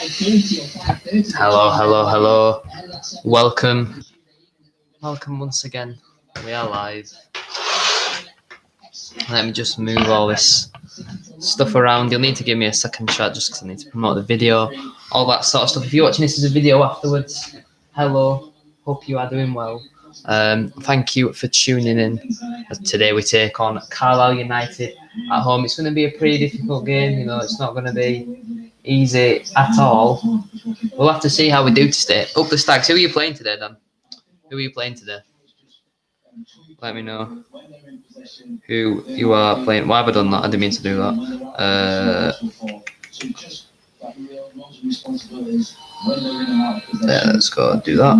Hello, hello, hello. Welcome. Welcome once again. We are live. Let me just move all this stuff around. You'll need to give me a second shot just because I need to promote the video. All that sort of stuff. If you're watching this as a video afterwards, hello. Hope you are doing well. Thank you for tuning in. Today we take on Carlisle United at home. It's going to be a pretty difficult game. You know, it's not going to be easy at all. We'll have to see how we do today. Up the Stags. Who are you playing today, Dan? Who are you playing today? Let me know who you are playing. Why have I done that? I didn't mean to do that. Yeah, let's go and do that.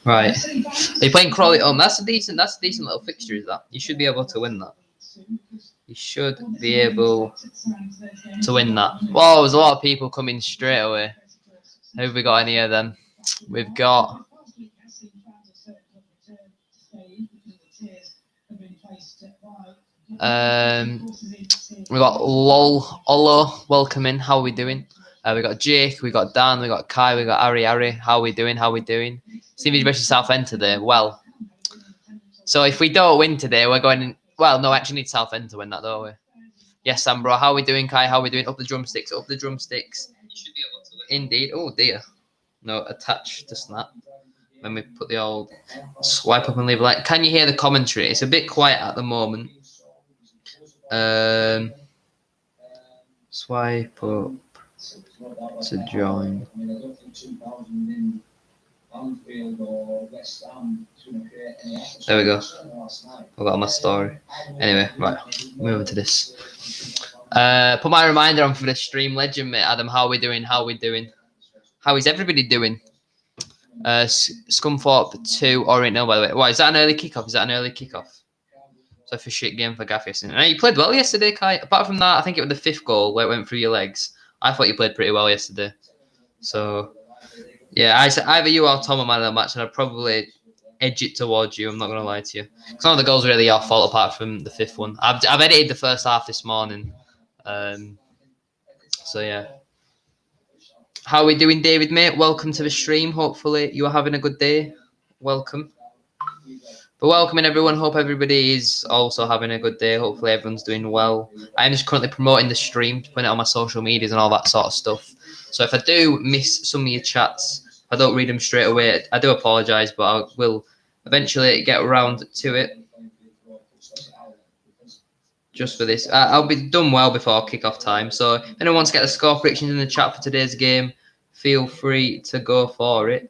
Right. Are you playing Crawley at home? That's a decent little fixture, is that? You should be able to win that. You should be able to win that. Whoa, there's a lot of people coming straight away. Who have we got in here then? We've got Lol Olo, welcome in. How are we doing? We got Jake, we got Dan, we got Kai, we got Ari. How are we doing? Stevie versus Southend today. Well, so if we don't win today, we're going in. Well, no, actually need Southend to win that, don't we? Yes, Sam, bro. How are we doing, Kai? How are we doing? Up the drumsticks. You should be able to win. Indeed. Oh dear. No, attach to snap. When we put the old swipe up and leave a like. Can you hear the commentary? It's a bit quiet at the moment. Swipe up to join. There we go. I got on my story. Anyway, right. Move over to this. Put my reminder on for the stream. Legend, mate. Adam, how are we doing? How is everybody doing? Scunthorpe 2, Orient 0, by the way. What, is that an early kickoff? So for shit game for Gaff yesterday. And you played well yesterday, Kai. Apart from that, I think it was the fifth goal where it went through your legs. I thought you played pretty well yesterday. So, yeah, either you or Tom are man of the match, and I'd probably edge it towards you. I'm not going to lie to you. Some of the goals are really your fault, apart from the fifth one. I've edited the first half this morning. So, yeah. How are we doing, David, mate? Welcome to the stream. Hopefully you are having a good day. Welcome. But welcoming everyone. Hope everybody is also having a good day. Hopefully everyone's doing well. I am just currently promoting the stream, putting it on my social medias and all that sort of stuff. So if I do miss some of your chats, if I don't read them straight away, I do apologise, but I will eventually get around to it. Just for this, I'll be done well before kick-off time. So if anyone wants to get the score predictions in the chat for today's game, feel free to go for it.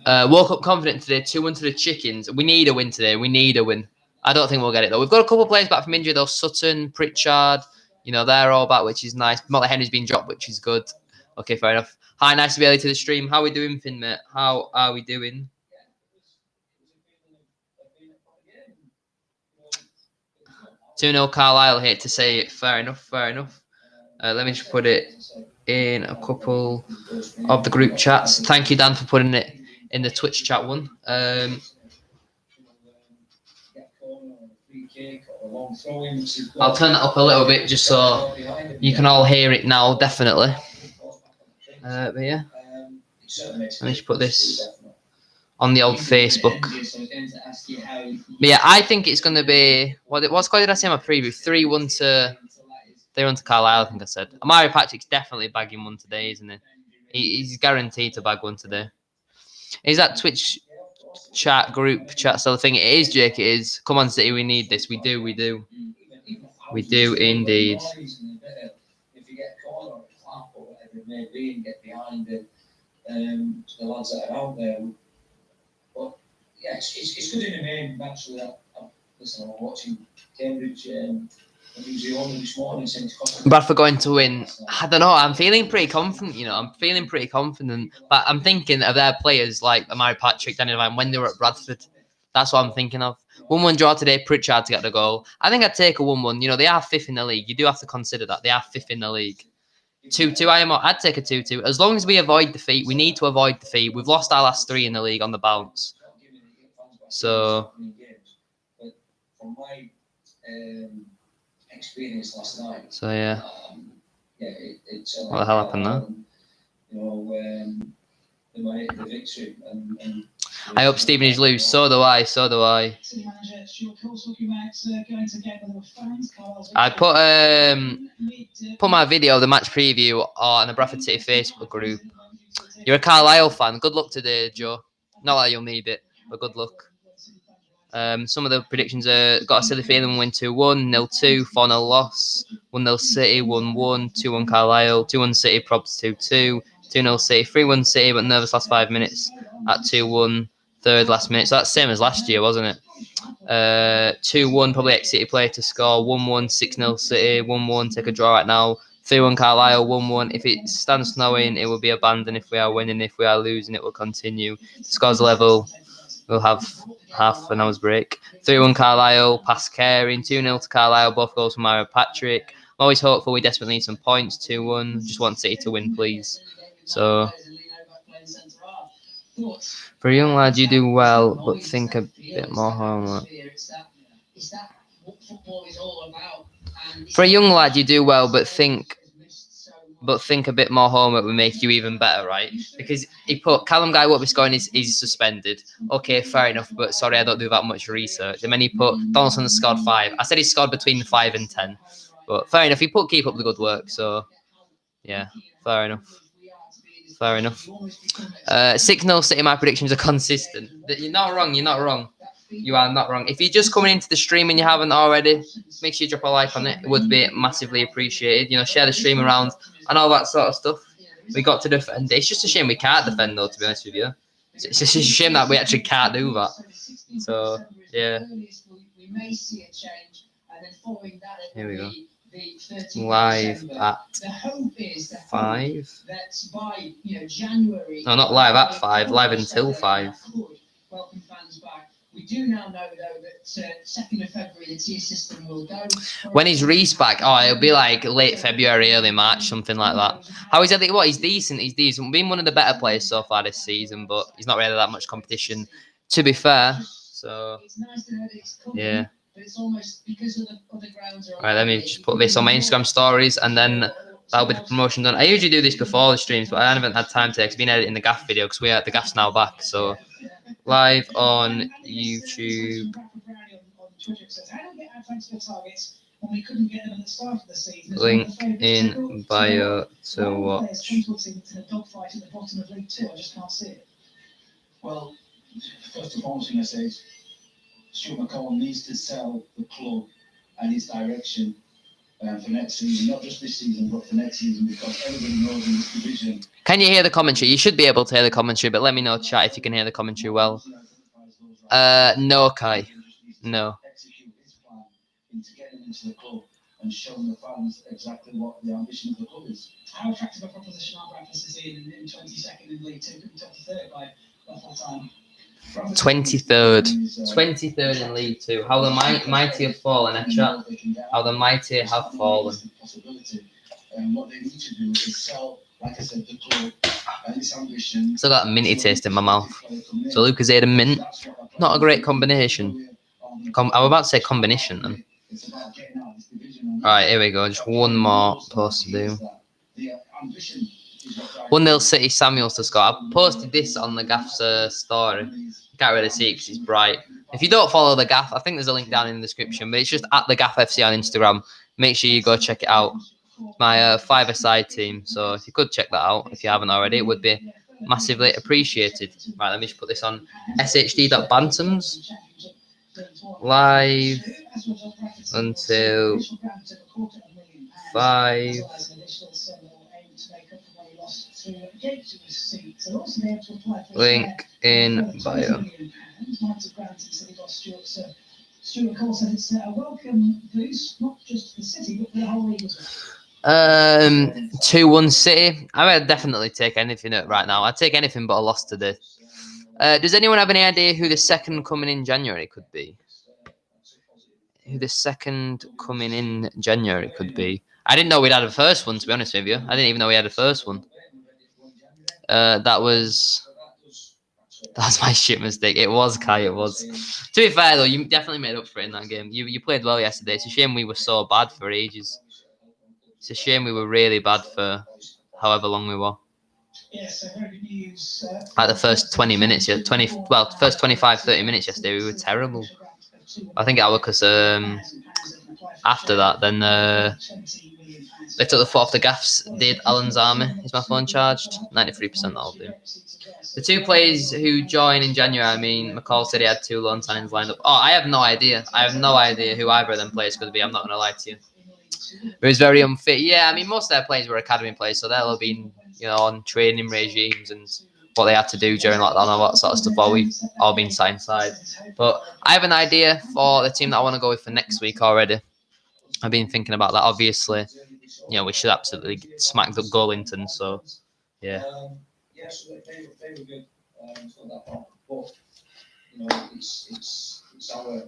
Woke up confident today, 2-1 to the Chickens. We need a win today. I don't think we'll get it, though. We've got a couple of players back from injury, though. Sutton, Pritchard, you know, they're all back, which is nice. Molly Henry's been dropped, which is good. Okay, fair enough. Hi, nice to be early to the stream. How are we doing, Finn, mate? How are we doing? 2-0 Carlisle, hate to say it. Fair enough. Let me just put it in a couple of the group chats. Thank you, Dan, for putting it in the Twitch chat one. I'll turn that up a little bit just so you can all hear it now, definitely. But yeah, let me just put this on the old Facebook. But yeah, I think it's going to be, what score did I say in my preview? 3-1 to Carlisle, I think I said. Amari Patrick's definitely bagging one today, isn't he? He's guaranteed to bag one today. Is that Twitch group chat still a thing? It is, Jake, it is. Come on, City, we need this. We do indeed. Yeah, it's good in the name. Actually, listen, I'm watching Cambridge and New Zealand this morning. Bradford going to win. I don't know. I'm feeling pretty confident. But I'm thinking of their players like Amari Patrick, Daniel Vine, when they were at Bradford. That's what I'm thinking of. 1-1 draw today. Pritchard to get the goal. I think I'd take a 1-1. You know, they are fifth in the league. You do have to consider that they are fifth in the league. 2-2. I'd take a 2-2. As long as we avoid defeat, we need to avoid defeat. We've lost our last 3 in the league on the bounce. So, from my So yeah. What the hell happened there? I hope Stevenage lose. So do I. So do I. I put my video of the match preview on the Bradford City Facebook group. You're a Carlisle fan. Good luck today, Joe. Not that you'll need it, but good luck. Some of the predictions are got a silly feeling win 2-1, 0-2, 4-0 loss, 1-0 City, 1-1, 2-1 Carlisle, 2-1 City, Probs 2-2, 2-0 City, 3-1 City, but nervous last 5 minutes at 2-1, third last minute. So that's same as last year, wasn't it? 2-1 probably ex-City player to score, 1-1, 6-0 City, 1-1 take a draw right now, 3-1 Carlisle, 1-1. If it stands snowing, it will be abandoned. If we are winning, if we are losing, it will continue. The scores level. We'll have half an hour's break. 3-1 Carlisle, pass caring, 2-0 to Carlisle, both goals from Mario Patrick. I'm always hopeful, we desperately need some points, 2-1. Just want City to win, please. So, for a young lad, you do well, but think a bit more homework. For a young lad, you do well, but think a bit more homework would make you even better, right? Because he put Callum Guy won't be scoring, he's suspended. Okay, fair enough, but sorry, I don't do that much research. And then he put Donaldson scored 5. I said he scored between 5 and 10, but fair enough. He put keep up the good work, so yeah, fair enough. 6-0 City. My predictions are consistent. You're not wrong. You are not wrong. If you're just coming into the stream and you haven't already, make sure you drop a like on it. It would be massively appreciated. Share the stream around and all that sort of stuff. We got to defend. It's just a shame we can't defend, though, to be honest with you. It's just a shame that we actually can't do that. So, yeah. Here we go. Live at 5. No, not live at 5. Live until 5. We do now know, though, that 2nd of February the tier system will go. When he's Reese back, it'll be like late February, early March, something like that. How is it? What, he's decent. He's been one of the better players so far this season, but he's not really that much competition, to be fair. So, yeah. Right, let me just put this on my Instagram stories, and then that'll be the promotion done. I usually do this before the streams, but I haven't had time today because I've been editing the gaff video because the gaff's now back. So, live on YouTube. Link in bio to watch. Well, first and foremost, I say Stuart McCall needs to sell the club and its direction for next season, not just this season, but for next season, because everybody knows in this division. Can you hear the commentary? You should be able to hear the commentary, but let me know, chat, if you can hear the commentary well. No, Kai. No. Into getting into the club and showing the fans exactly what the ambition of the club is. How attractive a proposition are Bradford City in 22nd in League 2, 23rd by full time? 23rd in League 2. How the mighty have fallen, chat. How the mighty have fallen. What they need to do is sell, like I said, the club and its ambition. Still got a minty taste in my mouth. So Lucozade and mint, not a great combination. I'm about to say combination then. Alright, here we go. Just one more post to do. 1-0 City, Samuels to score. I posted this on the Gaff's story. You can't really see it because it's bright. If you don't follow the Gaff, I think there's a link down in the description, but it's just at the Gaff FC on Instagram. Make sure you go check it out. My five-a-side team. So if you could check that out, if you haven't already, it would be massively appreciated. Right, let me just put this on shd.bantams. Live until 5. Link in bio. 2-1 City. I would definitely take anything right now. I'd take anything but a loss today. Does anyone have any idea who the second coming in January could be? I didn't know we'd had a first one, to be honest with you. I didn't even know we had a first one. That was That's my shit mistake. It was Kai. It was. To be fair though, you definitely made up for it in that game. You played well yesterday. It's a shame we were so bad for ages. It's a shame we were really bad for however long we were. Like the first 20 minutes, first 25, 30 minutes yesterday, we were terrible. I think that was because after that, then they took the foot off the gaffs. Did Alan's army? Is my phone charged? 93%. That'll do. The two players who join in January, I mean, McCall said he had 2 loan signings lined up. Oh, I have no idea. I have no idea who either of them players could be. I'm not going to lie to you. It was very unfit. Yeah, I mean, most of their players were academy players, so they'll have been, on training regimes and what they had to do during lockdown and all that sort of stuff while we've all been side. But I have an idea for the team that I want to go with for next week already. I've been thinking about that. Obviously, we should absolutely smack up Goalington. So, yeah. So they were good for that part. But, it's our,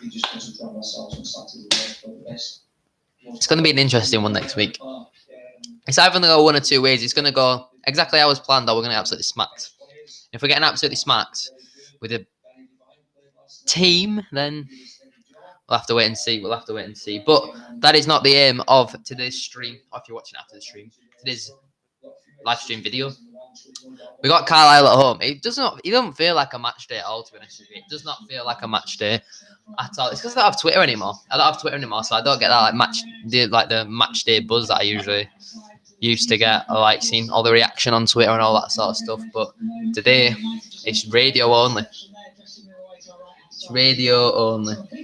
we just concentrate on ourselves on Saturday for the best. It's going to be an interesting one next week. It's either going to go one or two ways. It's going to go exactly how it was planned, or we're going to get absolutely smacked. If we're getting absolutely smacked with a team, then we'll have to wait and see. But that is not the aim of today's stream. Or if you're watching after the stream, today's live stream video. We got Carlisle at home. It doesn't feel like a match day at all, to be honest with you. It does not feel like a match day at all. It's because I don't have Twitter anymore. So I don't get that the match day buzz that I usually used to get. I like seeing all the reaction on Twitter and all that sort of stuff. But today, it's radio only. It's radio only. They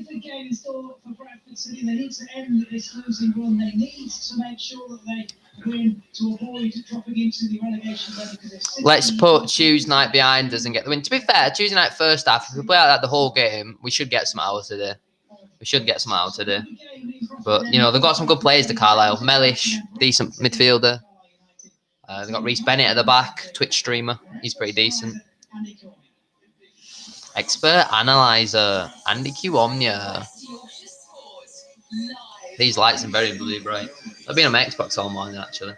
need to end this losing run. They need to make sure that they win to avoid dropping into the relegation level. Let's put Tuesday night behind us and get the win. To be fair, Tuesday night first half, if we play like that the whole game, we should get some out today. But, they've got some good players, the Carlisle. Mellish, decent midfielder. They've got Reece Bennett at the back, Twitch streamer. He's pretty decent. Expert analyzer, Andy Q Omnia. These lights are very bloody bright. I've been on my Xbox all morning, actually.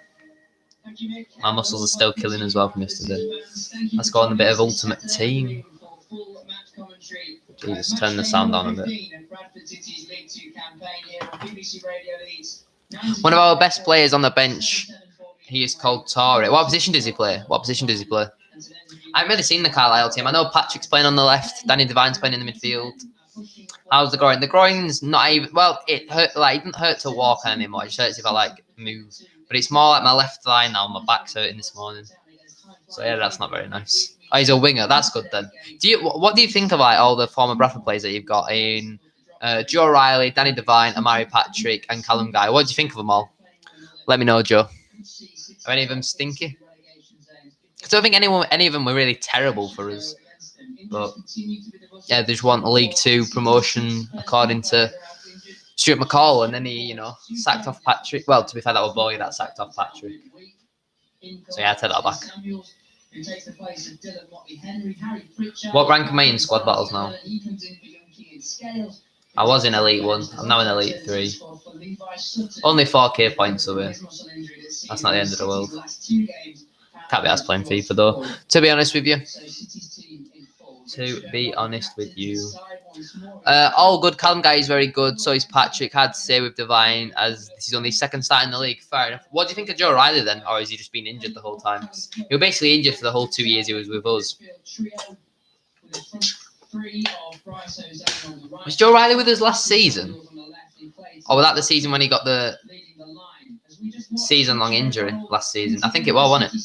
My muscles are still killing as well from yesterday. Let's go on a bit of Ultimate Team. Jesus, turn the sound on a bit. One of our best players on the bench, he is called Torre. What position does he play? I haven't really seen the Carlisle team. I know Patrick's playing on the left. Danny Devine's playing in the midfield. How's the groin? The groin's not even... Well, it hurt. It doesn't hurt to walk anymore. It just hurts if I, move. But it's more like my left thigh now. My back's hurting this morning. So, yeah, that's not very nice. Oh, he's a winger. That's good, then. What do you think of, all the former Bradford players that you've got in Joe Riley, Danny Devine, Amari Patrick, and Callum Guy? What do you think of them all? Let me know, Joe. Are any of them stinky? I don't think any of them were really terrible for us. But, yeah, they just want a League 2 promotion, according to Stuart McCall, and then he, sacked off Patrick. Well, to be fair, that was Boy that sacked off Patrick. So, yeah, I take that back. What rank am I in squad battles now? I was in Elite 1. I'm now in Elite 3. Only 4k points away. That's not the end of the world. Can't be asked playing FIFA, though. To be honest with you. All good. Callum Guy is very good. So is Patrick. Had to say with Devine, as this is only his second start in the league. Fair enough. What do you think of Joe Riley then? Or has he just been injured the whole time? He was basically injured for the whole 2 years he was with us. Was Joe Riley with us last season? Or was that the season when he got the season-long injury last season? I think it was, wasn't it?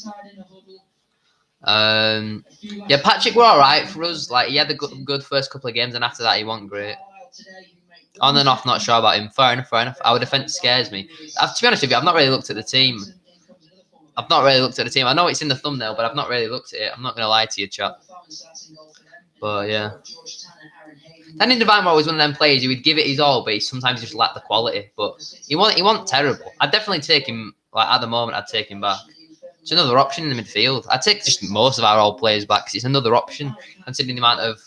Yeah, Patrick were all right for us. He had a good first couple of games, and after that, he wasn't great. On and off, not sure about him. Fair enough. Our defence scares me. To be honest with you, I've not really looked at the team. I know it's in the thumbnail, but I've not really looked at it. I'm not going to lie to you, chat. But, yeah. Danny Devine was always one of them players who would give it his all, but he sometimes just lacked the quality. But he wasn't terrible. I'd definitely take him, at the moment, I'd take him back. It's another option in the midfield. I'd take just most of our old players back because it's another option, considering the amount of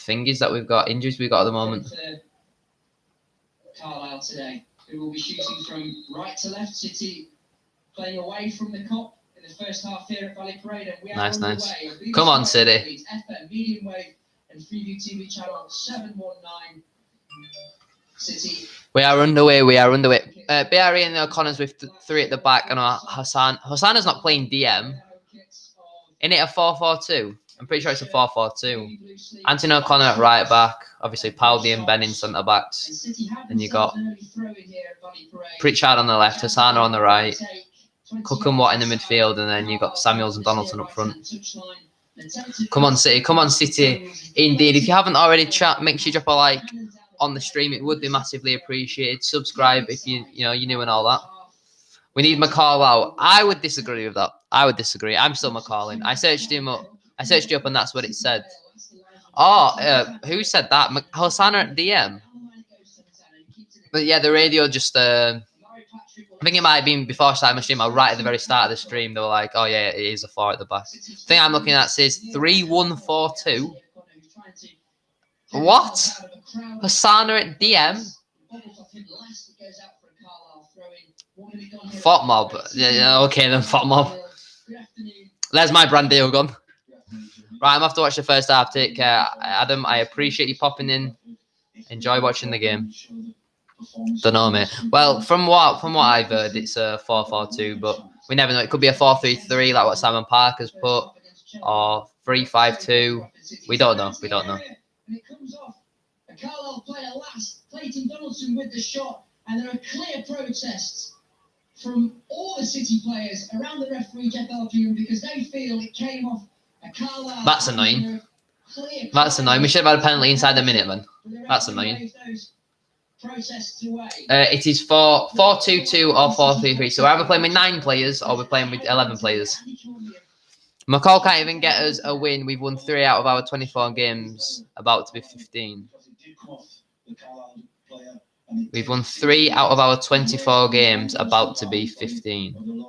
injuries we've got at the moment. Carlisle today, who will be shooting from right to left. City playing away from the Kop in Nice, nice. Come on, City. We are underway. We are underway. BRE and O'Connor's with 3 at the back, and Hassan. Hosanna's not playing DM. Isn't it a 4-4-2? I'm pretty sure it's a 4-4-2. Anthony O'Connor at right back. Obviously, Paldi and Ben in centre backs. And you got Pritchard on the left, Hosanna on the right, Cook and Watt in the midfield, and then you got Samuels and Donaldson up front. Come on, City. Come on, City. Indeed. If you haven't already, chat, make sure you drop a like on the stream. It would be massively appreciated. Subscribe if you're new and all that. We need McCall out. I would disagree with that. I would disagree. I'm still McCalling. I searched him up. I searched you up, and that's what it said. Oh, who said that? Hosanna at DM. But yeah, the radio just. I think it might have been before I started my stream, or right at the very start of the stream. They were like, "Oh yeah, it is a 4 at the back." The thing I'm looking at says 3-1-4-2. What? Hosanna at DM. Fot mob. Yeah, okay then, fot mob. There's my brand deal gone. Right, I'm off to watch the first half. Take care, Adam. I appreciate you popping in. Enjoy watching the game. Don't know, mate. Well, from what I've heard, it's a 4-4-2, but we never know. It could be a 4-3-3, like what Simon Parker's put, or 3-5-2. We don't know. We don't know. Carlisle player last, Clayton Donaldson with the shot, and there are clear protests from all the City players around the referee Jeff Elkingham because they feel it came off a Carlisle. That's annoying. That's annoying. We should have had a penalty inside the minute, man. That's annoying. It is 4-2-2 or 4-3-3. So we're either playing with 9 players or we're playing with 11 players. McCall can't even get us a win. We've won 3 out of our 24 games, about to be 15. We've won 3 out of our 24 games, about to be 15.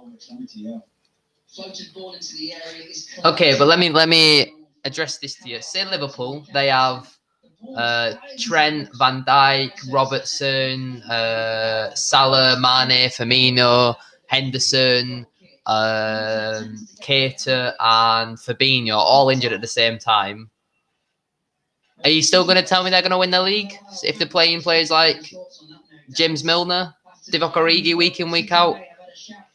Okay, but let me address this to you. Say Liverpool, they have Trent, Van Dijk, Robertson, Salah, Mane, Firmino, Henderson, Keita, and Fabinho all injured at the same time. Are you still going to tell me they're going to win the league if they're playing players like James Milner, Divock Origi week in, week out?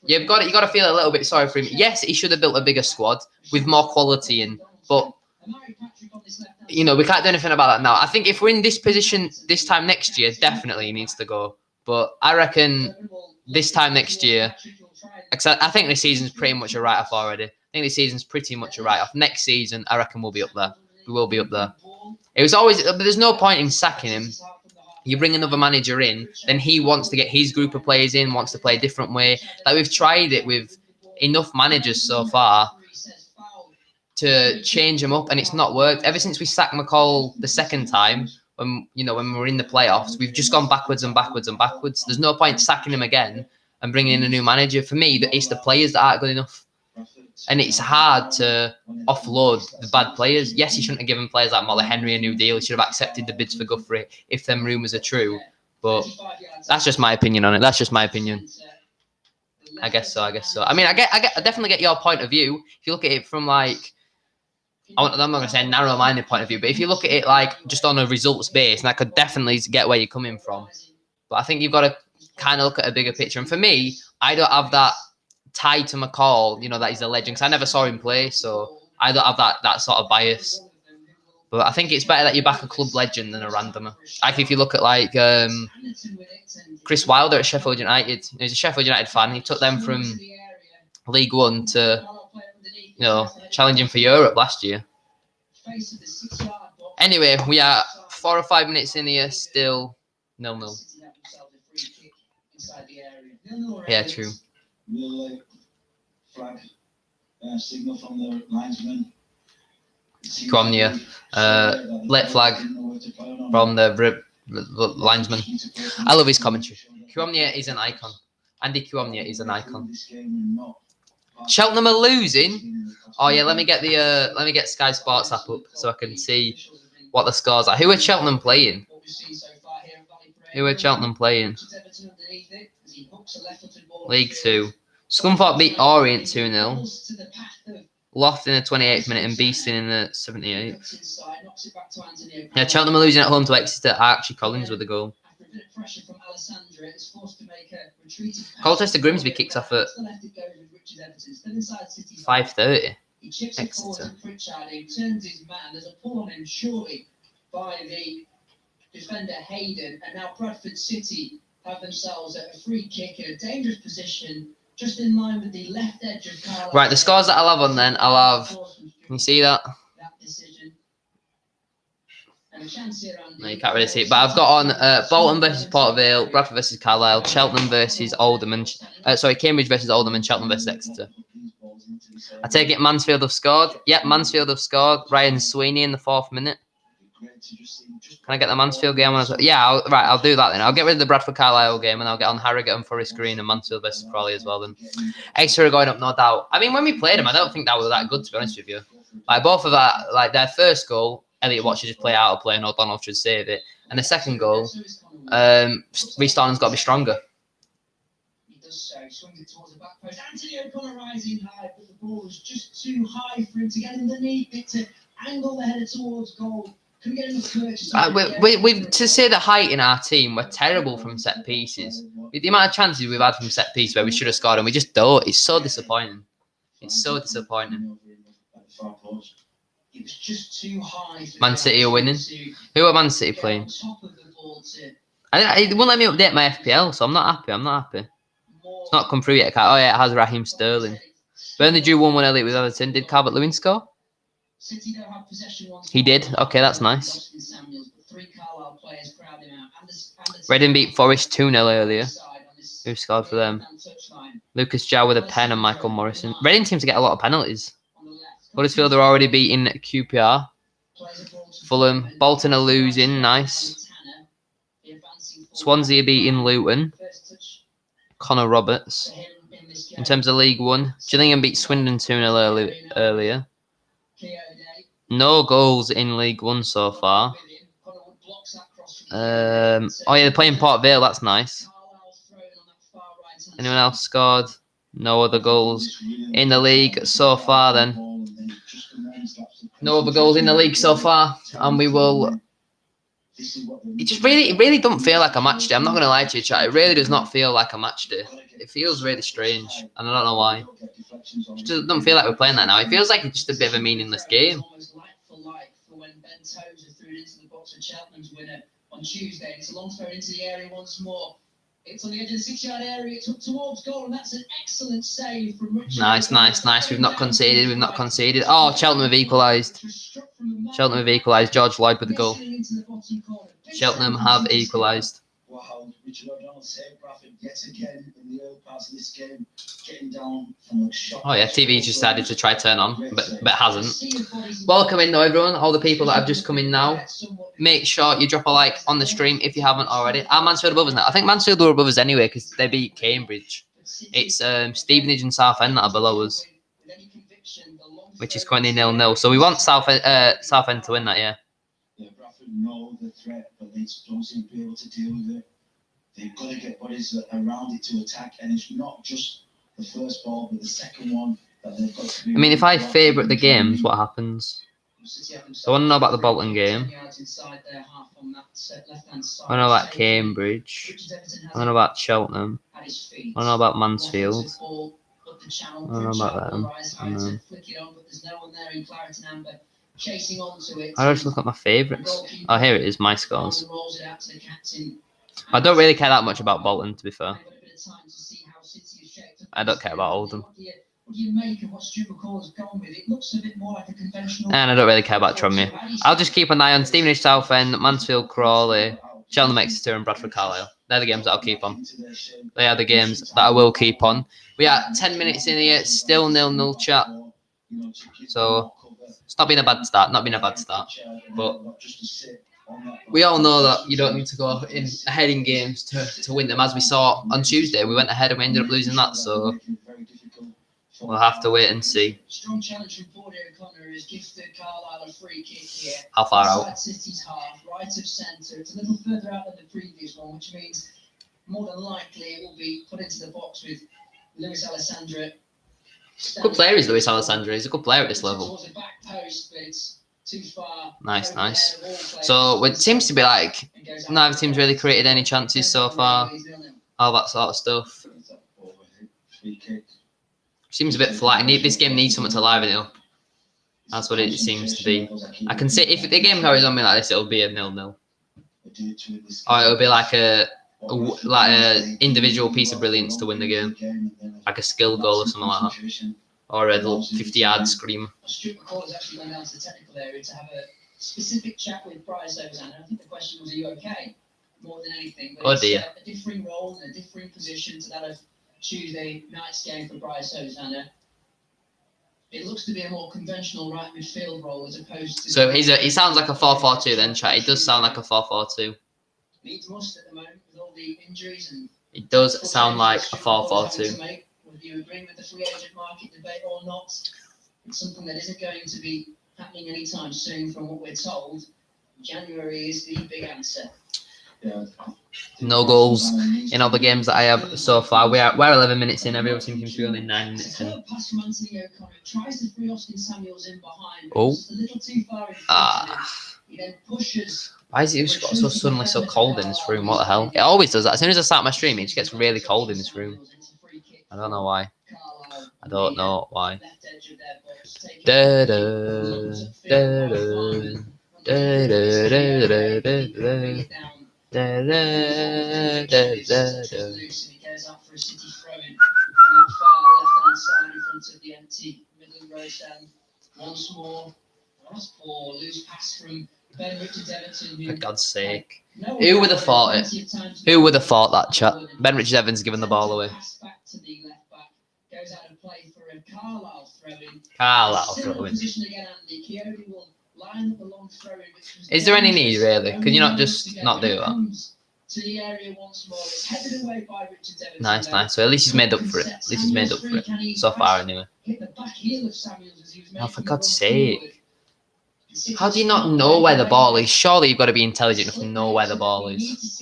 You got to feel a little bit sorry for him. Yes, he should have built a bigger squad with more quality in, but we can't do anything about that now. I think if we're in this position this time next year, definitely he needs to go. But I reckon this time next year, I think the season's pretty much a write-off already. I think the season's pretty much a write-off. Next season, I reckon we'll be up there. We will be up there. It was always, but there's no point in sacking him. You bring another manager in, then he wants to get his group of players in, wants to play a different way. Like we've tried it with enough managers so far to change them up, and it's not worked. Ever since we sacked McCall the second time, when we were in the playoffs, we've just gone backwards and backwards and backwards. There's no point sacking him again and bringing in a new manager. For me, it's the players that aren't good enough. And it's hard to offload the bad players. Yes, he shouldn't have given players like Molly Henry a new deal. He should have accepted the bids for Guthrie if them rumours are true. But that's just my opinion on it. That's just my opinion. I guess so. I mean, I definitely get your point of view. If you look at it from like, I'm not going to say narrow-minded point of view, but if you look at it like just on a results base, and I could definitely get where you're coming from. But I think you've got to kind of look at a bigger picture. And for me, I don't have that tied to McCall, that he's a legend, because I never saw him play, so I don't have that sort of bias. But I think it's better that you back a club legend than a randomer. Like if you look at like Chris Wilder at Sheffield United, he's a Sheffield United fan. He took them from League One to challenging for Europe last year. Anyway, we are 4 or 5 minutes in here, still 0-0. Yeah, true. Signal from the linesman. Cromnia, late flag from the linesman. I love his commentary. Cromnia is an icon. Andy Cromnia is an icon. Cheltenham are losing. Oh yeah, let me get Sky Sports app up so I can see what the scores are. Who are Cheltenham playing? League 2. Scunthorpe beat Orient 2-0. Loft in the 28th minute and Beeston in the 78th. Yeah, Cheltenham are losing at home to Exeter. Archie Collins with the goal. Colchester Grimsby kicks off at 5:30. Exeter. By the defender Hayden, and now Bradford City have themselves a free kick in a dangerous position, just in line with the left edge of Carlisle. Right, the scores that I'll have on then, I'll have. Can you see that? No, you can't really see it, but I've got on Bolton versus Port Vale, Bradford versus Carlisle, Cheltenham versus Oldham, and Cambridge versus Oldham, and Cheltenham versus Exeter. I take it Mansfield have scored. Yep, Mansfield have scored. Ryan Sweeney in the 4th minute. Can I get the Mansfield game on? Yeah, I'll do that then. I'll get rid of the Bradford Carlisle game and I'll get on Harrogate and Forest Green and Mansfield versus Crawley as well then. Exeter are going up, no doubt. I mean, when we played them, I don't think that was that good, to be honest with you. Like, both of that, like, their first goal, Elliot Watts should just play out of play and O'Donnell should save it. And the second goal, Reece Darling's got to be stronger. Swings it towards the back post. Anthony O'Connor rising high, but the ball was just too high for him to get underneath it to angle the header towards goal. Couldn't get enough purchase. To say the height in our team, we're terrible from set pieces. With the amount of chances we've had from set pieces where we should have scored and we just don't. It's so disappointing. It's so disappointing. It was just too high. Man City are winning. Who are Man City playing? It won't let me update my FPL, so I'm not happy. It's not come through yet. Oh yeah, it has Raheem Sterling. Burnley drew 1-1 Elliot with Everton. Did Calvert-Lewin score? He did. Okay, that's nice. Reading beat Forest 2-0 earlier. Who scored for them? Lucas Jow with a pen and Michael Morrison. Reading seems to get a lot of penalties. Huddersfield are already beating QPR. Fulham. Bolton are losing. Nice. Swansea are beating Luton. Connor Roberts. In terms of League One, Gillingham beat Swindon 2-0 earlier. No goals in League One so far. Oh yeah, they're playing Port Vale. That's nice. Anyone else scored? No other goals in the league so far. Then no other goals in the league so far, and we will. It really don't feel like a match day. I'm not going to lie to you, chat. It really does not feel like a match day. It feels really strange, and I don't know why. It just doesn't feel like we're playing that now. It feels like it's just a bit of a meaningless game. On Tuesday, it's a long throw into the area once more. It's on the edge of the 6-yard area. It's up towards goal, and that's an excellent save from Richard. Nice. We've not conceded. Oh, Cheltenham have equalised. George Lloyd with the goal. Cheltenham have equalised. Wow, Richard O'Donnell saved Bradford yet again in the early parts of this game, getting down from a shot. Oh yeah, TV just decided to try turn on, but hasn't. Welcome in though, everyone. All the people that have just come in now. Make sure you drop a like on the stream if you haven't already. Are Mansfield above us now? I think Mansfield were above us anyway because they beat Cambridge. It's Stevenage and Southend that are below us, which is currently 0-0. So we want Southend to win that, yeah. Know the threat, but they don't seem to be able to deal with it. They've got to get bodies around it to attack, and it's not just the first ball, but the second one that they've got to be. I mean, if I favourite the games, what happens? I want to know about the Bolton game. I want to know about Cambridge. I want to know about Cheltenham. I want to know about Mansfield. I want to know about them. I just look at my favourites. Oh, here it is, my scores. I don't really care that much about Bolton, to be fair. I don't care about Oldham. And I don't really care about Tranmere. I'll just keep an eye on Stevenage, Southend, Mansfield, Crawley, Cheltenham, Exeter and Bradford Carlisle. They're the games that I'll keep on. They are the games that I will keep on. We are 10 minutes in here, still 0-0 chat. So it's not been a bad start, but we all know that you don't need to go ahead in games to win them. As we saw on Tuesday, we went ahead and we ended up losing that, so we'll have to wait and see. Strong challenge from Bordy O'Connor has gifted Carlisle a free kick here. How far out? City's half, right of centre. It's a little further out than the previous one, which means more than likely it will be put into the box with Luis Alessandro. Good player is Luis Alessandro. He's a good player at this level. Towards the back post, but it's too far Nice, over the head nice. of all players. So it seems to be like And goes out neither for team's the really ball. created any chances so far. 0-0. All that sort of stuff. Free kick. Seems a bit flat. This game needs something to liven it up. That's what it seems to be. I can say if the game carries on me like this, it'll be a 0-0, or it'll be like a individual piece of brilliance to win the game, like a skill goal or something like that, or a little 50-yard scream. Stuart McCall has actually gone down to the technical area to have a specific chat with Bryce Overzander. I think the question was, "Are you okay?" More than anything, but Oh it's dear. a different role and a different position to that of Tuesday night's game for Bryce Overzander. It looks to be a more conventional right midfield role as opposed to. So he sounds like a 4-4-2 then, chat. It does sound like a 4-4-2. Needs must at the moment with all the injuries and. It does sound like a 4-4-2. Whether you agree with the free agent market debate or not, it's something that isn't going to be happening anytime soon. From what we're told, January is the big answer. Yeah. No goals in all the games that I have so far. We're 11 minutes in. Every other team seems to be only 9 minutes in. Oh. Why is it just got so suddenly so cold in this room? What the hell? It always does that. As soon as I start my stream, it just gets really cold in this room. I don't know why. I don't know why. Da da da da da da da da da. Da, da, da, da, da. For God's sake. Who would have thought it? Who would have thought that, chat? Ben Richards Evans giving the ball away. Carlisle throwing. Is there any need, really? Can you not just not do that? Nice, nice. So at least he's made up for it. At least he's made up for it. So far, anyway. Oh, for God's sake. How do you not know where the ball is? Surely you've got to be intelligent enough to know where the ball is.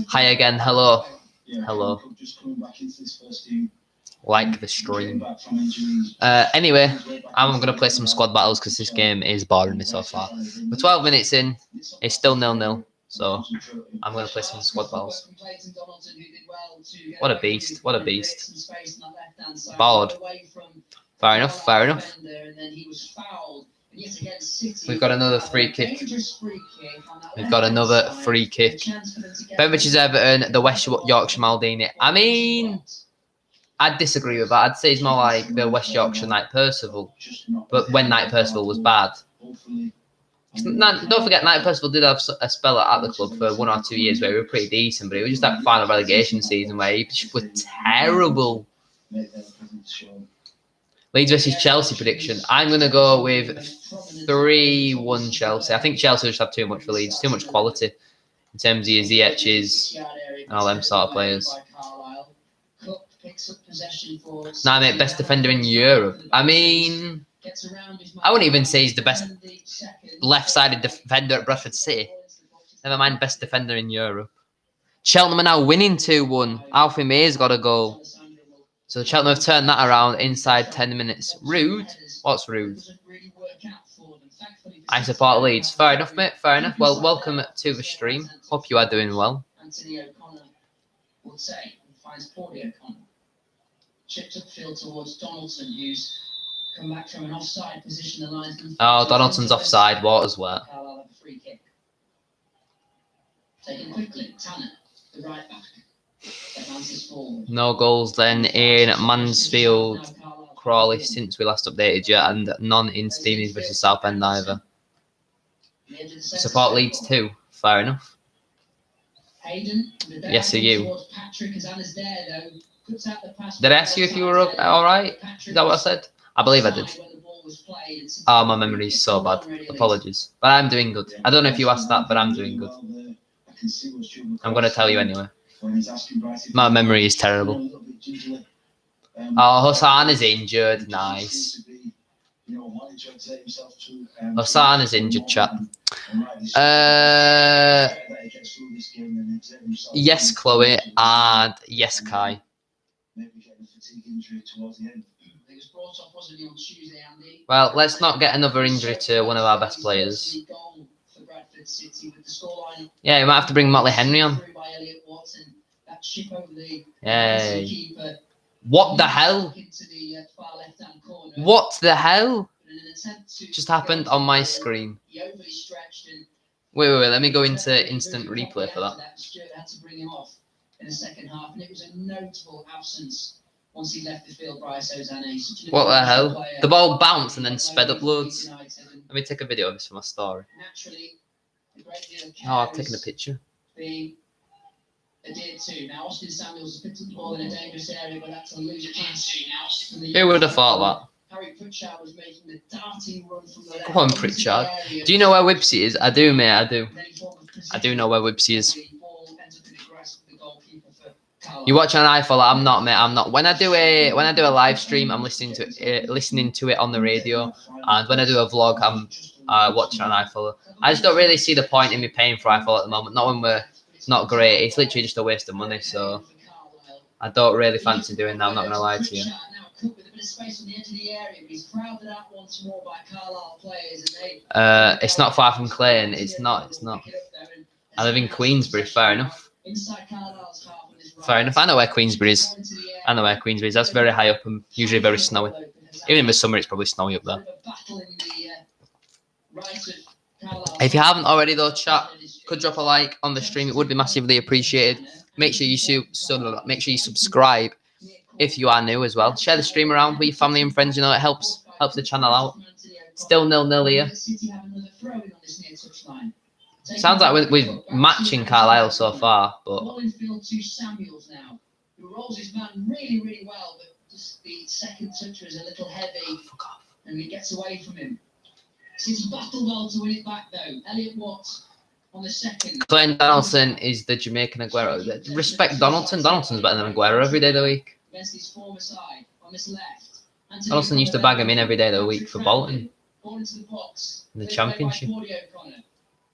Hi again. Hello. Hello. Like the stream. Anyway, I'm going to play some squad battles because this game is boring me so far. We're 12 minutes in. It's still 0-0. So I'm going to play some squad battles. What a beast. What a beast. Bored. Fair enough. Fair enough. We've got another free kick. We've got another free kick. Ben Richards Everton, the West Yorkshire Maldini. I mean, I'd disagree with that. I'd say it's more like the West Yorkshire Knight Percival. But when Knight Percival was bad. Don't forget, Knight Percival did have a spell at the club for 1 or 2 years where we were pretty decent, but it was just that final relegation season where he were terrible. Leeds versus Chelsea prediction. I'm going to go with 3-1 Chelsea. I think Chelsea just have too much for Leeds, too much quality in terms of your Ziyech's and all them sort of players. Nah, mate, best defender in Europe. I mean, I wouldn't even say he's the best left-sided defender at Bradford City. Never mind best defender in Europe. Cheltenham are now winning 2-1. Alfie May's got a goal. So Cheltenham have turned that around inside 10 minutes. Rude? What's rude? I support Leeds. Fair enough, mate. Fair enough. Well, welcome to the stream. Hope you are doing well. Chipped upfield towards Donaldson, who's come back from an offside position. The linesman. Oh, Donaldson's offside. Water's wet. Free kick. Taken quickly. Tanner, the right back. No goals then in Mansfield Crawley since we last updated you, and none in Stevenage versus Southend either. Support Leeds too. Fair enough. Yes, are you? Did I ask you if you were alright? Is that what I said? I believe I did. Oh, my memory is so bad. Apologies. But I'm doing good. I don't know if you asked that, but I'm doing good. I'm going to tell you anyway. My memory is terrible. Oh, Hassan is injured. Nice. Hassan is injured, chat. Yes, Chloe, and yes, Kai. dramatic injury towards the end. He was brought off, wasn't he, on Tuesday, Andy? Well, let's not get another injury to one of our best players. Goal for Bradford City with the scoreline. Yeah, we might have to bring Motley Henry on. Through by Elliot Watson. That chip over the Yay. keeper. What the hell? Into the far left-hand corner. What the hell In an attempt to just happened on my screen? He overly stretched and Wait, let me go into instant replay for that. Stuart had to bring him off in the second half, and it was a notable absence once he left the field. Bryce Ozane. What the hell? The ball bounced and then sped up loads. Let me take a video of this for my story. Naturally, a great deal of Oh, I've taken a picture. Being adhered to. Now, Austin Samuels has picked up the ball in a dangerous area, but that's a loose pass. Who would have thought Harry Pritchard was making the darting run from the left. that? Come on, Pritchard. Do you know where Wibsey is? I do, mate, I do. I do know where Wibsey is. You watch on iPhone? I'm not, mate. I'm not. When I do a live stream, I'm listening to it on the radio, and when I do a vlog, I'm watching on iPhone. I just don't really see the point in me paying for iPhone at the moment. Not when it's not great. It's literally just a waste of money. So I don't really fancy doing that. I'm not gonna lie to you. It's not far from Clayton. It's not. I live in Queensbury. Fair enough. Fair enough. I know where Queensbury is. That's very high up and usually very snowy. Even in the summer, it's probably snowy up there. If you haven't already, though, chat, could drop a like on the stream. It would be massively appreciated. Make sure you subscribe if you are new as well. Share the stream around with your family and friends. You know, it helps the channel out. Still 0-0 here. Sounds like we're matching Carlisle so far, but Samuels now, who rolls his man really, really well, but just the second toucher is a little heavy, and he gets away from him. He's battled well to win it back though. Elliot Watts on the second. Clayton Donaldson is the Jamaican Aguero. Respect Donaldson. Donaldson's better than Aguero every day of the week. Against his former side on this left. Donaldson used to bag him in every day of the week for Bolton Ball into the box. in the Championship.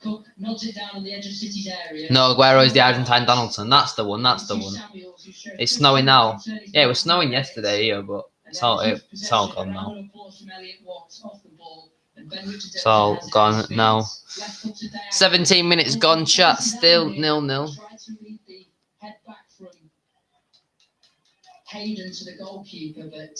Cook nods it down on the edge of City's area. No, Aguero is the Argentine Donaldson. That's the one. It's snowing now. Yeah, it was snowing yesterday here, but it's all gone now. It's all gone now. 17 minutes gone, chat. Still 0-0. Hayden to the goalkeeper, but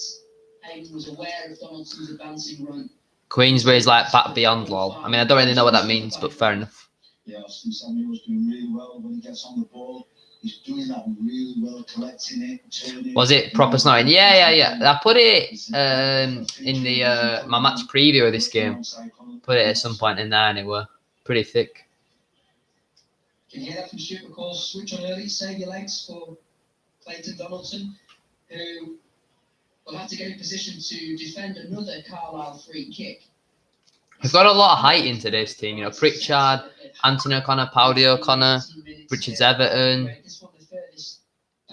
Hayden was aware of Donaldson's advancing run. Queensbury's like back beyond lol. I mean, I don't really know what that means, but fair enough. Yeah, Austin Samuels doing really well when he gets on the ball. He's doing that really well, collecting it, turning. Was it proper snowing? Yeah. I put it in the my match preview of this game. Put it at some point in there, and it were pretty thick. Can you hear that from Stuart McCall? Switch on early, save your legs for Clayton Donaldson, who will have to get in position to defend another Carlisle free kick. We've got a lot of height in today's team. You know, Pritchard, Anthony O'Connor, Powdy O'Connor, Richards Everton.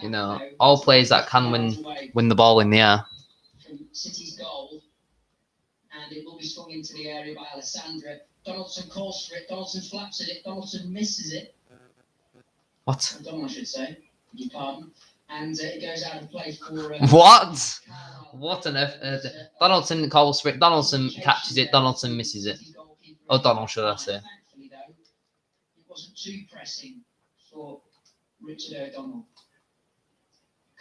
You know, all players that can win the ball in the air. From City's goal, and it will be swung into the area by Alessandra. Donaldson calls for it. Donaldson flaps at it. Donaldson misses it. What? Donald, I should say. Your pardon. And it goes out of play for. What? What on earth? Donaldson calls for it. Donaldson catches it. Donaldson misses it. Oh, Donald, should I say? It wasn't too pressing for Richard O'Donnell.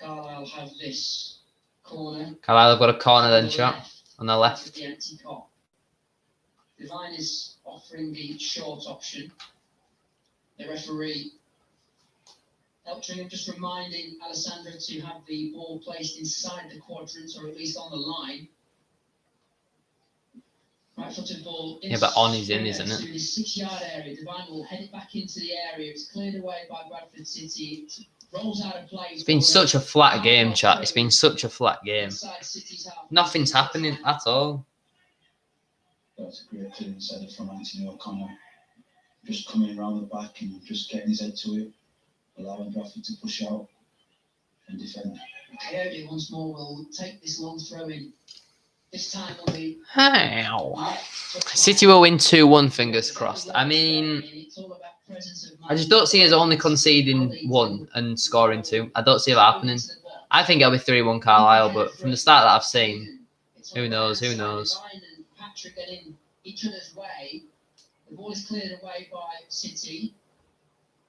Carlisle have this corner. Carlisle have got a corner then, chat, on the left. The empty cop. Devine is offering the short option. The referee just reminding Alessandra to have the ball placed inside the quadrant, or at least on the line. Right-footed ball. Yeah, but on is in, isn't it? To the 6-yard area. Devine will head it back into the area. It's cleared away by Bradford City. It rolls out of play. It's been such a flat game, chat. It's been such a flat game. Nothing's happening at all. That's a great clearance header from Anthony O'Connor. Just coming around the back and just getting his head to it, allowing Bradford to push out and defend. Coyote once more will take this long throw in. This time on the. How? City will win 2-1, fingers crossed. I mean, I just don't see us only conceding 1 and scoring 2. I don't see that happening. I think it'll be 3-1 Carlisle, but from the start that I've seen, who knows? Who knows? Patrick getting each other's way. The ball is cleared away by City.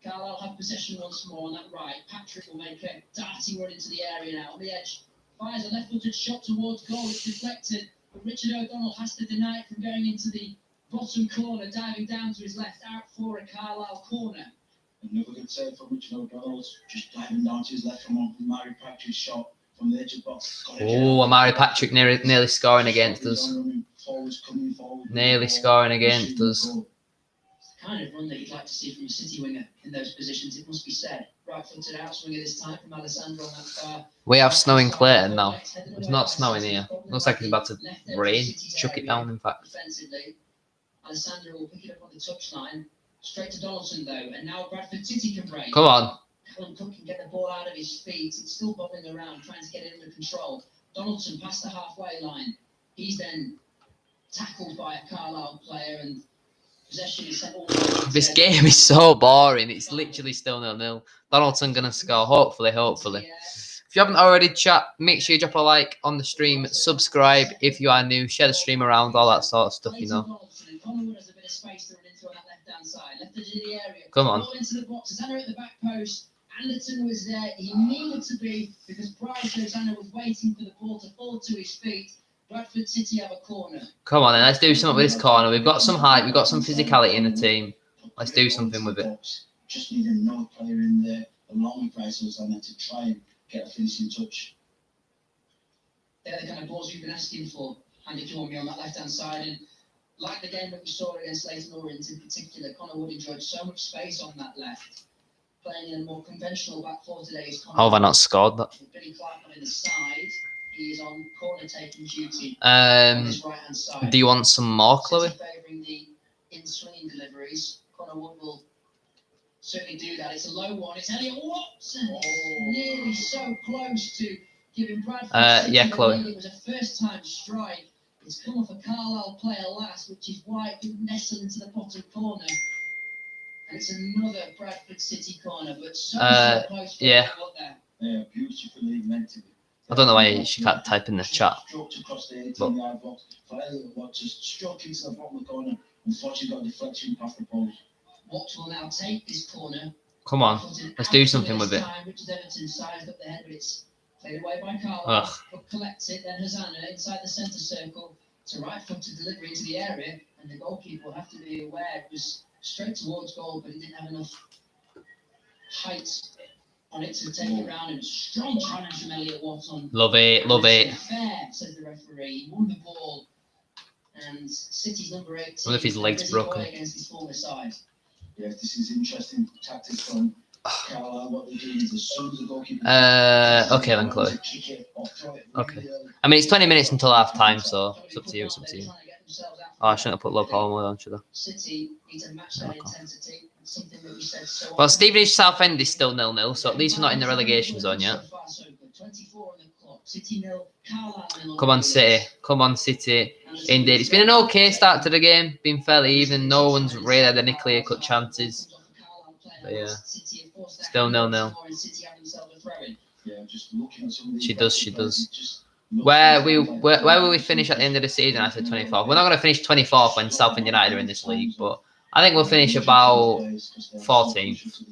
Carlisle have possession once more on that right. Patrick will make a darty run into the area now. On the edge, fires a left-footed shot towards goal. It's deflected, but Richard O'Donnell has to deny it from going into the bottom corner, diving down to his left, out for a Carlisle corner. Another good save from Richard O'Donnell, just diving down to his left from Amari Patrick's shot from the edge of the box. Oh, Amari Patrick nearly scoring against us. Nearly scoring against us. It's the kind of run that you'd like to see from a City winger in those positions, it must be said. Right-footed outswinger this time from Alessandro on that far. We have snow in Clayton now. It's not snowing here. Looks like it's about to rain. Chuck it down, in fact. Defensively, Alessandro will pick it up on the touchline. Straight to Donaldson though, and now Bradford City can break. Come on. Callum Cook can get the ball out of his feet. It's still bobbling around, trying to get it under control. Donaldson past the halfway line. He's then tackled by a Carlisle player, and possession is set all the way to This 10. game is so boring. It's literally still 0-0. Donaldson gonna score. Hopefully. If you haven't already, chat, make sure you drop a like on the stream, subscribe if you are new, share the stream around, all that sort of stuff, you know. Come on. Into the box. Zanna at the back post. Anderton was there. He needed to be because Brian Zanna was waiting for the ball to fall to his feet. Bradford City have a corner. Come on, then let's do something with this corner. We've got some height, we've got some physicality in the team. Let's do something with it. Just need another player in there along with Bryce Zanna to try and get a finishing touch. They're the kind of balls you've been asking for. Andy Dormy on that left-hand side, and like the game that we saw against Leighton Orient in particular, Connor Wood enjoyed so much space on that left. Playing in a more conventional back four today is Connor. How have I not scored that? Billy Clark on the side. He is on corner taking duty on his right-hand side. Do you want some more, Chloe? Favouring the in-swinging deliveries. Connor Wood will certainly do that. It's a low one. It's Elliot Watson. Nearly so close to giving Bradford yeah, the Chloe. lead. It was a first-time strike. It's come off a Carlisle player last, which is why it didn't nestle into the bottom corner. And it's another Bradford City corner, but so close for yeah. there. Yeah, beautifully meant to be. I don't know why she can't type in the chat. Stroked across the 18-yard box. For Elliot Watts, just struck into the bottom of the corner. Unfortunately, got a deflection past the post. Watts will now take this corner. Come on, let's do something with it. Richard Everton sized up the head, but it's played away by Carlisle. Ugh. But collects it, then Hosanna inside the centre circle to right foot to deliver into the area, and the goalkeeper will have to be aware it was straight towards goal, but he didn't have enough height on it to take it round. And a strong challenge from Elliot Watts on. Love it, love it. Fair, says the referee. He won the ball, and City's number 8. What if his leg's broken? Against his former side. Yeah, this is interesting tactics from Carlisle. What they're doing is as soon as the goalkeeper. Okay then, Chloe. Okay. I mean, it's 20 minutes until half time, so it's up to you. It's up to you. Oh, I shouldn't have put low power mode on, should I? City need to match that intensity. Something that we said so Well, Stevenage Southend is still 0-0, so at least we're not in the relegation zone yet. Come on, City. Come on, City. Indeed. It's been an okay start to the game. Been fairly even. No one's really had any clear-cut chances. But yeah, still 0-0. She does. Where will we finish at the end of the season? I said 24th. We're not going to finish 24th when Southend United are in this league, but I think we'll finish about 14th,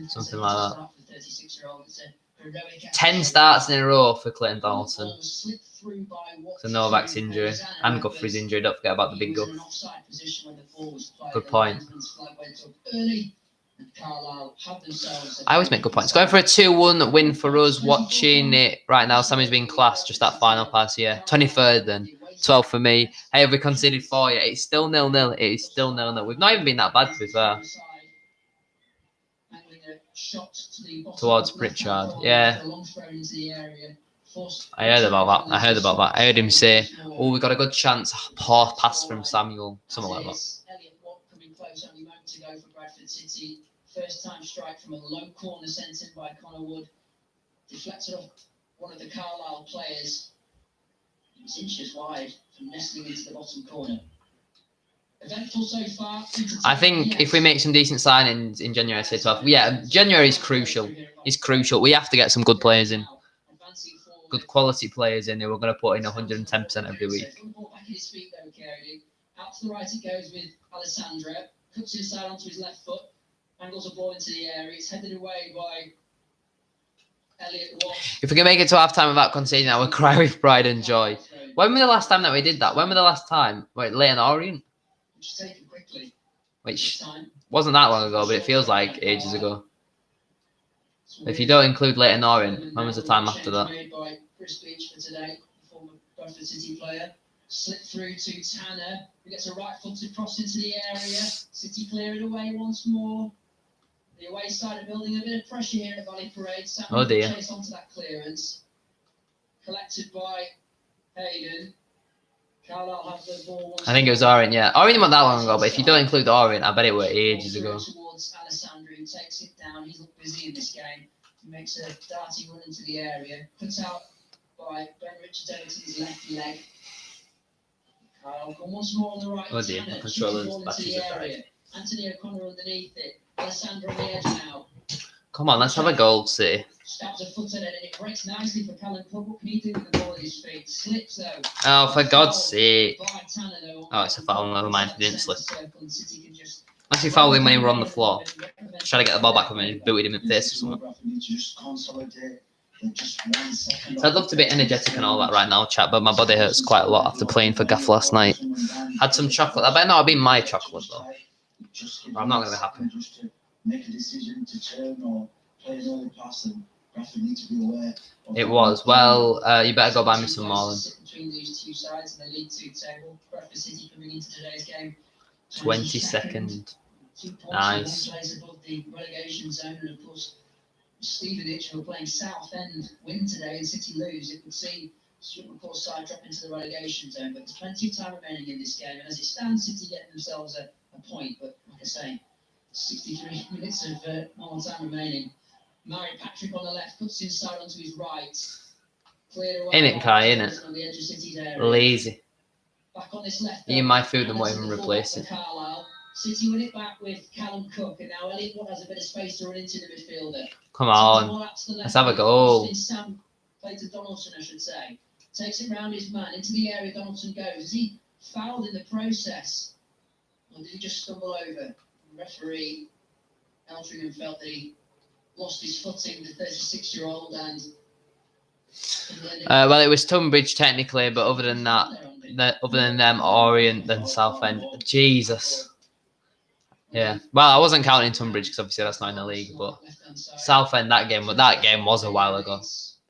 something like that. 10 starts in a row for Clayton Donaldson. So Novak's injury and Guthrie's injury. Don't forget about the big Guff. Good point. I always make good points. Going for a 2-1 win for us. Watching it right now, Sammy's been class. Just that final pass here. 23rd then. 12 for me. Hey, have we conceded 4 yet? It's still 0-0. It is still 0-0. We've not even been that bad, to be fair. Towards Pritchard. Yeah. I heard about that. I heard him say, oh, we got a good chance. Poor pass from Samuel. Something like that. First time strike from a low corner sent in by Connor Wood. Deflected off one of the Carlisle players. It's inches wide from nestling into the bottom corner. Eventful so far. I think if we make some decent signings in January, say 12. Yeah, January is crucial. It's crucial. We have to get some good players in. good quality players in who are going to put in 110% every week. Back in his feet though, Cody. Out to the right it goes with Alessandro. Cuts inside onto his left foot. Angles a ball into the area. It's headed away by Elliot Watt. If we can make it to half time without conceding, I would cry with pride and joy. When was the last time that we did that? When was the last time? Wait, Leighton Orient? Just take it quickly. Which wasn't that long ago, but it feels like ages ago. If you don't include Leighton Orient, when was the time after that? Made by Chris Beach for today, former Bradford City player. Slip through to Tanner, who gets a right-footed cross into the area. City clear it away once more. The away side are building a bit of pressure here at Valley Parade. Oh dear. Chase onto that clearance. Collected by Hayden. Carlisle have the ball. I think it was Orient, yeah. Orient wasn't that long ago, but if you don't include Orient, I bet it were ages ago. Towards Alessandro, who takes it down. He's looked busy in this game. He makes a darting run into the area. Put out by Ben Richards Everton's left leg. Carlisle come once more on the right. Oh dear, the controller's batteries are died. Anthony O'Connor underneath it. Alessandro on the edge now. Come on, let's have a goal, City. Stabs a foot at it and it breaks nicely for Callum Cook. What can he do with the ball at his feet? Slips though. Oh, for God's sake. By Tanner, though. Oh, it's a foul, never mind, he didn't slip. City can just Unless he fouled him when he were on the floor. Trying to get the ball back from him and booted him in the face or something. So I'd love to be energetic and all that right now, chat, but my body hurts quite a lot after playing for Gaff last night. Had some chocolate. I bet not have been my chocolate though. I'm not going to be happy. Make a decision to turn or play an early pass, and Bradford need to be aware. It was. Well, you better go buy me some more then. Between these two sides in the League Two table, Bradford City coming into today's game 22nd. 2 points. Nice. Place above the relegation zone, and of course, Stevenage, who are playing Southend, win today and City lose. It would see of course side drop into the relegation zone, but there's plenty of time remaining in this game, and as it stands, City getting themselves a point. But like I say, 63 minutes of normal time remaining. Murray Patrick on the left, puts inside onto his right. Cleared away. Innit, Kai, innit? On the edge of City's area. Lazy. Back on this left. Eating my food and won't even replace it. Carlisle. City win it back with Callum Cook, and now Elliot Watt has a bit of space to run into the midfielder. Come on. Let's have a goal. Sam played to Donaldson, I should say. Takes it round his man. Into the area Donaldson goes. Is he fouled in the process? Or did he just stumble over? The referee, Altrincham, felt that he lost his footing, the 36-year-old, and... Well, it was Tunbridge technically, but other than that, other than them, Orient, then Southend. Jesus. Yeah. Well, I wasn't counting Tunbridge because obviously that's not in the league, but Southend, that game was a while ago.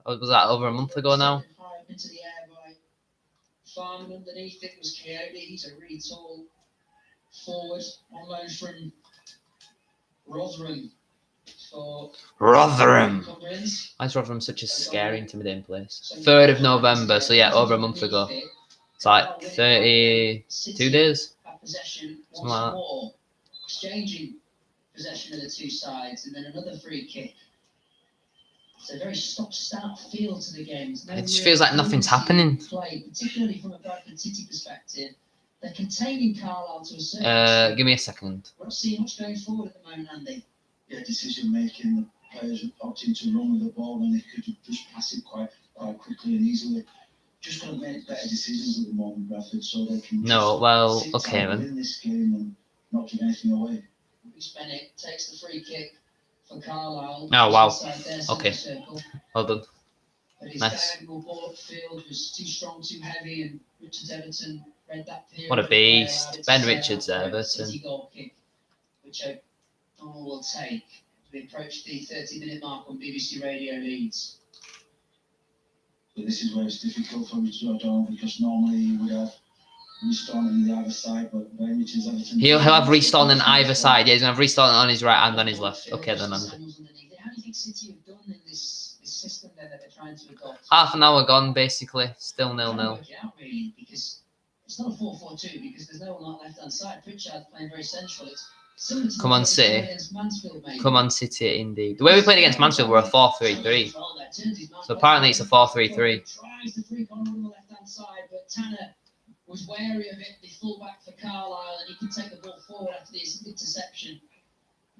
Was that over a month ago now? Into the air by Farman. Underneath it was Coyote. He's a really tall forward on loan from Rotherham. Rotherham. Why is Rotherham such a scary, intimidating place? 3rd of November, so yeah, over a month ago. It's like 32 days. Possession Something like that. more. Exchanging possession of the two sides, and then another free kick. It's a very stop-start feel to the game. It just feels like nothing's happening. Play, particularly from a Bradford City perspective. They're containing Carlisle to a certain extent. Give me a second. We're not seeing much going forward at the moment, Andy. Yeah, decision making. The players opting to run with the ball when they could just pass it quite quickly and easily. Just got to make better decisions at the moment, Bradford, so they can. No, well, okay then. Win this game and not give anything away. Reece Bennett takes the free kick for Carlisle. Oh wow. Okay. Well done. But his Nice. diagonal ball upfield was too strong, too heavy, and Richards Everton read that period. What a beast. Ben Richards, Everton. City goal kick, which Donald will take as we approach the 30-minute mark on BBC Radio Leeds. But this is where it's difficult for Richards O'Donnell because normally he would have Restorn on the other side, but Ben Richards Everton. He'll have Restorn on either side. Yeah, he's going to have Restorn on his right and on his left. Okay then, Andy. How do you think City have done in this system there that they're trying to adopt? Half an hour gone, basically. Still 0-0. Work it out, really, because it's not a 4-4-2 because there's no one on the left-hand side. Pritchard's playing very central. It's similar to Come on, what City. they played against Mansfield, maybe. Come on, City, indeed. The way we played against Mansfield were a 4-3-3. So apparently it's a 4-3-3. Tries the free corner on the left-hand side, but Tanner was wary of it, the fullback for Carlisle, and he could take the ball forward after this interception.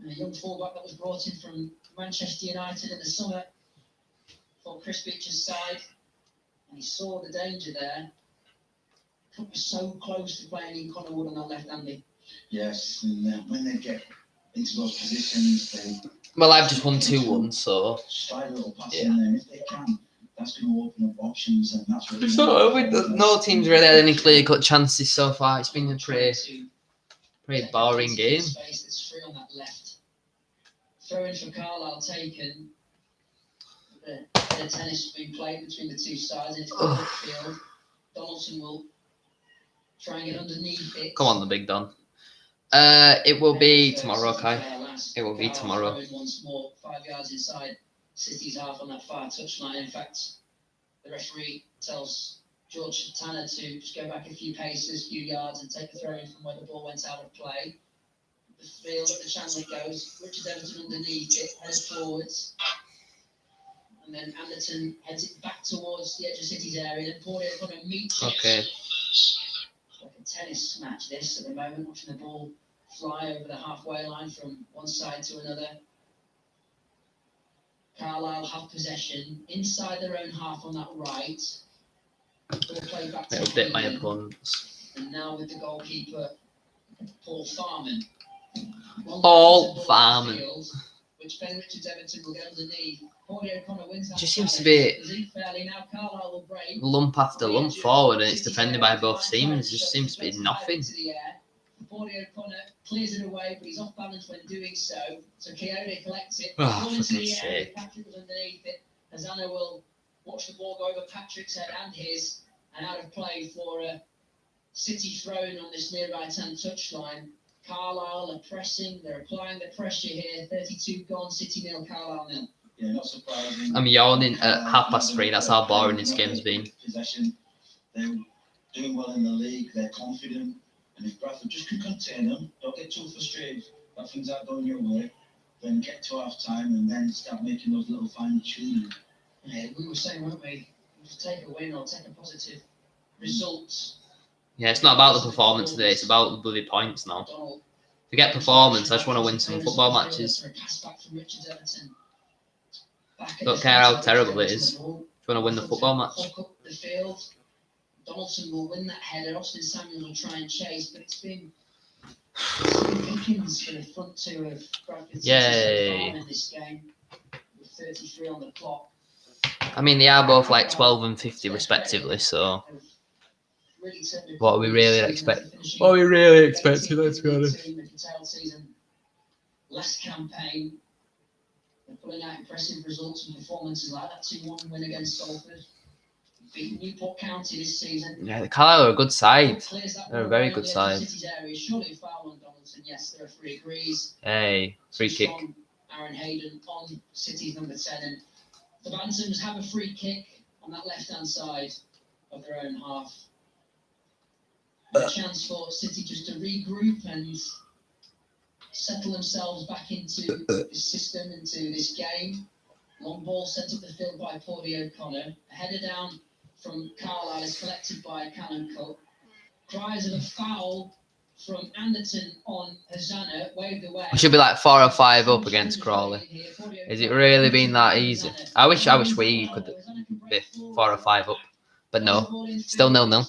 A young fullback that was brought in from Manchester United in the summer for Chris Beach's side. And he saw the danger there. Cook was so close to playing in Connor Wood on that left-handed. Yes, and when they get into those positions, they Well, I've just won 2-1, so slide a little pass yeah. in there. And if they can, that's going to open up options, and that's what. No team's really had any clear-cut chances so far. It's been a pretty boring game. Space that's free on that left. Throw in for Carlisle taken. The tennis has been played between the two sides. It's on the field. Donaldson will try and get underneath it. Come on, the big Don. It will be tomorrow, Kai. It will be tomorrow. Once more, 5 yards inside City's half on that far touchline. In fact, the referee tells George Tanner to just go back a few paces, a few yards, and take the throw in from where the ball went out of play. The field, the channel it goes. Richard Everton underneath it, heads forwards. And then Anderton heads it back towards the edge of City's area. Then Poirier going to meet it. Okay. Like a tennis match, this at the moment, watching the ball fly over the halfway line from one side to another. Carlisle have possession inside their own half on that right. Ball played back to It'll dip my Hayden. opponents. And now with the goalkeeper, Paul Farman. Which Ben Richards Everton will get underneath. Poirier O'Connor wins that. Just seems to be now Carlisle will break. lump after lump forward, and it's defended by both teams. It just seems to be nothing. Poirier O'Connor clears it away, but he's off balance when doing so. So Keone collects it. Oh, Ball for into the God's air. sake. Patrick was underneath it. Hazana will watch the ball go over Patrick's head and his, and out of play for a City thrown on this near right-hand touchline. Carlisle are pressing. They're applying the pressure here. 32 gone. City 0, Carlisle 0. Yeah, not surprising. I'm yawning at 3:30. That's how boring this game's been. Possession. They're doing well in the league. They're confident. And if Bradford just can contain them, don't get too frustrated that things aren't going your way, then get to half time and then start making those little fine tuning. Yeah, we were saying, weren't we? Just take a win or take a positive result. Yeah, it's not about the performance today. It's about the bloody points now. Forget performance. I just want to win some football matches. Don't care how terrible it is. Just want to win the football match. Donaldson will win that header. Austin Samuels will try and chase, but it's been Pickens for the front two of Bradford Yay. in this game with 33 on the clock. I mean, they are both like 12 and 50 respectively, so what are we really expecting? What are we really expecting, let's be honest. Last campaign, they're pulling out impressive results and performances like that 2-1 win against Salford. Beat Newport County this season. Yeah, the Carlisle are a good side. They're a very good side. Surely a foul on Donaldson. Yes, the referee agrees. Hey, free kick. Aaron Hayden on City's number 10. And the Bantams have a free kick on that left-hand side of their own half. A chance for City just to regroup and settle themselves back into this system, into this game. Long ball sent up the field by Poirier O'Connor. A header down from Carlisle is collected by Callum Cook. Cries of a foul from Anderton on Hazana, waved away. We should be like 4 or 5 up against Crawley. Is it really been that easy? I wish we could be 4 or 5 up. But no, still 0-0.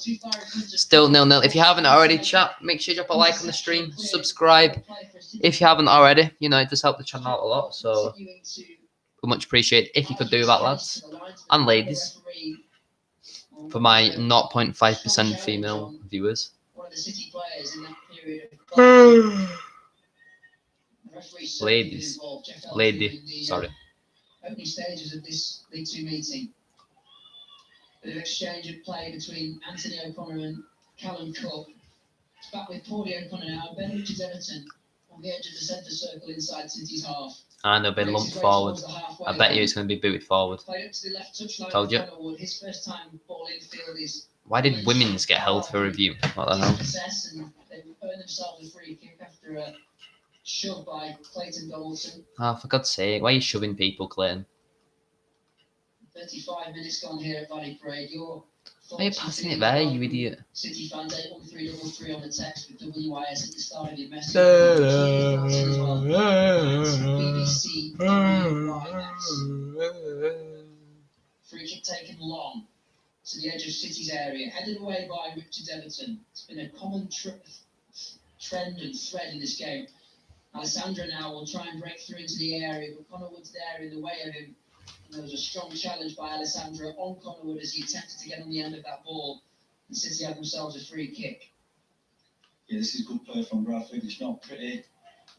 Still 0-0. If you haven't already, chat, make sure you drop a like on the stream. Subscribe if you haven't already. You know, it does help the channel out a lot. So we much appreciate if you could do that, lads and ladies, for my 0.5% female viewers. One of the City players in that period of Ladies, sorry. Opening stages of this League 2 meeting. The exchange of play between Anthony O'Connor and Callum Cook. It's back with Poirier O'Connor now. Ben Richards Everton on the edge of the centre circle inside City's half. And they'll be lumped forward. I bet you it's going to be booted forward. Played up to the left touchline. Told you. His first time ball in field is. Why did women's get held for review? What the hell? And they earned themselves a free kick after a shove by Clayton Donaldson. Oh, for God's sake, why are you shoving people, Clayton? 35 minutes gone here at Valley Parade. Why are you passing it there, you idiot? City fans 81333 on the text with WIS at the start of your message. BBC. Free kick taken long. to the edge of City's area, headed away by Richard Everton. It's been a common trend and thread in this game. Alessandro now will try and break through into the area, but Connor Wood's there in the way of him. And there was a strong challenge by Alessandro on Connor Wood as he attempted to get on the end of that ball. And City had themselves a free kick. Yeah, this is good play from Bradford. It's not pretty,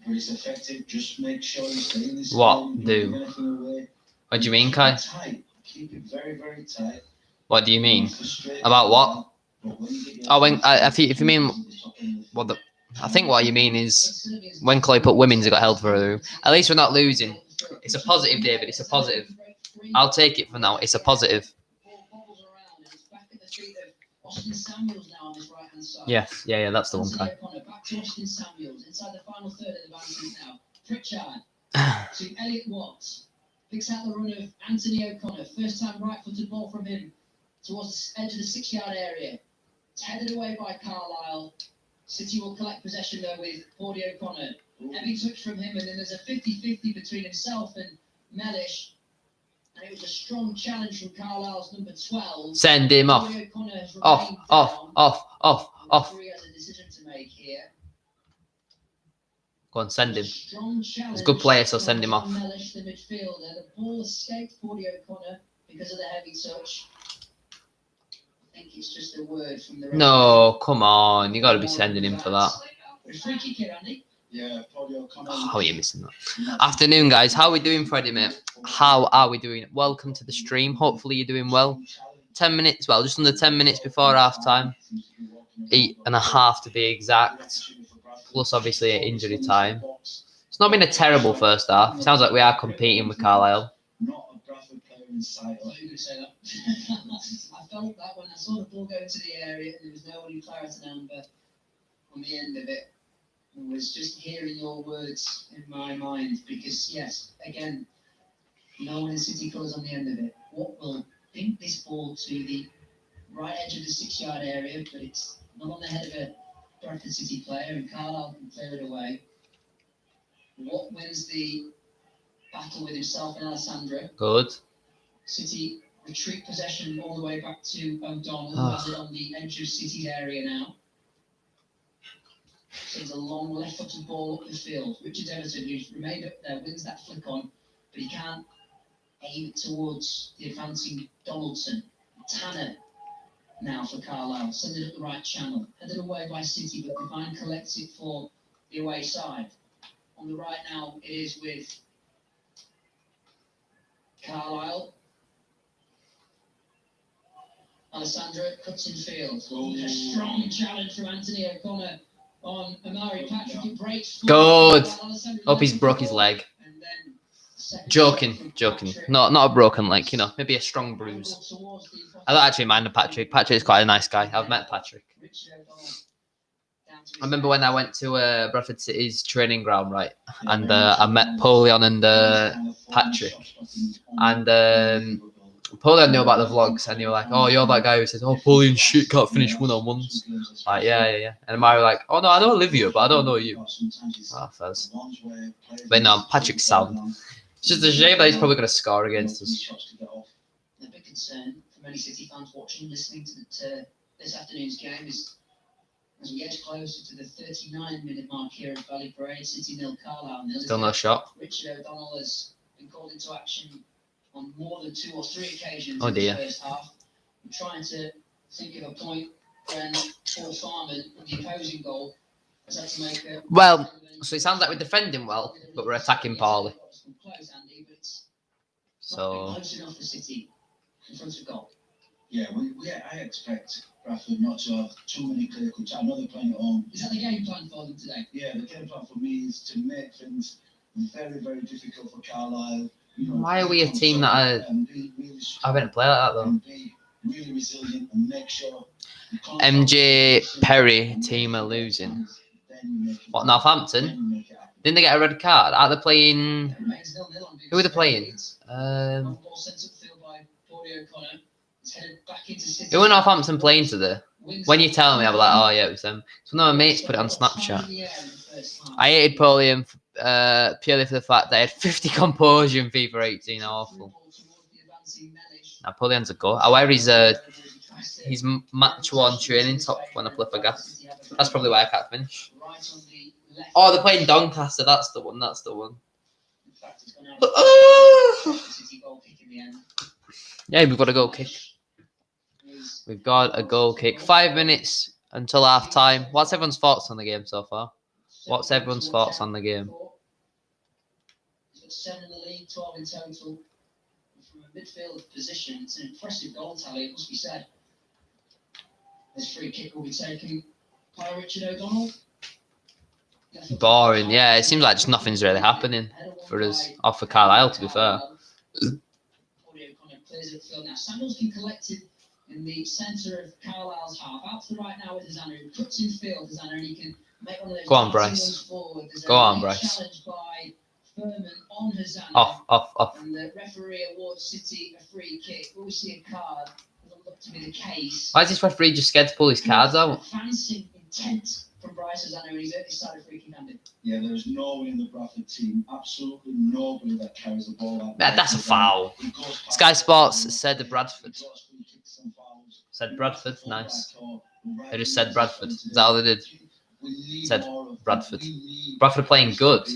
but it's effective. Just make sure you stay in this What game. do? Don't give anything away. What do you mean, Kai? Tight. Keep it very, very tight. What do you mean? Frustrate About what? them, but when you get your Oh, when hands if you mean what the, I think what you mean is when Chloe put women's, it got held for her. At least we're not losing. It's a positive, David. It's a positive. I'll take it for now. It's a positive. Austin Samuels now on his right hand side. Yes, yeah, that's the one, Kai. Back to Austin Samuels inside the final third of the boundaries now. Pritchard to Elliot Watts. Picks out the run of Anthony O'Connor. First time right footed ball from him towards the edge of the 6-yard area. It's headed away by Carlisle. City will collect possession though with Pordy O'Connor. Heavy touch from him, and then there's a 50-50 between himself and Mellish. And it was a strong challenge from Carlisle's number 12. Send him off. Pordy O'Connor has Off, remained off, down. off, off, off. The referee has a decision to make here. Go on, send him. Strong challenge. He's a good player, so send him off. Mellish, the midfielder. The ball escaped Pordy O'Connor because of the heavy touch. I think it's just a word from the referee. No, come on. You got to be sending him for that. Free kick here, Andy. Yeah, Pordy O'Connor. Oh, how are you missing that? Afternoon, guys. How are we doing, Freddie, mate? How are we doing? Welcome to the stream. Hopefully you're doing well. 10 minutes, well, just under 10 minutes before half time. 8.5 to be exact. Plus, obviously, an injury time. It's not been a terrible first half. It sounds like we are competing with Carlisle. Not a Bradford player in sight. I thought you were going to say that. I felt that when I saw the ball go into the area and there was no one in Clareton Amber on the end of it. I was just hearing your words in my mind because, yes, again, no one in City colours on the end of it. What will pink this ball to the right edge of the 6-yard area, but it's not on the head of a Bradford City player, and Carlisle can clear it away. What wins the battle with himself and Alessandro? Good. City retreat possession all the way back to O'Donnell, who has it on the edge of City's area now. Sends a long left-footed ball up the field. Richard Everton, who's remained up there, wins that flick on, but he can't aim it towards the advancing Donaldson. Tanner now for Carlisle, sends it up the right channel. Headed away by City, but Divine collects it for the away side. On the right now, it is with Carlisle. Alessandro cuts in field. A strong challenge from Anthony O'Connor on Amari Patrick. It breaks. Good. Hope he's broke his leg. Joking. Not a broken leg, you know, maybe a strong bruise. I don't actually mind Patrick. Patrick's quite a nice guy. I've met Patrick. I remember when I went to Bradford City's training ground, right? And I met Polion and Patrick. And Polion knew about the vlogs, and they were like, "Oh, you're that guy who says, oh, Polion shit, can't finish one-on-ones." Like, yeah. And Amari were like, "Oh no, I know Olivia, but I don't know you." Ah, fuzz. But no, Patrick's sound. It's just a shame that he's probably going to score against us. The big concern for many City fans watching, listening to this afternoon's game is as we edge closer to the 39-minute mark here at Valley Parade, City 0, Carlisle 0. Still no shot. Richard O'Donnell has been called into action on more than 2 or 3 occasions Oh, in dear. the first half. I'm trying to think of a point when Paul Farman, the opposing goal, has had to make a... Well, so it sounds like we're defending well, but we're attacking poorly. So Close enough for City in front of goal. Yeah, I expect Bradford not to have too many clear cuts. I know they're playing at home. Is that the game plan for them today? Yeah, the game plan for me is to make things very, very difficult for Carlisle. You know, why are we a team that I haven't played like that though? and be really resilient and make sure you can't- MJ Perry team are losing. Then you make it- What, Northampton? then you make it happen. Didn't they get a red card? Are they playing? It remains 0-0 on Who are they playing? Long ball sent upfield by Pordy O'Connor. It's headed back into City. Who are Northampton playing today? Wins When you it. tell me, I'm like, oh yeah, it was them. So one of my mates put it on Snapchat. I hated Polion purely for the fact that I had 50 composure in FIFA 18. Awful. Now Polion's a go. I wear his He's match 1 training top when I play for Gaff. That's probably why I can't finish. Oh, they're playing Doncaster. That's the one. That's the one. Yeah, we've got a goal kick. We've got a goal kick. 5 minutes until half time. What's everyone's thoughts on the game so far? What's everyone's thoughts on the game? He's got 7 in the league, 12 in total. From a midfield position, it's an impressive goal tally, it must be said. This free kick will be taken by Richard O'Donnell. Boring, yeah. It seems like just nothing's really happening for us, or for Carlisle, to be fair. Now Samuel's been collected in the centre of Carlisle's half. Out to the right now with Hosanna, who cuts in field, Hosanna, and he can make one of those. Go on, Bryce. Go on, Bryce. Challenge by Furman on Hosanna. Off. And the referee awards City a free kick. Will we see a card? Doesn't look to be the case. Why is this referee just scared to pull his cards out? Fancy intent from Bryce Hosanna, and he's early started free kick handed. Yeah, there's no one in the Bradford team, absolutely nobody that carries the ball out. Yeah, that's a foul. Sky Sports said Bradford. Said Bradford, nice. They just said Bradford. Is that all they did? Said Bradford. Bradford are playing good.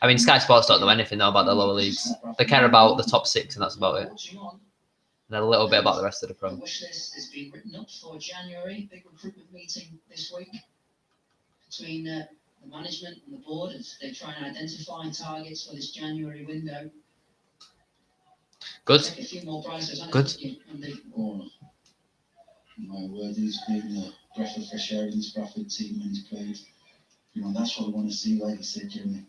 I mean, Sky Sports don't know anything though about the lower leagues. They care about the top 6 and that's about it. And a little bit about the rest of the The Prem. wish list has been written up for January. Big recruitment meeting this week between the management and the board as they try and identify targets for this January window. Good. Take a few more prizes. Good. Oh, my word, he's been a breath of fresh air in this Bradford team when he's played. You know, that's what we want to see, like you said, Jimmy.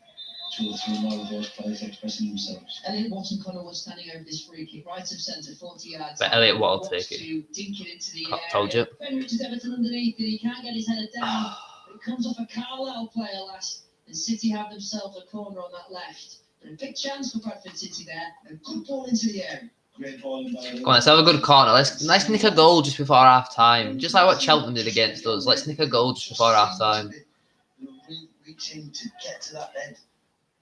2 or 3 more of those players expressing themselves. Elliot Watson Connor was standing over this free kick, right of centre, 40 yards. But Elliot Watt will take it. To dink it into the Told you. Ben Richards Everton underneath, and he can't get his header down. But it comes off a Carlisle player last, and City have themselves a corner on that left. But a big chance for Bradford City there. A good ball into the air. Great ball in by Come on, let's have a good corner. Let's nick a goal just before half time. Just like what Cheltenham did against us. Let's nick a goal just before half time. Reaching to get to that head,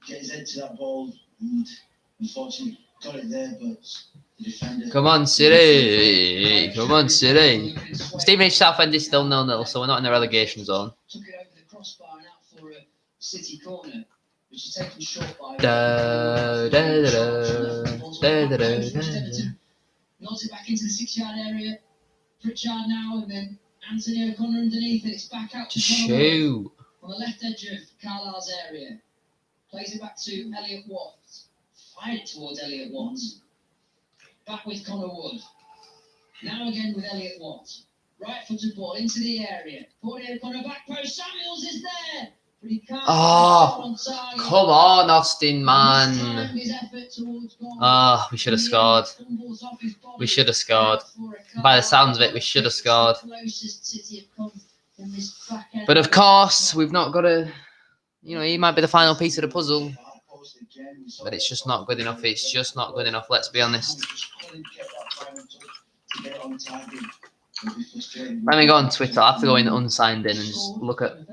get his head to that ball, and unfortunately got it there, but the defender. Come on, City. Come on, City. Stevenage Southend is still 0-0, so we're not in the relegation zone. Took it over the crossbar and out for a City corner, which is taken short by. Nods it back into the 6-yard area. Pritchard now, and then Anthony O'Connor underneath it. It's back out to Shoot. on the left edge of Carlisle's area. Plays it back to Elliot Watts. Fired it towards Elliot Watts. Back with Connor Wood. Now again with Elliot Watts. Right-footed ball into the area. Portier Connor back post. Samuels is there. But he can't. Oh, come on, Austin, man. Oh, we should have scored. We should have scored. By the sounds of it, we should have scored. But of course, we've not got a... You know, he might be the final piece of the puzzle. But it's just not good enough. It's just not good enough, let's be honest. Let me go on Twitter. I have to go in unsigned in and just look at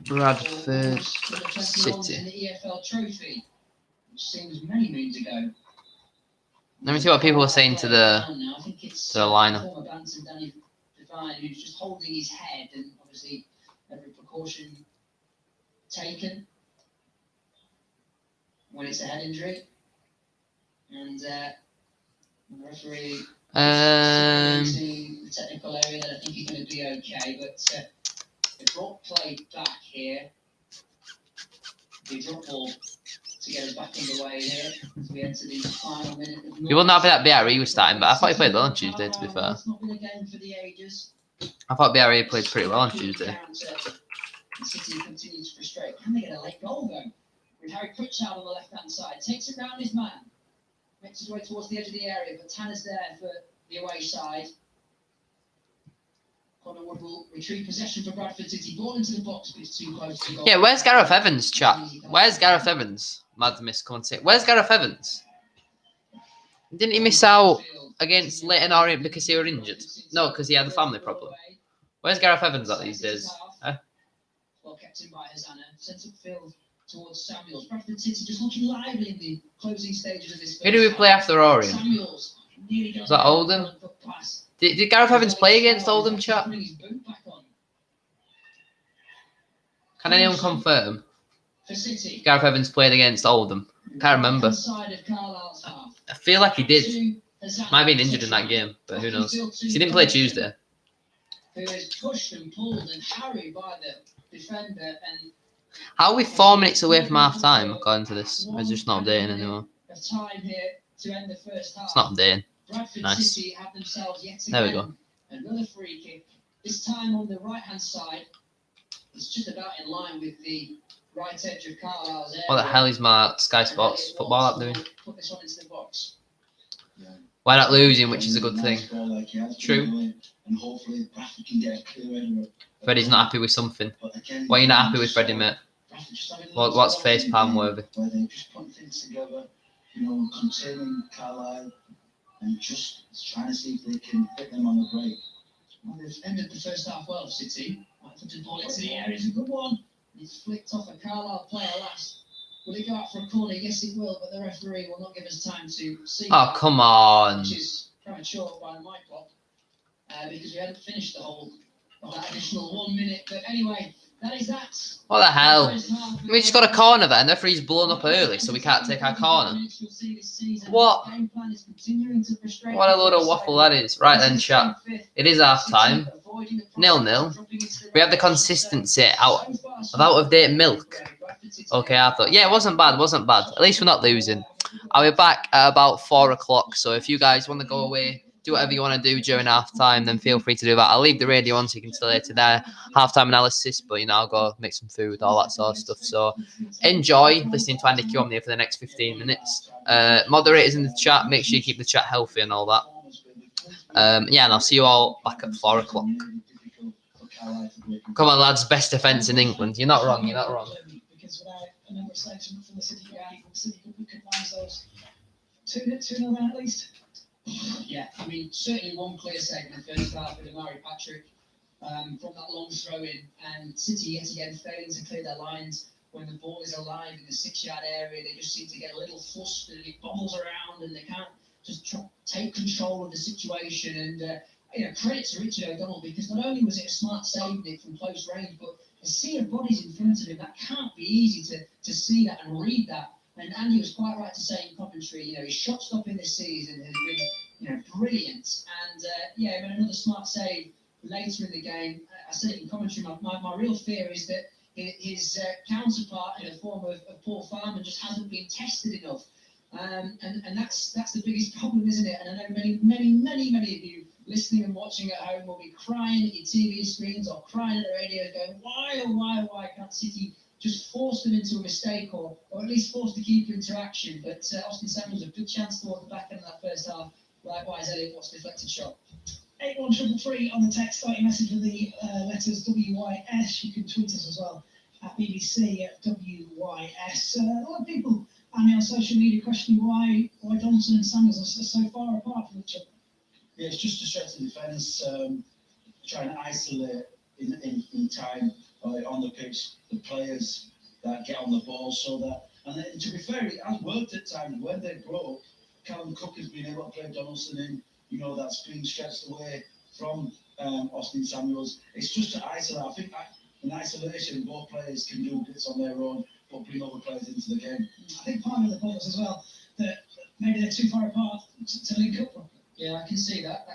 Bradford City. Let me see what people are saying to the lineup. Who's just holding his head, and obviously every precaution taken when it's a head injury. And the referee the technical area that I think he's going to be okay, but the drop play back here, the drop ball to get us back underway here as we enter the final minute. He will not be that BRE was starting, but I thought he played well on Tuesday, to be fair. It's not been a game for the ages. I thought BRE played pretty well on Tuesday. City continue to frustrate. Can they get a late goal though? With Harry Pritchard on the left-hand side, takes it round his man, makes his way towards the edge of the area, but Tanner's there for the away side. Connor Wood will retrieve possession for Bradford City. Ball into the box, but it's too close to the goal. Yeah, where's Gareth Evans, chat? Where's Gareth Evans? Mad miss, come on, say. Where's Gareth Evans? Didn't he miss out against Leighton Orient because he was injured? No, because he had a family problem. Where's Gareth Evans at these days? Well kept in by Hosanna. Sent upfield towards Samuels. Bradford City just looking lively in the closing stages of this. Who do we play after Orient? Samuels nearly Is that Oldham? Did Gareth Evans play against Oldham, chat? Can anyone confirm? Gareth Evans played against Oldham. Can't remember. I feel like he did. Might have been injured in that game, but who knows? He didn't play Tuesday. Who is pushed and pulled and harried by the defender. And how are we 4 minutes away from half time according to this? It's just not updating anymore. Time here to end the first half. It's not updating. Bradford Nice. City have themselves yet There we again go. another free kick. This time on the right hand side. It's just about in line with the right edge of Carlisle's area. What the hell is my Sky Sports football app doing? Put this one into the box. We're not losing, which is a good thing. True. And hopefully Bradford can get a clear header. Freddie's not happy with something. What are you not happy with, Freddie, mate? What's face palm worthy? Where they just put things together, containing Carlisle and just trying to see if they can hit them on the break. Well, they've ended the first half well, City. Put the ball into the area, it's a good one. It's flicked off a Carlisle player last. Will it go out for a corner? Yes, it will, but the referee will not give us time to see. Oh, come on. Which is premature by my clock, because we hadn't finished the whole of that additional 1 minute. But anyway, that is that. What the hell? We just got a corner there, and the referee's blown up early, so we can't take our corner. What? What a load of waffle that is. Right then, chat. It is half time. 0-0. We have the consistency of out-of-date milk. Okay, I thought. Yeah, it wasn't bad. At least we're not losing. I'll be back at about 4 o'clock. So if you guys want to go away, do whatever you want to do during half time, then feel free to do that. I'll leave the radio on so you can still hear to their half-time analysis, but I'll go make some food, all that sort of stuff. So enjoy listening to Andy Q here for the next 15 minutes. Moderators in the chat, make sure you keep the chat healthy and all that. And I'll see you all back at 4 o'clock. Come on, lads, best defence in England. You're not wrong. Because without a number of saves from the City guy, City could manage those 2-0 down at least. Yeah, certainly one clear save in the first half with Amari Patrick from that long throw in, and City yet again failing to clear their lines when the ball is alive in the 6-yard area. They just seem to get a little flustered, it bobbles around, and they can't just take control of the situation. And credit to Richard O'Donnell, because not only was it a smart save Nick from close range, but a sea of bodies in front of him, that can't be easy to see that and read that. And Andy was quite right to say in commentary, his shot stopping this season has been, brilliant. And another smart save later in the game. I said it in commentary. My real fear is that his counterpart in the form of Paul Farmer just hasn't been tested enough. And that's the biggest problem, isn't it? And I know many of you listening and watching at home will be crying at your TV screens or crying at the radio, going, why can't City just force them into a mistake or at least force the keeper into action? But Austin Samuels a good chance towards the back end of that first half. Likewise, Elliot, what's the deflected shot? 81333 on the text, start your message with the letters WYS. You can tweet us as well at BBC at WYS. A lot of people on social media questioning why Donaldson and Samuels are so far apart from each other. Yeah, it's just to strengthen defence, trying to isolate in time on the pitch the players that get on the ball, so that, and then, to be fair, it has worked at times. When they broke, Callum Cook has been able to play Donaldson in, that's been stretched away from Austin Samuels. It's just to isolate. I think in isolation, both players can do bits on their own, but bring other players into the game. I think part of the point was as well that maybe they're too far apart to link up properly. Yeah, I can see that.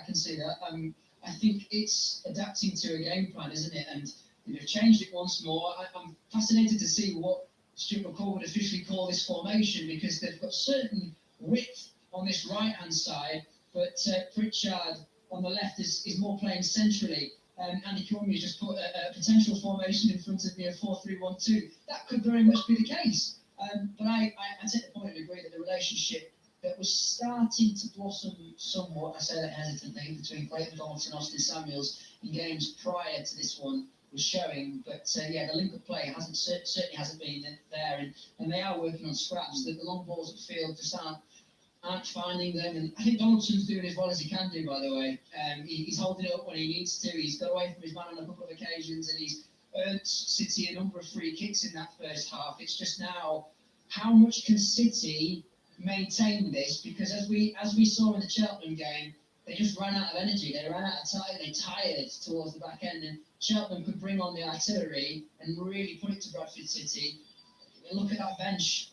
I think it's adapting to a game plan, isn't it? And they've changed it once more. I'm fascinated to see what Stuart McCall would officially call this formation, because they've got certain width on this right-hand side, but Pritchard on the left is more playing centrally. Andy Cormier just put a potential formation in front of me, a 4-3-1-2. That could very much be the case. But I take the point and agree that the relationship that was starting to blossom somewhat, I say that hesitantly, between Clayton Donaldson and Austin Samuels in games prior to this one was showing. But the link-up play certainly hasn't been there, and they are working on scraps. The long balls at field just aren't finding them, and I think Donaldson's doing as well as he can do, by the way. He's holding it up when he needs to. He's got away from his man on a couple of occasions, and he's earned City a number of free kicks in that first half. It's just now, how much can City maintain this? Because as we saw in the Cheltenham game, they just ran out of energy. They ran out of time. They tired towards the back end, and Cheltenham could bring on the artillery and really put it to Bradford City. Look at that bench: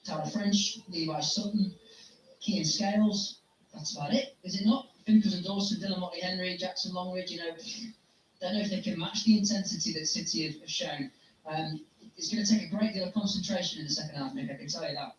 Tara French, Levi Sutton, Keane Scales. That's about it, is it not? Finkers and Dawson, Dylan Motley Henry, Jackson Longridge. Don't know if they can match the intensity that City have shown. It's going to take a great deal of concentration in the second half, Nick. I can tell you that.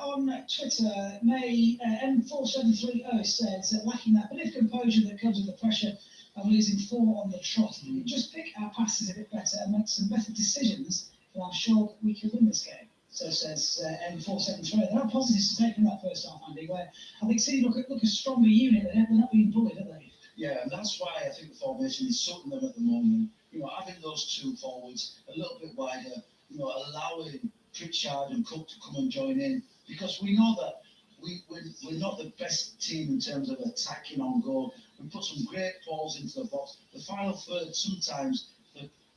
On Twitter, May M4730 says, lacking that bit of composure that comes with the pressure and losing 4 on the trot. If we just pick our passes a bit better and make some better decisions, then I'm sure we can win this game. So says M473. There are positives to take from that first half, Andy, where I think City look a stronger unit. They're not being bullied, are they? Yeah, and that's why I think the formation is suiting them at the moment. Having those 2 forwards a little bit wider, allowing Pritchard and Cook to come and join in, because we know that we're not the best team in terms of attacking on goal. We put some great balls into the box. The final third, sometimes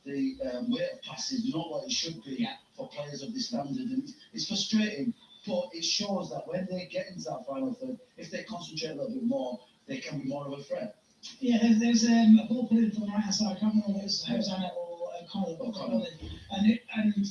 the weight of passes is not what it should be for players of this standard, and it's frustrating. But it shows that when they get into that final third, if they concentrate a little bit more, they can be more of a threat. Yeah, there's a ball put in from the right hand side. I can't remember whether it was Hosanna or Connor. And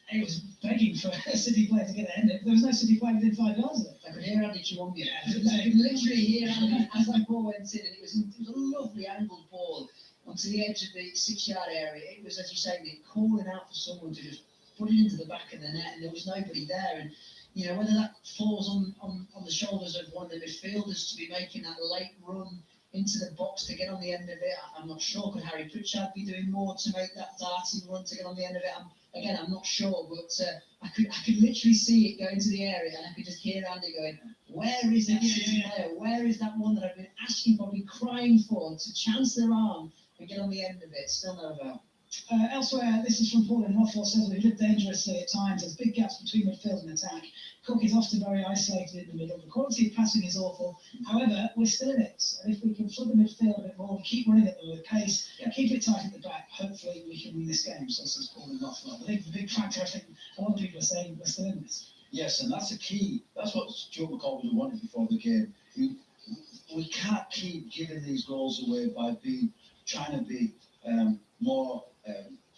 it was begging for a City player to get ahead. There was no City player within 5 yards of it. I could hear Andy Chiwonga. I could literally hear Andy as that ball went in, and it was a lovely angled ball onto the edge of the 6-yard area. It was, as you say, calling out for someone to just put it into the back of the net, and there was nobody there. And whether that falls on the shoulders of one of the midfielders to be making that late run into the box to get on the end of it, I'm not sure. Could Harry Pritchard be doing more to make that darting run to get on the end of it? I'm not sure, but I could literally see it go into the area, and I could just hear Andy going, "Where is that City player? Where is that one that I've been asking, probably crying for, to chance their arm and get on the end of it?" Still no avail. Elsewhere, this is from Paul in Rothwell, says we look dangerously at times. There's big gaps between midfield and attack. Cook is often very isolated in the middle. The quality of passing is awful. However, we're still in it. And if we can flood the midfield a bit more, keep running at them with pace, keep it tight at the back, hopefully we can win this game. So says Paul in Rothwell. I think the big factor, I think a lot of people are saying we're still in this. Yes, and that's a key. That's what Joe McCall would have wanted before the game. We can't keep giving these goals away by trying to be more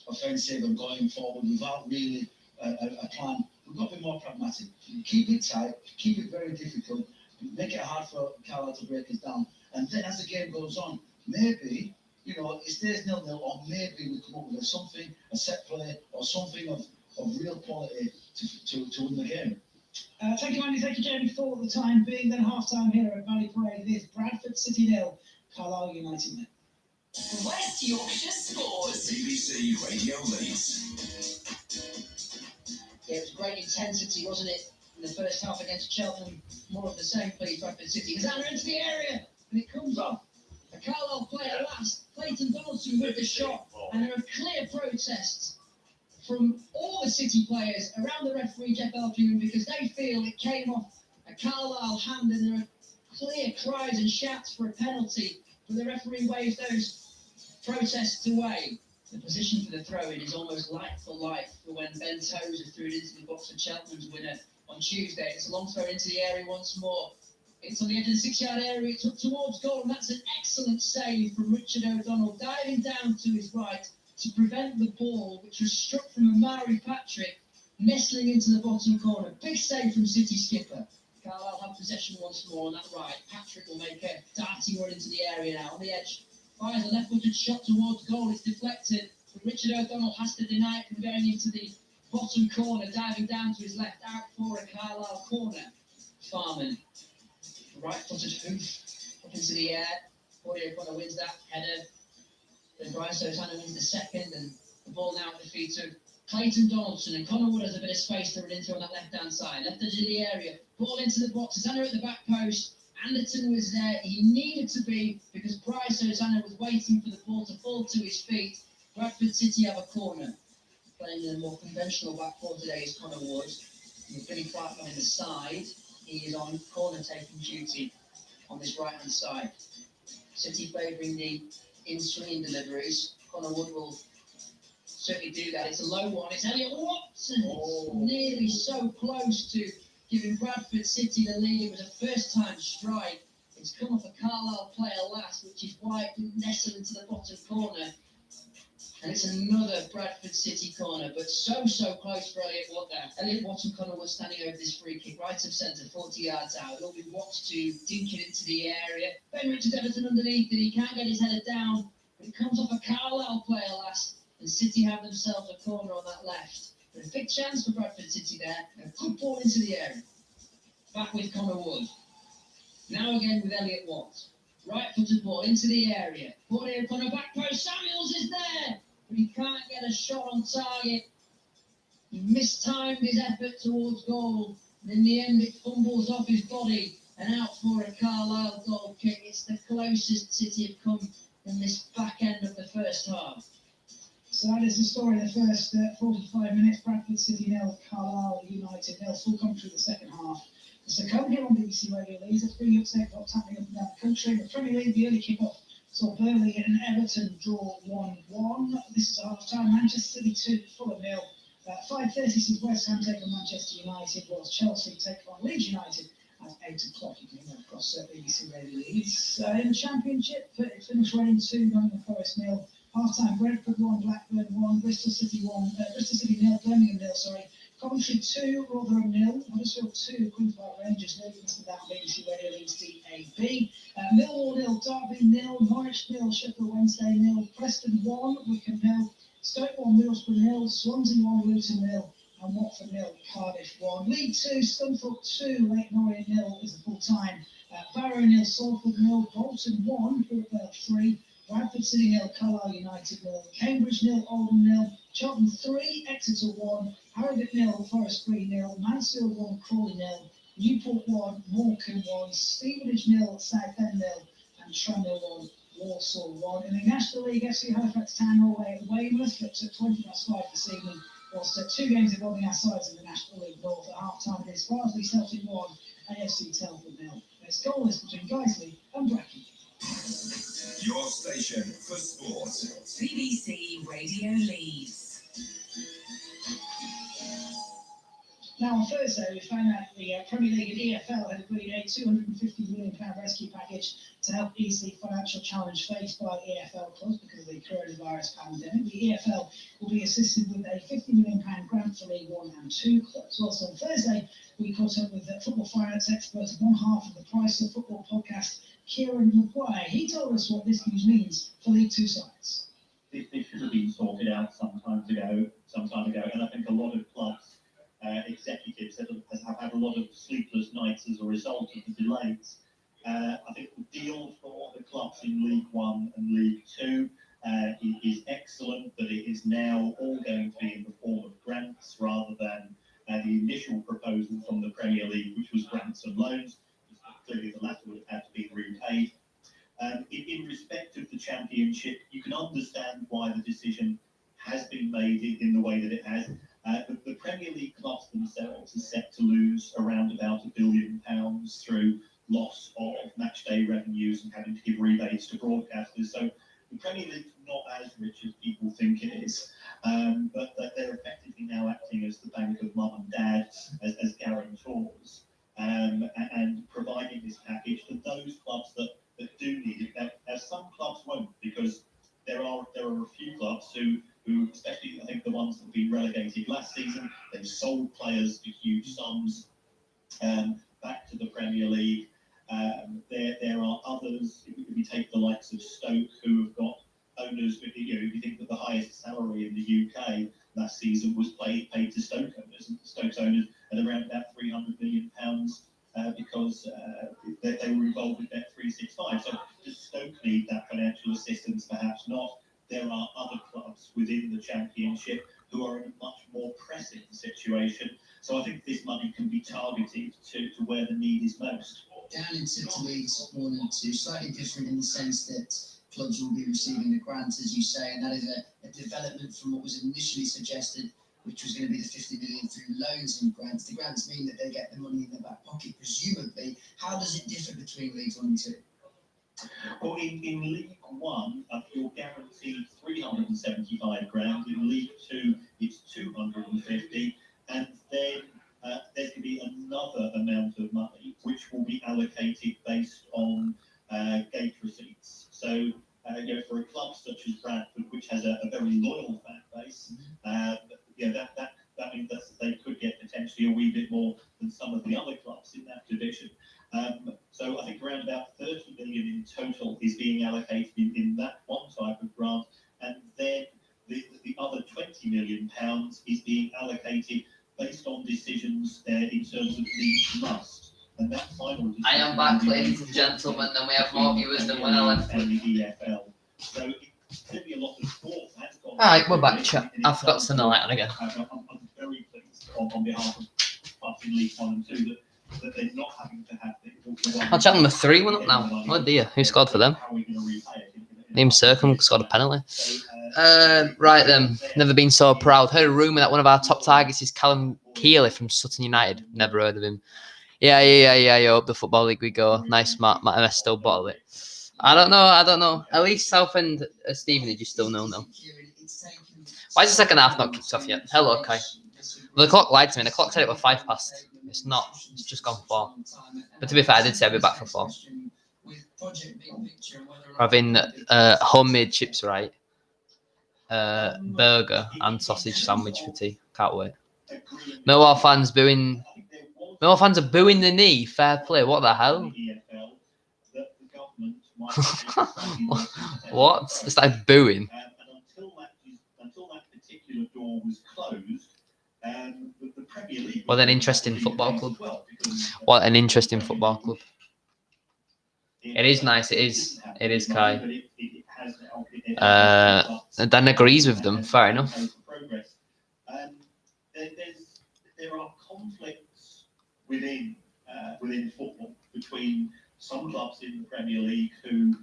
offensive and going forward without really a plan. We've got to be more pragmatic. Keep it tight, keep it very difficult, make it hard for Carlisle to break us down. And then as the game goes on, maybe, it stays 0-0, or maybe we come up with something, a set play, or something of real quality to win the game. Thank you, Andy. Thank you, Jamie, for the time being. Then half-time here at Valley Parade is Bradford City 0, Carlisle United 0. West Yorkshire Sports. BBC Radio Leeds. Yeah, it was great intensity, wasn't it, in the first half against Cheltenham? More of the same, please, Bradford City. Hosanna into the area, and it comes off. A Carlisle player last, Clayton Donaldson with the shot, and there are clear protests from all the City players around the referee, Jeff Elkingham, because they feel it came off a Carlisle hand, and there are clear cries and shouts for a penalty, but the referee waves those protests away. The position for the throw-in is almost like for life for when Ben Tozer threw it into the box of Cheltenham's winner on Tuesday. It's a long throw into the area once more. It's on the edge of the 6-yard area. It's up towards goal, and that's an excellent save from Richard O'Donnell, diving down to his right to prevent the ball, which was struck from Amari Patrick, nestling into the bottom corner. Big save from City skipper. Carlisle have possession once more on that right. Patrick will make a darting run into the area now. On the edge, fires a left-footed shot towards goal. It's deflected, but Richard O'Donnell has to deny it from going into the bottom corner, diving down to his left, out for a Carlisle corner. Farman, right-footed hoof up into the air. Claudio Connor wins that header. Then Bryce Hosanna wins the second, and the ball now at the feet of Clayton Donaldson, and Connor Wood has a bit of space to run into on that left-hand side. Left edge of the area, ball into the box. Hosanna at the back post. Anderton was there. He needed to be, because Bryce Hosanna was waiting for the ball to fall to his feet. Bradford City have a corner. Playing in a more conventional back four today is Connor Wood. With Billy Clark on the side, he is on corner-taking duty on this right-hand side. City favouring the in-swinging deliveries. Connor Wood will certainly do that. It's a low one. It's Elliot Watson. It's nearly so close to giving Bradford City the lead. It was a first-time strike. It's come off a Carlisle player last, which is why it didn't nestle into the bottom corner. And it's another Bradford City corner, but so close for Elliot Watson. Elliot Watson Connor was standing over this free kick, right of centre, 40 yards out. It'll be Watts to dink it into the area. Ben Richards Everton underneath it. He can't get his header down, but it comes off a Carlisle player last, and City have themselves a corner on that left. But a big chance for Bradford City there. A good ball into the area. Back with Connor Wood. Now again with Elliot Watts. Right-footed ball into the area. Ball here on the back post. Samuels is there, but he can't get a shot on target. He mistimed his effort towards goal, and in the end it fumbles off his body and out for a Carlisle goal kick. It's the closest City have come in this back end of the first half. So that is the story of the first 45 minutes. Bradford City 0, Carlisle United 0. Full commentary of the second half. It's a cover here on BBC Radio Leeds. It's bringing upset what's happening up and down the country. The Premier League, the early kick-off saw Burnley and Everton draw 1-1. This is half-time. Manchester City 2, Fulham 0. 5:30 sees West Ham take on Manchester United, whilst Chelsea take on Leeds United at 8 o'clock. You can hear that across BBC Radio Leeds. In the Championship, it finished Reading 2, Nottingham Forest 0. Half-time, Brentford 1, Blackburn 1, Bristol City 1, Bristol City 0, Birmingham 0, sorry. Coventry 2, Rotherham 0, Huddersfield 2, Queen's Park Rangers 0, listen to that on BBC Radio Leeds DAB. Millwall 0, Derby 0, Norwich 0, Sheffield Wednesday 0, Preston 1, Wycombe 0, Stoke 1, Middlesbrough 0, Swansea 1, Luton 0, and Watford 0, Cardiff 1. League 2, Scunthorpe 2, Leyton Orient 0 is the full time. Barrow 0, Salford 0, Bolton 1, Port Vale 3, Bradford City 0, Carlisle United 0, Cambridge 0, Oldham 0, Cheltenham 3, Exeter 1, Harrogate 0, Forest Green 0, Mansfield 1, Crawley 0, Newport 1, Morecambe 1, Stevenage 0, Southend 0, and Tranmere 1, Walsall 1. In the National League, FC Halifax Town away at Weymouth at 5:20 this evening, whilst 2 games involving our sides in the National League North at half-time. It is Barnsley Celtic 1, AFC Telford 0. And it's goalless between Guiseley and Bracken. Your station for sport. BBC Radio Leeds. Now, on Thursday, we found out the Premier League and EFL had agreed a £250 million rescue package to help ease the financial challenge faced by EFL clubs because of the coronavirus pandemic. The EFL will be assisted with a £50 million grant for League 1 and 2 clubs. Also, on Thursday, we caught up with football finance expert and one half of the Price of Football podcast, Kieran Maguire. He told us what this news means for League 2 sides. This should have been sorted out some time ago, and I think a lot of clubs, executives have had a lot of sleepless nights as a result of the delays. I think the deal for the clubs in League 1 and League 2 is excellent, but it is now all going to be in the form of grants rather than the initial proposal from the Premier League, which was grants and loans. Clearly the latter would have had to be repaid. In respect of the Championship, you can understand why the decision has been made in the way that it has. The Premier League clubs themselves are set to lose around about £1 billion through loss of matchday revenues and having to give rebates to broadcasters. So the Premier League's not as rich as people think it is, but they're effectively now acting as the bank of mum and dad as guarantors and providing this package to those clubs that do need it. Now, some clubs won't, because there are a few clubs who, especially I think the ones that have been relegated last season, they've sold players for huge sums back to the Premier League. There are others, if you take the likes of Stoke, who have got owners, if you think that the highest salary in the UK last season was paid to Stoke owners, and Stoke's owners at around about £300 million because they were involved with Bet365. So does Stoke need that financial assistance? Perhaps not. There are other clubs within the Championship who are in a much more pressing situation. So I think this money can be targeted to where the need is most. Down into Leagues 1 and 2, slightly different in the sense that clubs will be receiving the grant, as you say, and that is a development from what was initially suggested, which was going to be the 50 million through loans and grants. The grants mean that they get the money in their back pocket, presumably. How does it differ between Leagues 1 and 2? Well, in League One, you're guaranteed 375 grand. In League Two, it's 250, and then there's going to be another amount of money which will be allocated based on gate receipts. So, for a club such as Bradford, which has a very loyal fan base, that means that they could get potentially a wee bit more than some of the other clubs in that division. So I think around about 30 million in total is being allocated in that one type of grant, and then the other 20 million pounds is being allocated based on decisions in terms of league must. And that final I am back, ladies and gentlemen, and we have more viewers than when I left. And the EFL. So it's going to be a lot of thought that's gone. Alright, we're back, chat. I forgot to turn the light on again. I'm very pleased on behalf of clubs in League 1 and 2 that they're not having to have I'll chat number 3 went up now. Oh dear, who scored for them? Liam Sercombe scored a penalty. Right then, never been so proud. Heard a rumour that one of our top targets is Callum Keeley from Sutton United. Never heard of him. Yeah. Up the Football League we go. Nice, Matt MS still bottle it. I don't know. At least Southend, Stevenage, you still know now. Why is the second half not kicked off yet? Hello, Kai. Well, the clock lied to me. The clock said it was 5 past. It's not. It's just gone 4. But to be fair, I did say I'd be back for 4. Having homemade chips, right? Burger and sausage sandwich for tea. Can't wait. Millwall fans booing. Millwall fans are booing the knee. Fair play. What the hell? What? It's like booing. Until that particular door was closed, the Premier League. What an interesting football club. What an interesting football club. It is nice. It is Kai. Dan agrees with them. Fair enough. There are conflicts within football between some clubs in the Premier League who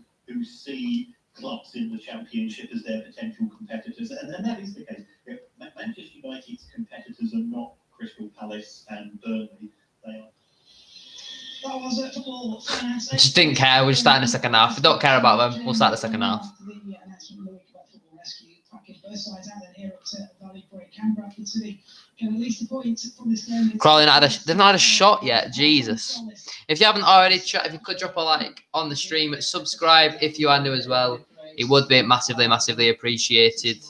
see clubs in the Championship as their potential competitors, and that is the case. Manchester United's competitors are not Crystal Palace and Burnley. They are. That was it. Football finance. I just didn't care. We're just starting the second half. We don't care about them. We'll start the second half. The announcement of the week about Football Rescue, packing both sides out and here at Valley Point, Canberra, City can at least a point from this game. Crawley they've not had a shot yet. Jesus. If you haven't already, if you could drop a like on the stream, subscribe if you are new as well. It would be massively, massively appreciated.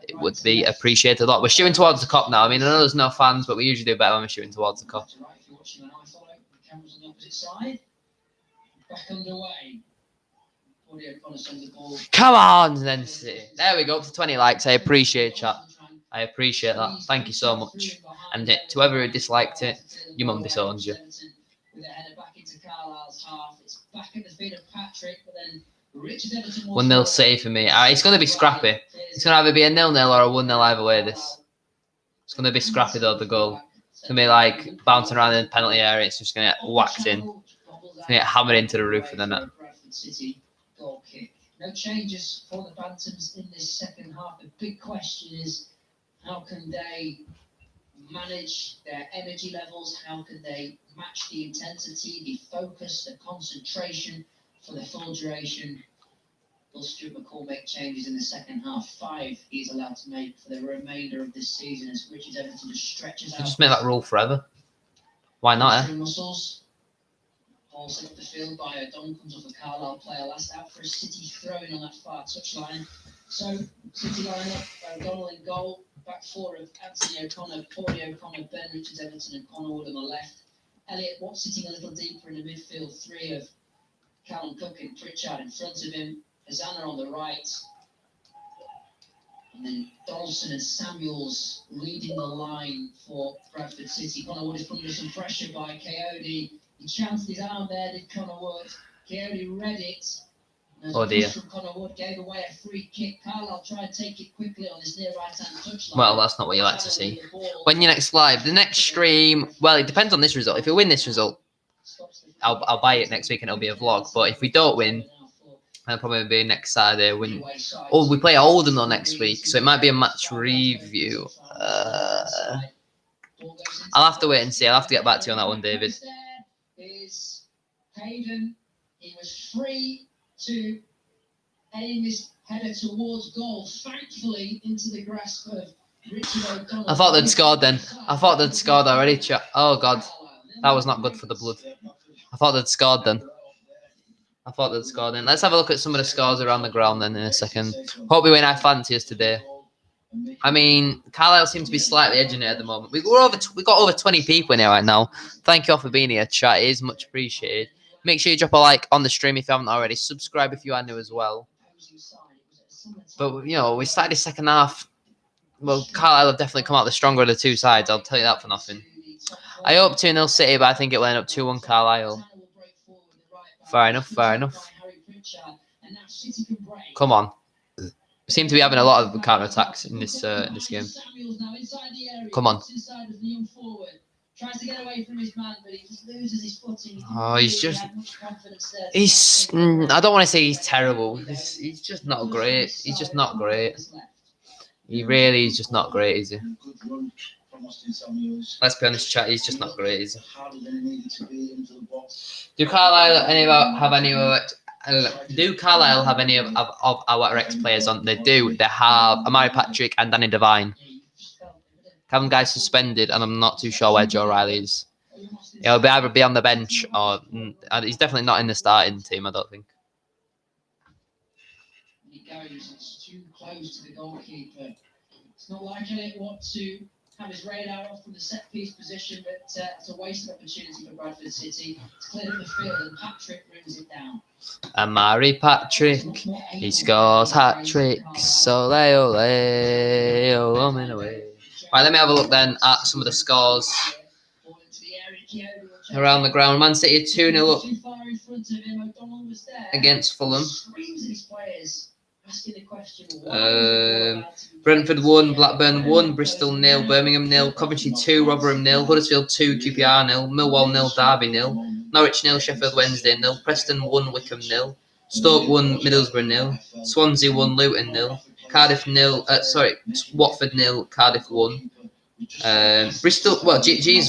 It would be appreciated a lot. We're shooting towards the cop now. I mean, I know there's no fans, but we usually do better when we're shooting towards the cop. Back underway. Come on, then. There we go. Up to 20 likes. I appreciate chat. I appreciate that. Thank you so much. And to whoever who disliked it, your mum disowns you. With a header back into Carlisle's half. It's back at the feet of Patrick, but then Richard Everton 1-0 save for me. It's going to be scrappy. It's going to either be a 0-0 or a 1-0 either way. This. It's going to be scrappy though. The goal. It's going to be like bouncing around in the penalty area. It's just going to get whacked in. It's going to get hammered into the roof of the net. Goal kick. No changes for the Phantoms in this second half. The big question is, how can they manage their energy levels? How can they match the intensity, the focus, the concentration for the full duration? Will Stuart McCall make changes in the second half? 5 he's allowed to make for the remainder of this season as Richard Everton just stretches out. Just make that rule forever. Why not, eh? Muscles. Ball sent up the field by O'Donnell, comes off the Carlisle player. Last out for a City throwing on that far touchline. So, City line up, O'Donnell in goal. Back four of Anthony O'Connor, Corey O'Connor, Ben Richards Everton, and Connor Wood on the left. Elliot Watt sitting a little deeper in the midfield. 3 of Callum Cook and Pritchard in front of him. Azana on the right. And then Donaldson and Samuels leading the line for Bradford City. Connor Wood is put under some pressure by Coyote. He chanced his arm there, did Connor Wood. Coyote read it. Oh dear. From Connor Wood gave away a free kick. Carlisle tried to take it quickly on his near right-hand touchline. Well, that's not what you like to see. When you next live, the next stream, well, it depends on this result. If we win this result, I'll buy it next week and it'll be a vlog. But if we don't win, it'll probably be next Saturday. We play Oldham though next week, so it might be a match review. I'll have to wait and see. I'll have to get back to you on that one, David. He was free to aim his header towards goal, thankfully into the grasp of Richard O'Donnell. I thought they'd scored then. I thought they'd scored already. Oh, God. That was not good for the blood. I thought they'd scored then. Let's have a look at some of the scores around the ground then in a second. Hope we win our fanciers today. I mean, Carlisle seems to be slightly edging it at the moment. We got over 20 people in here right now. Thank you all for being here, chat. It is much appreciated. Make sure you drop a like on the stream if you haven't already. Subscribe if you are new as well. But, you know, we started the second half. Well, Carlisle have definitely come out the stronger of the two sides. I'll tell you that for nothing. I hope 2-0 City, but I think it will end up 2-1 Carlisle. Fair enough. Come on. We seem to be having a lot of counter-attacks in this game. Come on. Oh, I don't want to say he's terrible. He's just not great. He really is just not great, is he? Let's be honest, chat. He's just not great, is he? Do Carlisle have any of our ex-players on? They do. They have Amari Patrick and Danny Devine. Kevin Guy's suspended, and I'm not too sure where Joe Riley is. He'll either be on the bench or he's definitely not in the starting team, I don't think. He goes, it's too close to the goalkeeper. It's not like I didn't want to have his radar off from the set piece position, but it's a wasted opportunity for Bradford City. It's cleared up the field, and Patrick brings it down. Amari Patrick, he scores hat-tricks. Ole, ole, ole, away. Right, let me have a look then at some of the scores around the ground. Man City 2-0 up against Fulham. Brentford 1, Blackburn 1, Bristol 0, Birmingham 0, Coventry 2, Rotherham 0, Huddersfield 2, QPR 0, Millwall 0, Derby 0, Norwich 0, Sheffield Wednesday 0, Preston 1, Wickham 0, Stoke 1, Middlesbrough 0, Swansea 1, Luton 0, Cardiff 0, Watford 0, Cardiff 1. Bristol,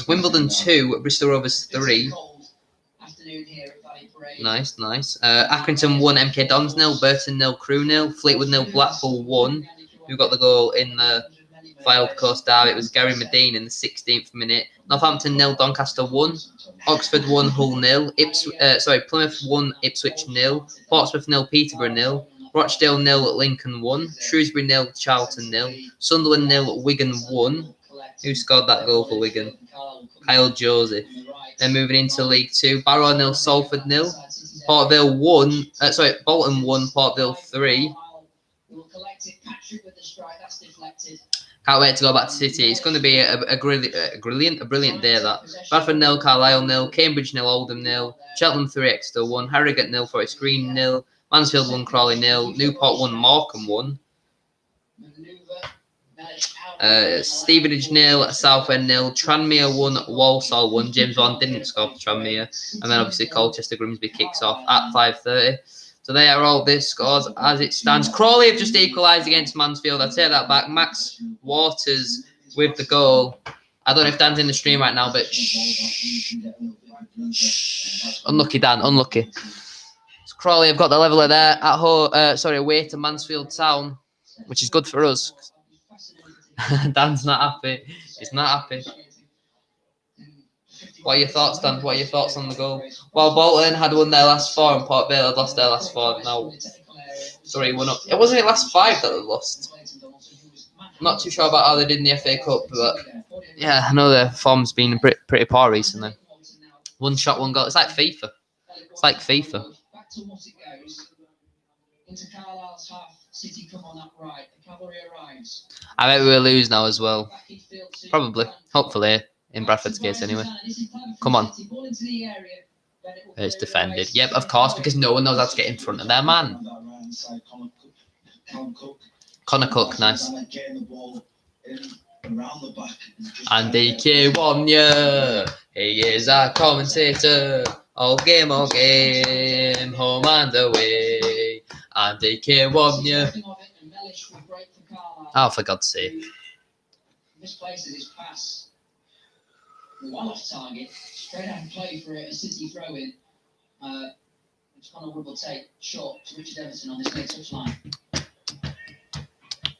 Wimbledon 2, Bristol Rovers 3. Nice. Accrington 1, MK Dons 0, Burton 0, Crewe 0, Fleetwood 0, Blackpool 1. Who got the goal in the Fylde Coast derby? It was Gary Medine in the 16th minute. Northampton 0, Doncaster 1, Oxford 1, Hull 0, Plymouth 1, Ipswich 0, Portsmouth 0, Peterborough 0, Rochdale 0, Lincoln 1, Shrewsbury 0, Charlton 0, Sunderland 0, Wigan 1. Who scored that goal for Wigan? Kyle Joseph. Then moving into League 2, Barrow 0, Salford 0, Bolton 1, Portville 3. Can't wait to go back to City. It's going to be a brilliant day, that. Bradford 0, Carlisle 0, Cambridge 0, Oldham 0, Cheltenham 3, Exeter 1, Harrogate 0, Forest Green 0, Mansfield 1, Crawley 0, Newport 1, Morecambe 1. Stevenage 0, Southend 0, Tranmere 1, Walsall 1. James Vaughan didn't score for Tranmere. And then obviously Colchester Grimsby kicks off at 5:30. So they are all the scores as it stands. Crawley have just equalised against Mansfield. I take that back. Max Waters with the goal. I don't know if Dan's in the stream right now, but unlucky Dan, unlucky. So Crawley have got the leveller there at home. Away to Mansfield Town, which is good for us. Dan's not happy. He's not happy. What are your thoughts, Dan? What are your thoughts on the goal? Well, Bolton had won their last 4 and Port Vale had lost their last 4. Now 3-1 up. It wasn't the last 5 that they lost. I'm not too sure about how they did in the FA Cup, but yeah, I know their form's been pretty poor recently. 1 shot, 1 goal. It's like FIFA. Into Carlisle's half, City come on upright. The cavalry arrives. I bet we will lose now as well. Probably. Hopefully. In Bradford's case anyway. Come on. It's defended. Yep, of course, because no one knows how to get in front of their man. Connor Cook, nice. Andy Kiwanya. He is our commentator. All game, home and away. Andy Kiwanya. Oh, for God's sake. Misplaces his pass. Well off target. Straight out and play for a City throw-in. Connor Wood will take short to Richard Everton on this near touchline.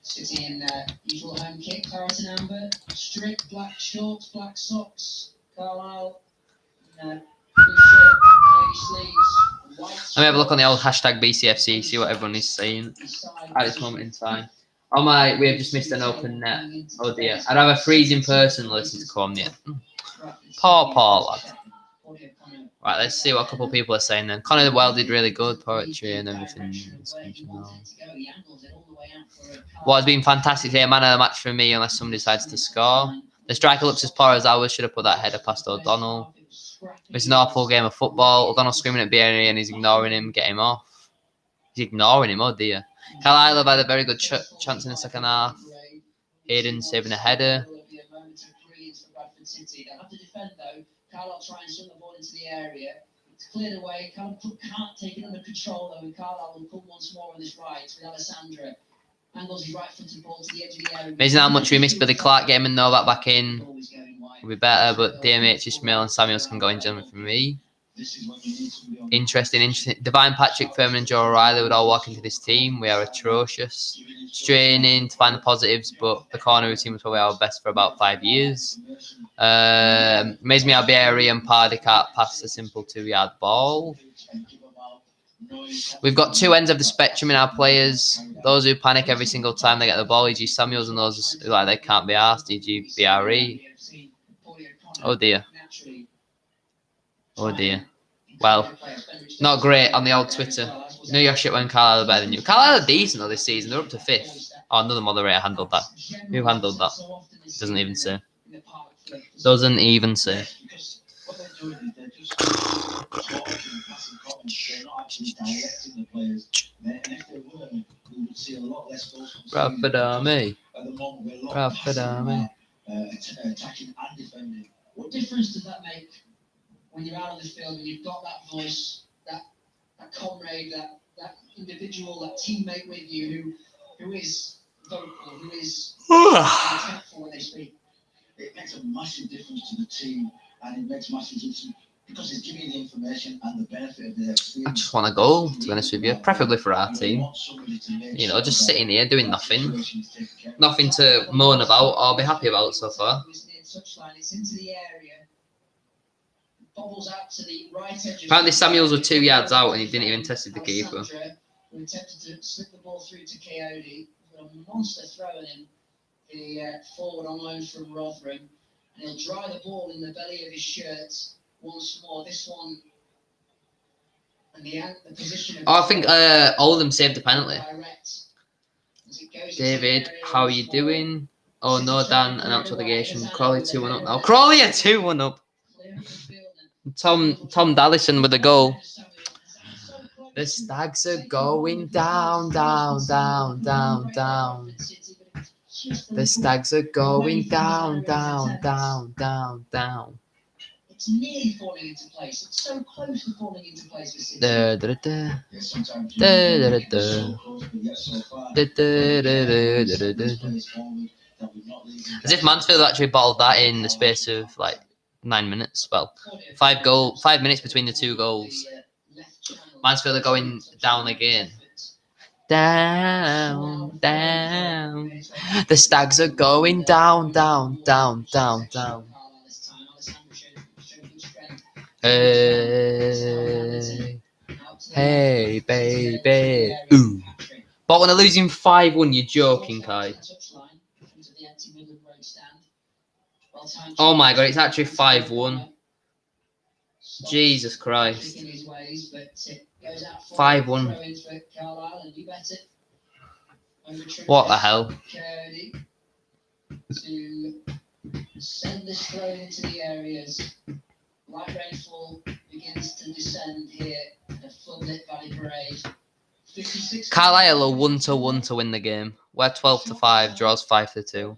City in usual home kit, claret and amber, strict black shorts, black socks. Carlisle, blue shirt, navy sleeves, white. Let me have a look on the old hashtag BCFC, see what everyone is saying at this moment in time. Oh my, we have just missed an open net. Oh dear. I'd have a freezing person listen to come yet. Poor lad. Right, let's see what a couple of people are saying then. Connor Well did really good, poetry and everything. What has been fantastic here, man of the match for me, unless somebody decides to score. The striker looks as poor as ours, should have put that header past O'Donnell. It's an awful game of football. O'Donnell screaming at Berry and he's ignoring him, get him off. He's ignoring him, oh dear. Carlisle have had a very good chance in the second half. Hayden saving a header. Carlisle try and swing the ball into the area. It's cleared away. Can't take it under control though, and Carlisle will come once more on this right with Alessandra. Angles his right footed ball to the edge of the area. Amazing how much we missed Billy Clark getting and Novak back in. Will be better, but DMH, Ishmael and Samuels can go in gentlemen for me. Interesting. Divine Patrick, Furman and Joe O'Reilly would all walk into this team. We are atrocious. Straining to find the positives, but the corner routine was probably our best for about 5 years. Amazes me how Berry and Pardy can't pass a simple 2-yard ball. We've got two ends of the spectrum in our players. Those who panic every single time they get the ball, E.G. Samuels, and those who like they can't be asked, E.G. BRE. Oh dear. Oh dear. Well, not great on the old Twitter. You know your shit when Carlisle are better than you. Carlisle are decent though this season. They're up to 5th. Oh, another moderator handled that. Who handled that? Doesn't even say. Doesn't even say. Bradford Army. Bradford Army. Attacking and defending. What difference does that make when you're out on the field and you've got that voice, that comrade, that individual, that teammate with you who is vocal, who is respectful when they speak? It makes a massive difference to the team, and it makes massive difference because it's giving you the information and the benefit of the experience. I just want a goal, to be honest with you, preferably for our team. You know, just sitting here doing nothing. Nothing to moan about or be happy about so far. Apparently Samuels was 2 yards out and he didn't even test the keeper. Who attempted to slip the ball through to Coyote. A monster throwing him. The forward on loan from Rotherham. And he'll dry the ball in the belly of his shirt once more. This one. And the position of I think Oldham saved the penalty. David, how are you doing? Oh no, Dan, an out obligation. Crawley 2-1 up now. Crawley are 2-1 up. Tom Dallison with a goal. The Stags are going down, down, down, down, down. The Stags are going down, down, down, down, down. It's nearly falling into place. It's so close to falling into place with City. Da, da, da, da, da, da, da, da, da, da. As if Mansfield actually bottled that in the space of like 9 minutes. Well, 5 minutes between the two goals. Mansfield are going down again. Down, down. The Stags are going down, down, down, down, down. Hey, hey, baby. Ooh. But when they're losing 5-1, you're joking, Kai. Oh my god, it's actually 5-1. Jesus Christ. 5-1. What the hell? To send this throw into the areas. Light rainfall begins to descend here at Floodlit Valley Parade. Carlisle are 1-1 to win the game. We're 12-5, draws 5-2.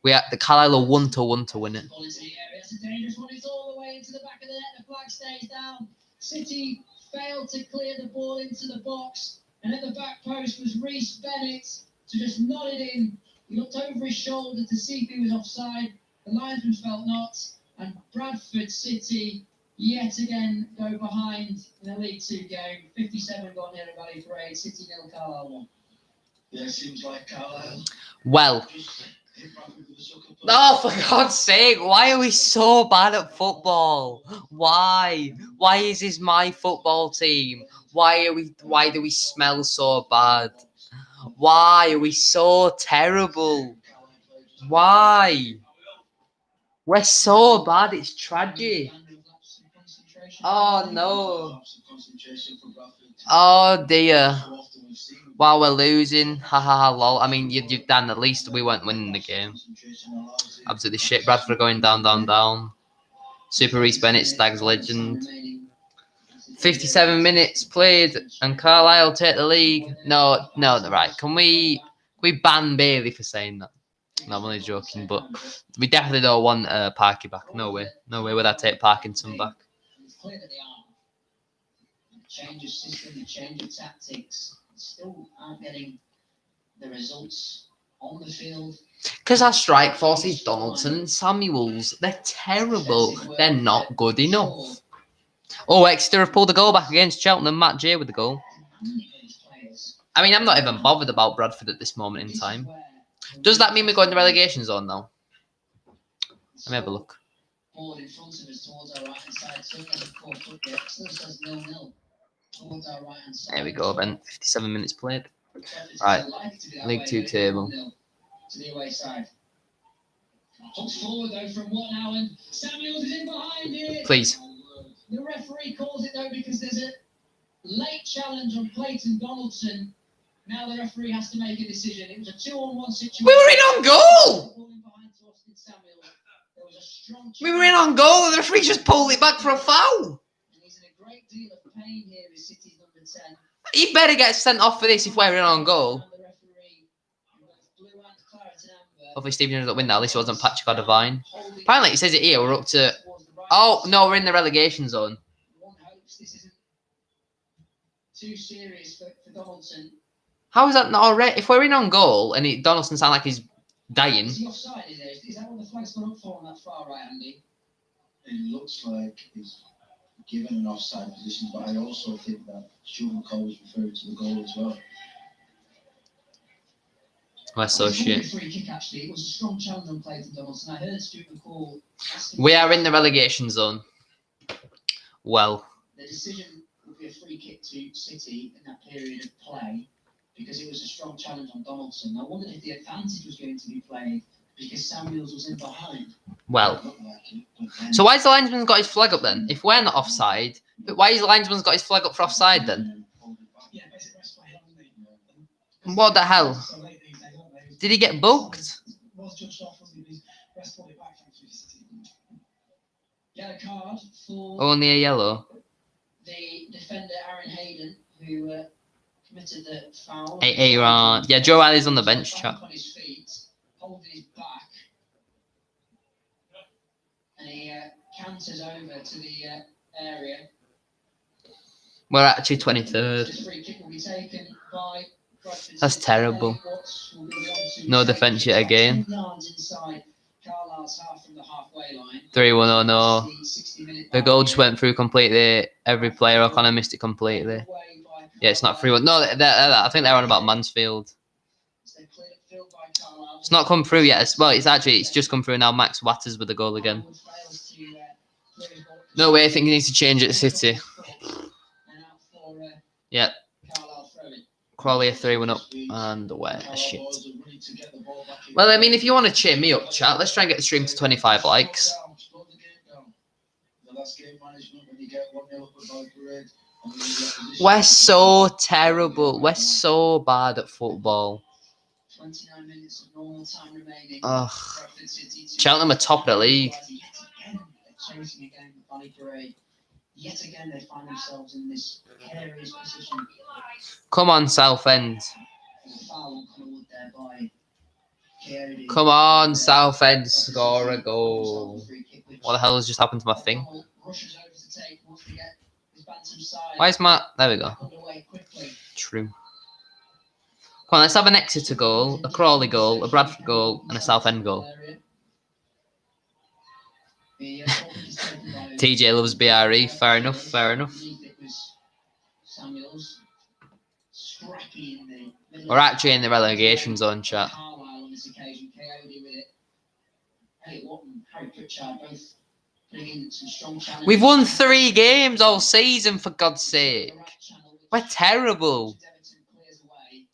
We are the Carlisle are 1-1 to win it. It's a dangerous one. It's all the way into the back of the net. The flag stays down. City failed to clear the ball into the box, and at the back post was Reece Bennett to just nod it in. He looked over his shoulder to see if he was offside. The linesman felt not, and Bradford City yet again go behind in a League Two game. 57 got near a Valley Parade. City 0, Carlisle 1. Yeah, it seems like Carlisle. Well, Just hit Bradford with a sucker punch. oh, for God's sake, why are we so bad at football? Why? Why is this my football team? Why do we smell so bad? Why are we so terrible? Why? We're so bad, it's tragic. Oh no. Oh dear. While we're losing, ha ha ha lol. I mean, you've done at least we weren't winning the game. Absolutely shit. Bradford are going down, down, down. Super Reese Bennett, Stags legend. 57 minutes played, and Carlisle take the league. No, right. Can we ban Bailey for saying that? No, I'm only joking, but we definitely don't want Parky back. No way would I take Parkinson back. It's clear that they are. Change of system, the change of tactics, still aren't getting the results on the field. Because our strike force is Donaldson and Samuels. They're terrible. They're not good enough. Oh, Exeter have pulled the goal back against Cheltenham. Matt J with the goal. I mean, I'm not even bothered about Bradford at this moment in time. Does that mean we're going to relegation zone now? Let me have a look. Board in front of us towards our right hand side. Certainly hasn't caught up yet. Still says 0-0 towards our right hand side. There we go, Ben. 57 minutes played. Right. League 2 table. To the away side. Hops forward though from one now, and Samuels is in behind it. Please. The referee calls it though because there's a late challenge on Clayton Donaldson. Now the referee has to make a decision. It was a 2-on-1 situation. We were in on goal! We were in on goal and the referee just pulled it back for a foul. And he's in a great deal of pain here as City's number 10. He better get sent off for this if we're in on goal. Hopefully Stephen doesn't win that. At least it wasn't Patrick or Devine. Apparently it says it here. We're up to... Oh, no, we're in the relegation zone. One hopes this isn't too serious for Donaldson. How is that not already? If we're in on goal and Donaldson sounds like he's dying... Is he offside, is there? Is that what the flag's gone up for on that far right, Andy? It looks like he's given an offside position, but I also think that Stuart McCall was referring to the goal as well. We're so shit. Free kick, actually. It was a strong challenge on Clayton Donaldson. I heard Stuart McCall. We are in the relegation zone. Well. The decision would be a free kick to City in that period of play because it was a strong challenge on Donaldson. I wondered if the advantage was going to be played because Samuels was in behind. Well. So why's the linesman got his flag up then? If we're not offside, but why has the linesman got his flag up for offside then? What the hell? Did he get booked? Yellow card for Only a yellow. the defender Aaron Hayden, who committed the foul. Aaron. Yeah, Joe Riley's on the bench, chat. On his feet, holding his back, and he canters over to the area. We're actually 23rd. This free kick will be taken by Bradford. That's terrible. No defence yet again. 10 yards inside Carlisle's half from the halfway line. 3-1, oh no. The goal just went through completely. Every player, O'Connor missed it completely. Yeah, it's not 3-1. No, I think they're on about Mansfield. It's not come through yet. It's just come through now. Max Watters with the goal again. No way, I think he needs to change it to City. Yep. Crawley 3-1 up and away. Shit. Well, I mean, if you want to cheer me up, chat, let's try and get the stream to 25 likes. We're so terrible. We're so bad at football. 29 minutes of normal time remaining. Ugh. Cheltenham are top of the league. Chasing again with Valley Parade. Yet again, they find themselves in this precarious position. Come on, Southend. Come on, Southend, score a goal. What the hell has just happened to my thing? Why is Matt? There we go. True. Come on, let's have an Exeter goal, a Crawley goal, a Bradford goal, and a Southend goal. TJ loves BRE. Fair enough. Fair enough. Samuels. Scrappy in the middle. We're actually in the relegation zone, chat. Carlisle on this occasion, Coyote with it. Elliot Wotton, Harry Pritchard both putting in some strong challenges. We've won 3 games all season, for God's sake. We're terrible. Everton clears away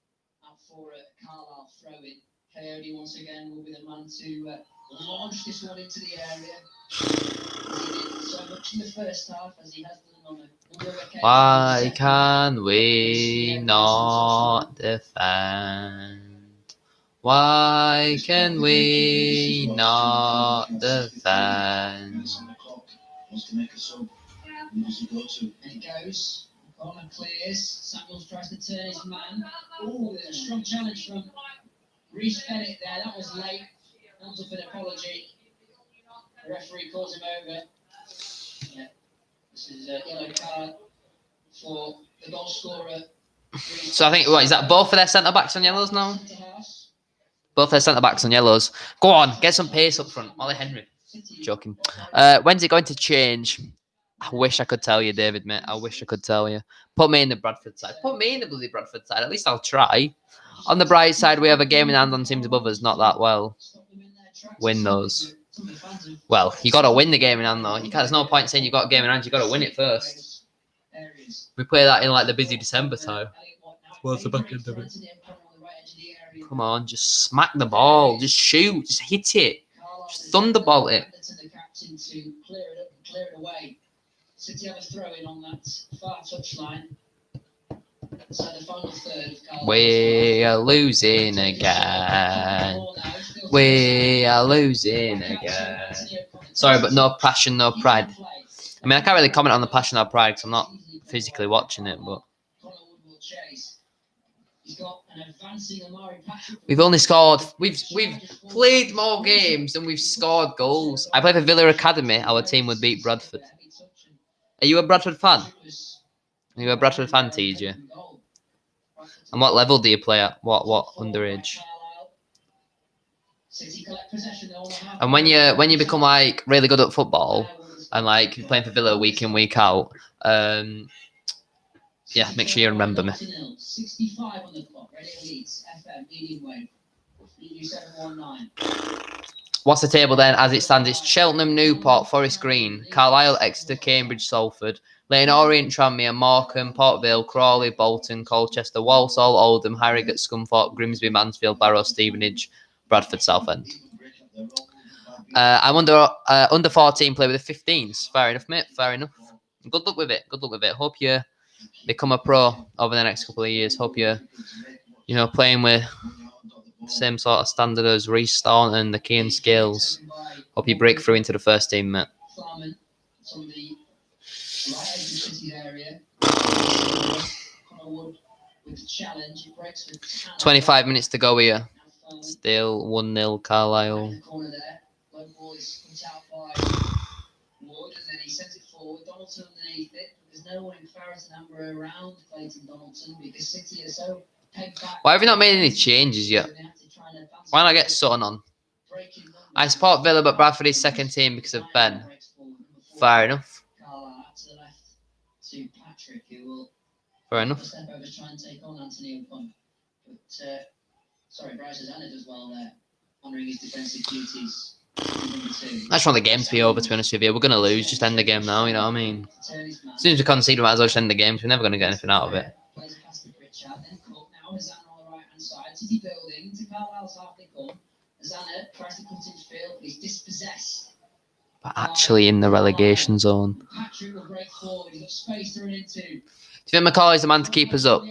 out for a Carlisle throw-in. Coyote once again will be the man to launch this one into the area. As he did so much in the first half, as he has done on a number of occasions. Why can we not defend? Why can we not defend? Wants to make a sub. Wants to go to. And it goes. Corner clears. Samuels tries to turn his man. Oh, a strong challenge from Reece Bennett there. That was late. Comes up an apology. The referee calls him over. Yeah. This is a yellow card for the goal scorer. So I think, what, is that both of their centre-backs on yellows now? Both their centre-backs on yellows. Go on, get some pace up front. Ollie Henry. Joking. When's it going to change? I wish I could tell you, David, mate. I wish I could tell you. Put me in the Bradford side. Put me in the bloody Bradford side. At least I'll try. On the bright side, we have a game in hand on teams above us. Not that well. Win those. Well, you got to win the game in hand, though. There's no point saying you got a game in hand. You got to win it first. We play that in like the busy December time. What's the back end of it? Come on, just smack the ball. Just shoot. Just hit it. Just thunderbolt it. City have a throw in on that far touchline. So the final third of Carlisle. We are losing again. We are losing again. Sorry, but no passion, no pride. I mean, I can't really comment on the passion or pride because I'm not physically watching it, but we've only scored. We've played more games than we've scored goals. I play for Villa Academy. Our team would beat Bradford. Are you a Bradford fan? Are you a Bradford fan, TJ? And what level do you play at? What underage? And when you become like really good at football and like you're playing for Villa week in week out, yeah, make sure you remember me. 65 on the clock. Radio Leeds FM medium wave. 719. What's the table then? As it stands, it's Cheltenham, Newport, Forest Green, Carlisle, Exeter, Cambridge, Salford, Lane Orient, Tranmere, Morecambe, Port Vale, Crawley, Bolton, Colchester, Walsall, Oldham, Harrogate, Scunthorpe, Grimsby, Mansfield, Barrow, Stevenage, Bradford, Southend. I'm under 14 play with the 15s. Fair enough, mate. Fair enough. Good luck with it. Good luck with it. Hope you become a pro over the next couple of years. Hope you're, playing with the same sort of standard as Reece Staunton and the Keane Scales. Hope you break through into the first team, mate. 25 minutes to go here. Still 1-0 Carlisle. Donaldson underneath it. There's no one in Farris and Amber around Clayton Donaldson because City are so pegged back. Why have you not made any changes yet? Why not get Sutton on? I support Villa, but Bradford is second team because of Ben. Fair enough. Fair enough. Bryce Zanna does well there, honouring his defensive duties. I just want the game to be over, to be honest with you. We're going to lose. Just end the game now, you know what I mean? As soon as we concede, we might as well just end the game. We're never going to get anything out of it. But actually in the relegation zone. Do you think Macaulay's the man to keep us up?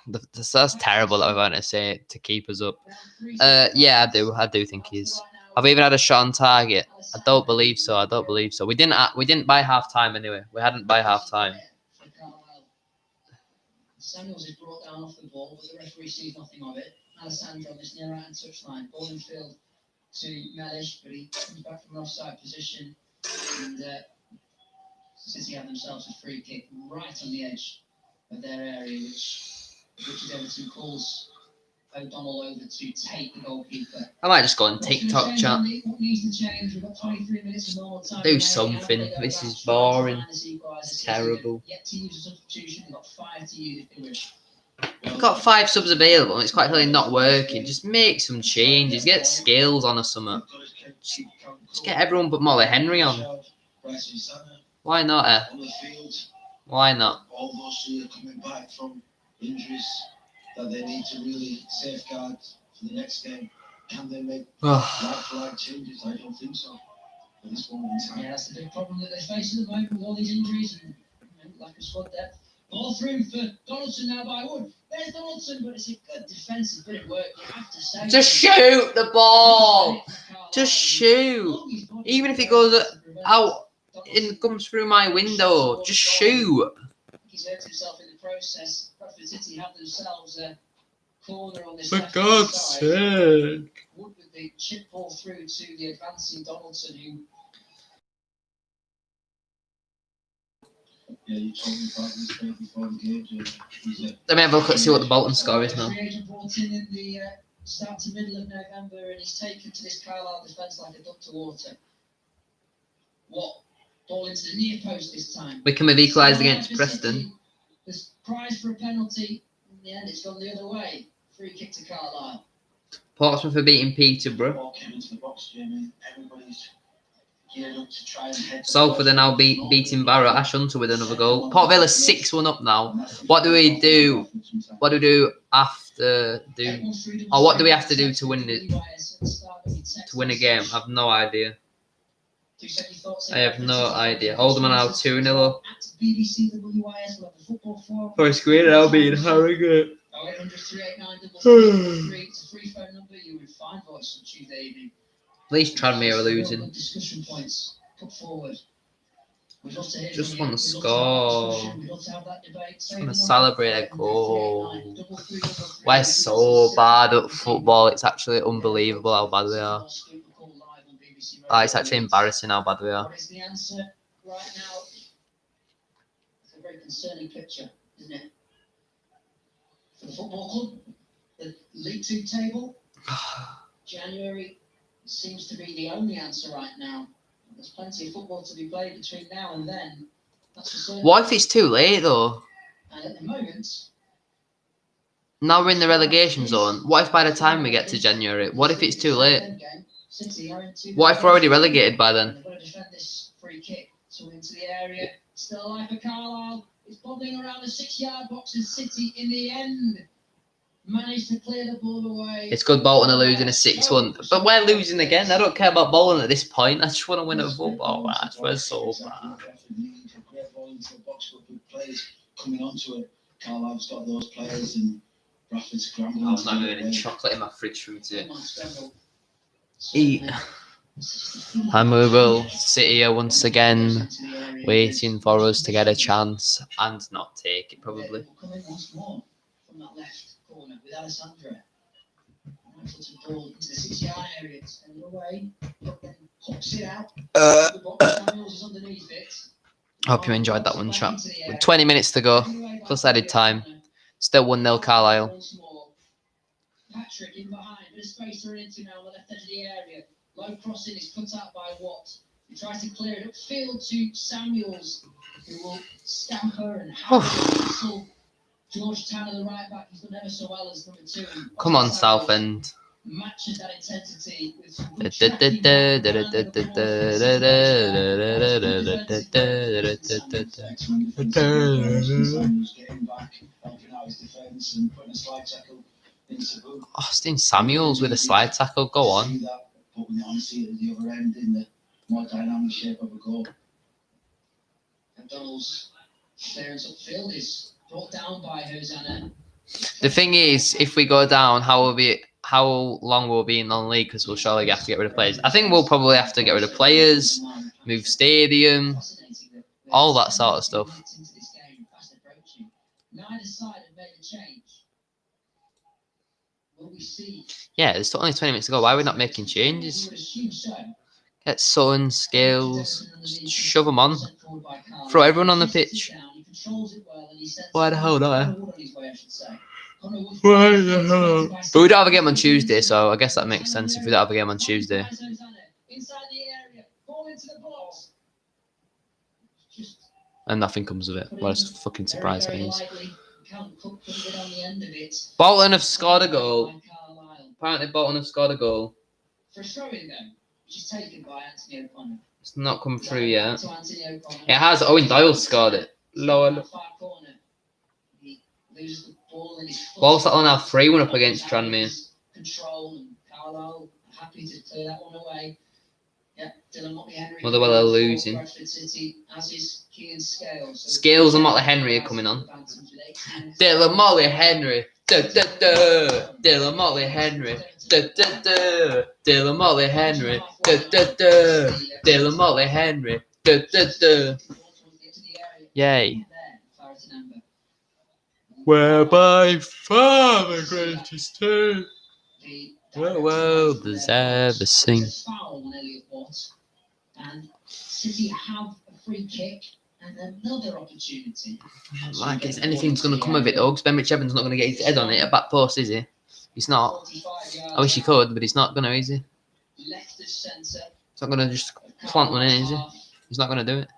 That's terrible that we're going to say to keep us up. Yeah, I do. I do think he is. Have we even had a shot on target? I don't believe so. We didn't buy half time anyway. We hadn't by half time. Samuels is brought down off the ball, but the referee sees nothing of it. Alessandro on this near right hand touchline. Ball in field to Mellish, but he comes back from an offside position. And City have themselves a free kick right on the edge of their area, which Everton calls O'Donnell over to take the goalkeeper. I might just go on TikTok chat. What needs to change? We've got 23 minutes of normal time. Do something. This is boring. It's terrible. Yet to use a substitution. We've got 5 to use if you wish. I've got 5 subs available and it's quite clearly not working. Just make some changes. Get skills on or something. Just get everyone but Molly Henry on. Why not, eh? On the field, Why not? all those who are coming back from injuries that they need to really safeguard for the next game. Can they make like changes? I don't think so. At this moment in time. Yeah, that's the big problem that they face at the moment with all these injuries and lack of squad depth. Ball through for Donaldson now by Wood. There's Donaldson, but it's a good defensive bit of work. You have to say. Just shoot the ball. Just shoot. Even if it goes out and comes through my window, just shoot. He's hurt himself in the process. Bradford City have themselves a corner on this For left God's side. sake. Wood with the chip ball through to the advancing Donaldson, who. Yeah, you told me about this day before the game. Let me have a look and see what the Bolton score is now. Free agent brought in the start to middle of November, and he's taken to this Carlisle defence like a duck to water. What? Ball into the near post this time. Wickham have equalised against Preston. There's prize for a penalty. In the end, it's gone the other way. Free kick to Carlisle. Portsmouth are beating Peterborough. Ball came into the box, Jamie. Everybody's geared up to try and head. Salford are now beating Barrow. Ash Hunter with another goal. Port Villa 6-1 up now. What do we do? What do we do after do? Or what do we have to do to win it? To win a game? I've no idea. I have no idea. Oldham are now 2-0 up. First grade, I'll be in Harrogate. 0800-389-333. It's a free phone number. You would find voice on Tuesday evening. At least Tranmere are losing. Discussion points put forward. We'd love to hear Just from want you. to We'd love to have score. discussion. We'd love to have that debate. Just want to celebrate a goal. We're so bad at football. It's actually unbelievable how bad we are. It's actually embarrassing how bad we are. What is the answer right now? It's a very concerning picture, isn't it? For the football club, the League Two table, January seems to be the only answer right now. There's plenty of football to be played between now and then. That's for certain. What if it's too late though? And at the moment, Now we're in the relegation zone. What if by the time we get to January, what if it's too late? What if we're already relegated by then? They've got to defend this free kick. So into the area. Still alive for Carlisle. It's bobbling around the 6-yard box, and City in the end managed to clear the ball away. It's good Bolton are losing a 6-1. But we're losing again. I don't care about Bolton at this point. I just want to win a football match. We're so bad. Great ball into the box, but with players coming onto it. Carlisle's got those players, and Bradford's scrambling. I was not doing any chocolate in my fridge from today. Eat. And we will sit here once again, waiting for us to get a chance and not take it, probably. Come in once more from that left corner with Alessandra. Footed ball into the 6-yard area. Send it away. Hooks it out. The box, Samuels is underneath it. Hope you enjoyed that one, chat. With 20 minutes to go, plus added time. Still 1-0 Carlisle. Patrick in behind, bit of space to run into now on the left edge of the area. Low crossing is cut out by Watt. He tries to clear it upfield to Samuels, who will scamper and hustle. George Tanner, the right back, he's done ever so well as number 2. Come on, Southend. Matches that intensity with some Austin Samuels with a slide tackle. Go on. But we now see it at the other end in the more dynamic shape of a goal. McDonald's clearance upfield is brought down by Hosanna. The thing is, if we go down, how long will we be in non-league? Because we'll surely have to get rid of players. I think we'll probably have to get rid of players, move stadium, all that sort of stuff. Neither side have made a change. Will we see? Yeah, there's only 20 minutes to go. Why are we not making changes? Get Sutton, Scales, just shove them on. Throw everyone on the pitch. Why the hell not? But we don't have a game on Tuesday, so I guess that makes sense if we don't have a game on Tuesday. Inside the area, ball into the box. Just And nothing comes of it. What a fucking surprise that is. is. Bolton have scored a goal. Apparently Bolton have scored a goal. For a throw-in though, which is taken by Anthony O'Connor. It's not come through yet. To Anthony O'Connor. It has. Owen Doyle scored it. Lol. Far corner. He loses the ball in his foot. Walsall now 3-1 up against Tranmere. Control and Carlisle happy to clear that one away. Yeah, Dylan Motley Henry. Motherwell are losing. Bradford City, as is Keane Scales. So Scales and Motley Henry are coming on. Dylan Motley Henry. Da, da, da. Dylan Motley Henry. Da, da, da. Dylan Motley Henry. Da, da, da. Dylan Motley Henry. Da, da, da. Yay. We're by far the greatest team the world has ever seen. And City have a free kick and another opportunity. Like anything's going to come of it though, because Ben Rich Evans not going to get his head on it at back post, is he? He's not. I wish he could, but he's not going to, is he? Left of centre. He's not going to just plant one in, is he? He's not going to do it.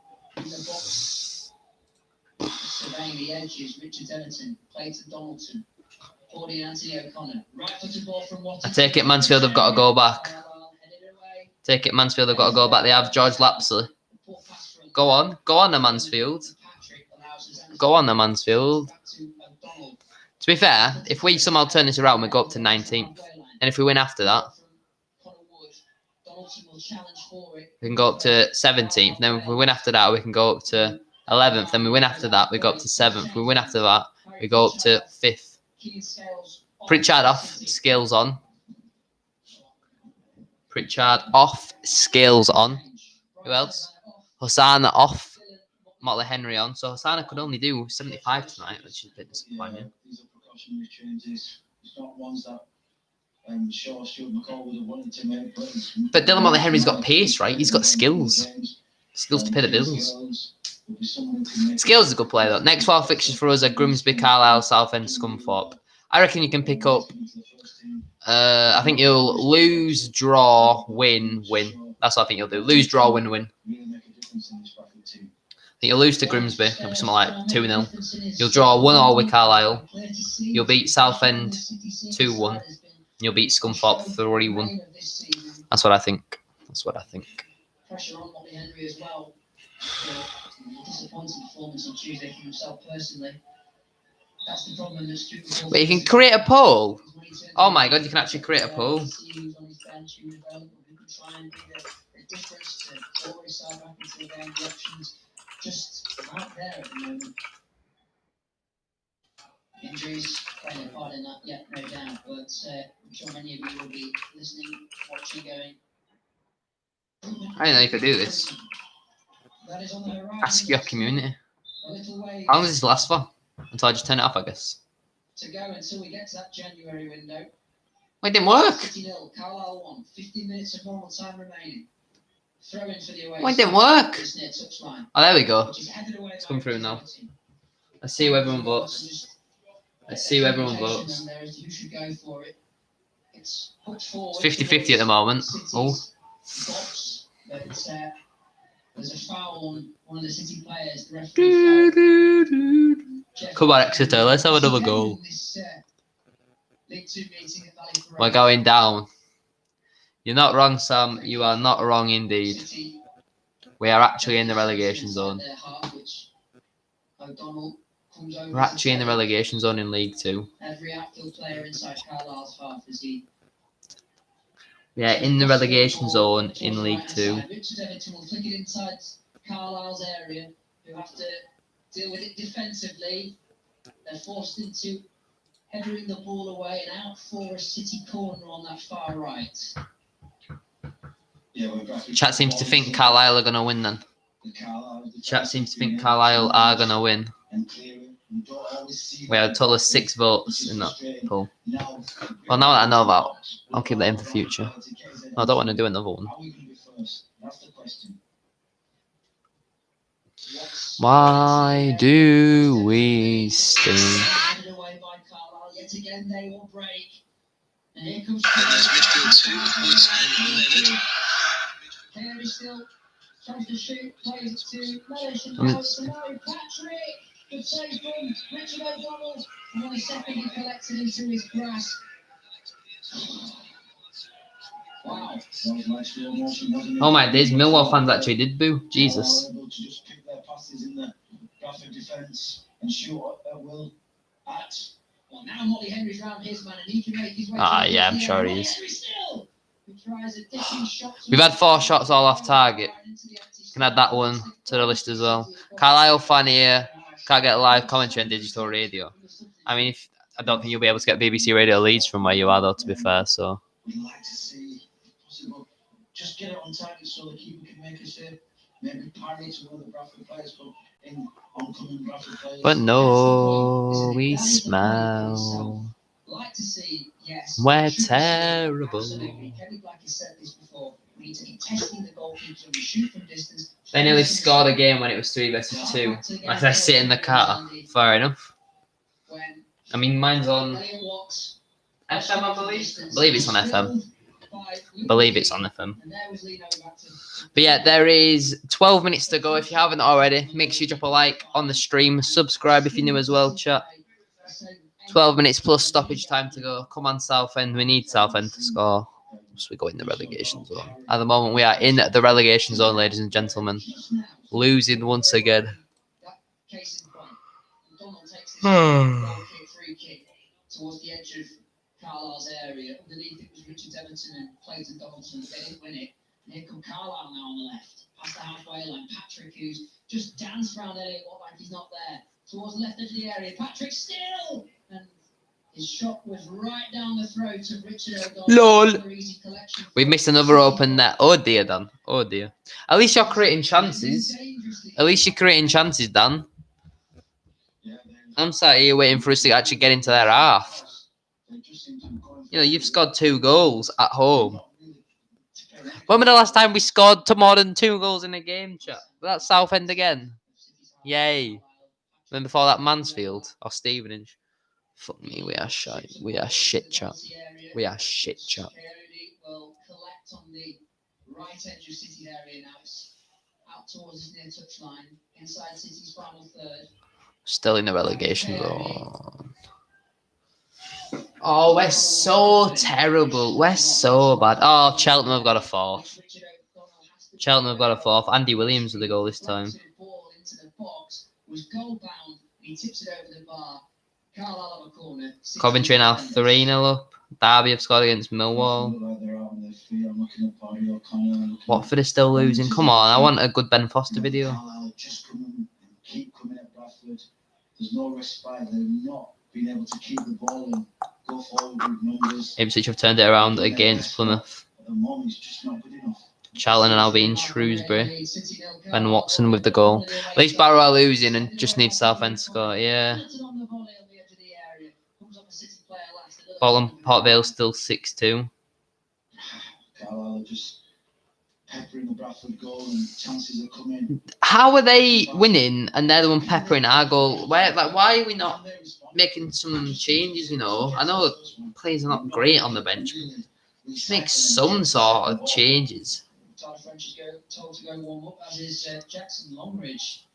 Surveying the edges, Richard Everton, Clayton Donaldson, Claudia Anthony O'Connor, right footed ball from Watson. I take it Mansfield have got to go back. Take it Mansfield have got to go back. They have George Lapsley. Go on the Mansfield. Go on the Mansfield. To be fair, if we somehow turn this around, we go up to 19th. And if we win after that, we can go up to 17th. Then if we win after that, we can go up to 11th. Then we win after that, we go up to 7th. We win after that, we go up to 5th. Pritchard off, Scales on. Pritchard off, Scales on. Who else? Hosanna off, Motley Henry on. So Hosanna could only do 75 tonight, which is a bit disappointing. These are precautionary changes. It's not ones that Shaw, Stuart McCall would have wanted to make. But Dylan Motley Henry's got pace, right? He's got skills. Skills to pay the bills. Skills is a good player though. Next 12 fixtures for us are Grimsby, Carlisle, Southend, Scunthorpe. I reckon you can pick up. I think you'll lose, draw, win, win. That's what I think you'll do. Lose, draw, win, win. I think you'll lose to Grimsby. It'll be something like 2-0. You'll draw 1-1 with Carlisle. You'll beat Southend 2-1. You'll beat Scunthorpe 3-1. That's what I think. That's what I think. Pressure on Motley Henry as well. Disappointing performance on Tuesday from himself personally. That's the problem. But you can create a poll. Oh my god, you can actually create a poll. Just out there at the moment. Injuries playing a part in that, yeah, no doubt. But I'm sure many of you will be listening, watching, going. I didn't know you could do this. Ask your community. How long does this last for? Until I just turn it off, I guess. To go until we get to that January window. It didn't work. 50-0, Carlisle 1, 15 minutes of normal time remaining. Throw in for the away. It didn't work. Touchline, Oh, there we go. It's come through now. Let's see who everyone votes. Let's see who everyone votes. Who should go for it? It's 50-50 at the moment. Oh. There's a foul on one of the City players. The referee Come on, Exeter. Let's have another goal. We're going down. You're not wrong, Sam. You are not wrong indeed. We are actually in the relegation zone. We're actually in the relegation zone in League 2. Every outfield player inside Carlisle's half is he. Yeah, in the relegation zone in League 2. Richard Everton will flick it inside Carlisle's area, who have to deal with it defensively. They're forced into headering the ball away and out for a City corner on that far right. Chat seems to think Carlisle are going to win then. Chat seems to think Carlisle are going to win. We had a total of 6 votes in that poll. Well, now that I know that, I'll keep that in for future. No, I don't want to do another one. Why do we sting? Yet again, they will break. And here comes midfield two, Woods and Leonard. Carey still tries to shoot, plays it to Mellish, and I mean, now it's to Murray Patrick. Good save from Richard O'Donnell. And on a second, he collected into his grasp. Wow. oh my days, Millwall fans actually did boo. Jesus. Able to just pick their passes in the Bradford defence and shoot at will at. Well, now Molly Henry's round his man, and he can make his way. Ah, to the yeah, I'm 50. sure he Molly is. Henry still. He tries a dishing shot to We've had 4 shots all off target. Can add that one to the list as well. Carlisle fan here. Can't get live commentary on digital radio. I mean, I don't think you'll be able to get BBC Radio Leeds from where you are, though, to be fair. So. We'd like to see, if possible, just get it on target so the keeper can make a save. Maybe parry to one of the Bradford players, but in oncoming Bradford players. But no, we smell. Like to see, yes. We're terrible. Absolutely. Kelly Black has said this before. We need to be testing the goalkeepers when we shoot from distance. They nearly scored a game when it was 3 versus 2. As I sit in the car. Fair enough. I mean, mine's on FM, I believe. I believe it's on FM. Believe it's on FM. But yeah, there is 12 minutes to go. If you haven't already, make sure you drop a like on the stream. Subscribe if you're new as well, chat. 12 minutes plus stoppage time to go. Come on, Southend. We need Southend to score. So we go in the relegation zone. At the moment, we are in the relegation zone, ladies and gentlemen. Losing once again. Free kick towards the edge of Carlisle's area. Underneath it was Richard Everton and Clayton Donaldson. They didn't win it. And here come Carlisle now on the left. Past the halfway line. Patrick, who's just danced around Elliot Watt like he's not there. Towards the left edge of the area. Patrick still! And his shot was right down the throat of Richard O'Donnell. LOL. We've missed another open net. Oh dear, Dan. Oh dear. At least you're creating chances. At least you're creating chances, Dan. I'm sat here waiting for us to actually get into their half. You know, you've scored 2 goals at home. When was the last time we scored to more than 2 goals in a game, chat? That's Southend again. Yay. Then before that, Mansfield or Stevenage. Fuck me, we are shit. We are shit, chat. We are shit, chat. Will collect on the right edge of City area now. It's out towards the near touchline, inside City's final third. Still in the relegation zone. Oh, we're so terrible. We're so bad. Oh, Cheltenham have got a 4th. Cheltenham have got a 4th. Andy Williams with the goal this time. Coventry now 3-0 up. Derby have scored against Millwall. Watford is still losing. Come on, I want a good Ben Foster video. There's no respite. They're not being able to keep the ball and go forward with numbers. Ipswich have turned it around against Plymouth. At the moment, it's just not good enough. Charlton and Albion Shrewsbury. Ben Watson with the goal. At least Barrow are losing and just need Southend to score. Yeah. Bolton Port Vale still 6-2. Carlisle are just peppering the Bradford goal and chances are coming. How are they winning and they're the one peppering our goal? Why are we not making some changes, you know? I know players are not great on the bench. Just make some sort of changes. Tyler French is told to go warm up, as is Jackson Longridge.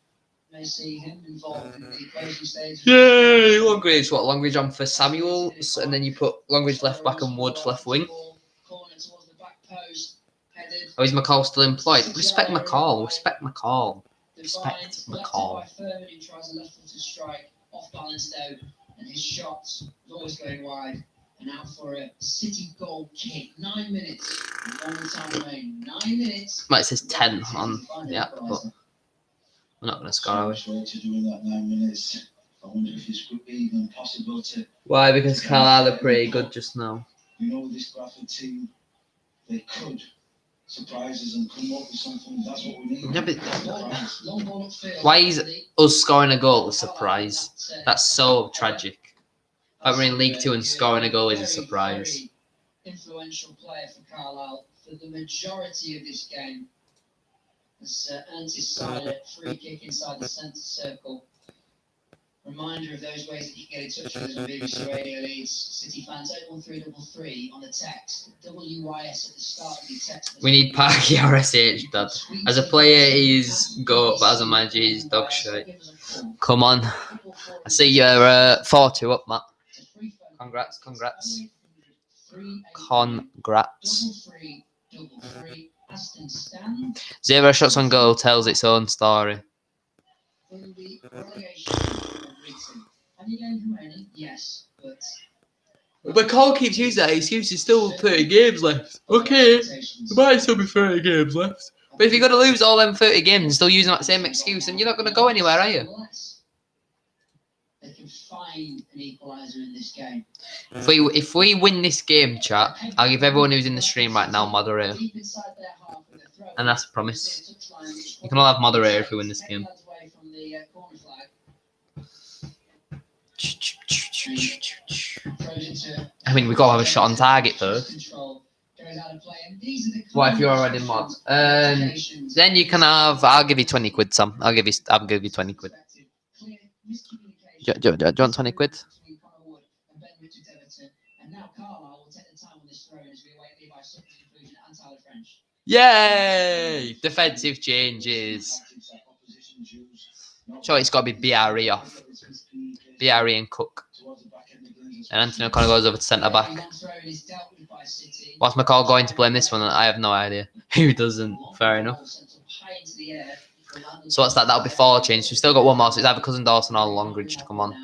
May see him involved in the closing stage. Yay! Longridge, what? Longridge on for Samuel, and then you put Longridge left back and Wood left wing. Corner towards the back post, headed. Oh, is McCall still employed? Respect McCall. Respect McCall. Respect McCall. He tries a left-footed strike, off balanced out, and his shot's always going wide. And out for a City goal kick. 9 minutes. Long time remain. 9 minutes. Well, it says 10 on the app, but we're not going to score, are we? To doing that 9 minutes. I wonder if it's even possible to. Why? Because Carlisle are pretty good just now. You know, this Bradford team, they could surprise us and come up with something. That's what we need. Yeah, but why is us scoring a goal a surprise? That's so tragic. But we're in League 2 and scoring a goal is a surprise. Influential player for Carlisle for the majority of this game. Has earned his side a free kick inside the centre circle. Reminder of those ways that you can get in touch with us on BBC Radio Leeds City fans. 01333 on the text. WYS at the start of the text. We need Parky RSH, Dad. As a player, he's goat, but as a manager, he's dog shit. Come on. I see you're 4-2 up, Matt. Congrats. Congrats. Zero shots on goal tells its own story. Yes, but But Cole keeps using that excuse. There's still 30 games left. Okay, there might still be 30 games left. But if you're going to lose all them 30 games and still using that same excuse, then you're not going to go anywhere, are you? They can find an equaliser in this game. If we win this game, chat, I'll give everyone who's in the stream right now moderator. And that's a promise. You can all have moderator if we win this game. I mean, we've got to have a shot on target first. What if you're already mod? Then you can have. I'll give you 20 quid, Sam. I'll give you 20 quid. Do you want 20 quid? Yay! Defensive changes. Sure, it's got to be BRE off. BRE and Cook. And Anthony O'Connor goes over to centre back. What's McCall going to play in this one? I have no idea. Who doesn't? Fair enough. So what's that? That'll be 4 changes. We've still got one more, so it's either Cousin Dawson or Longridge to come on.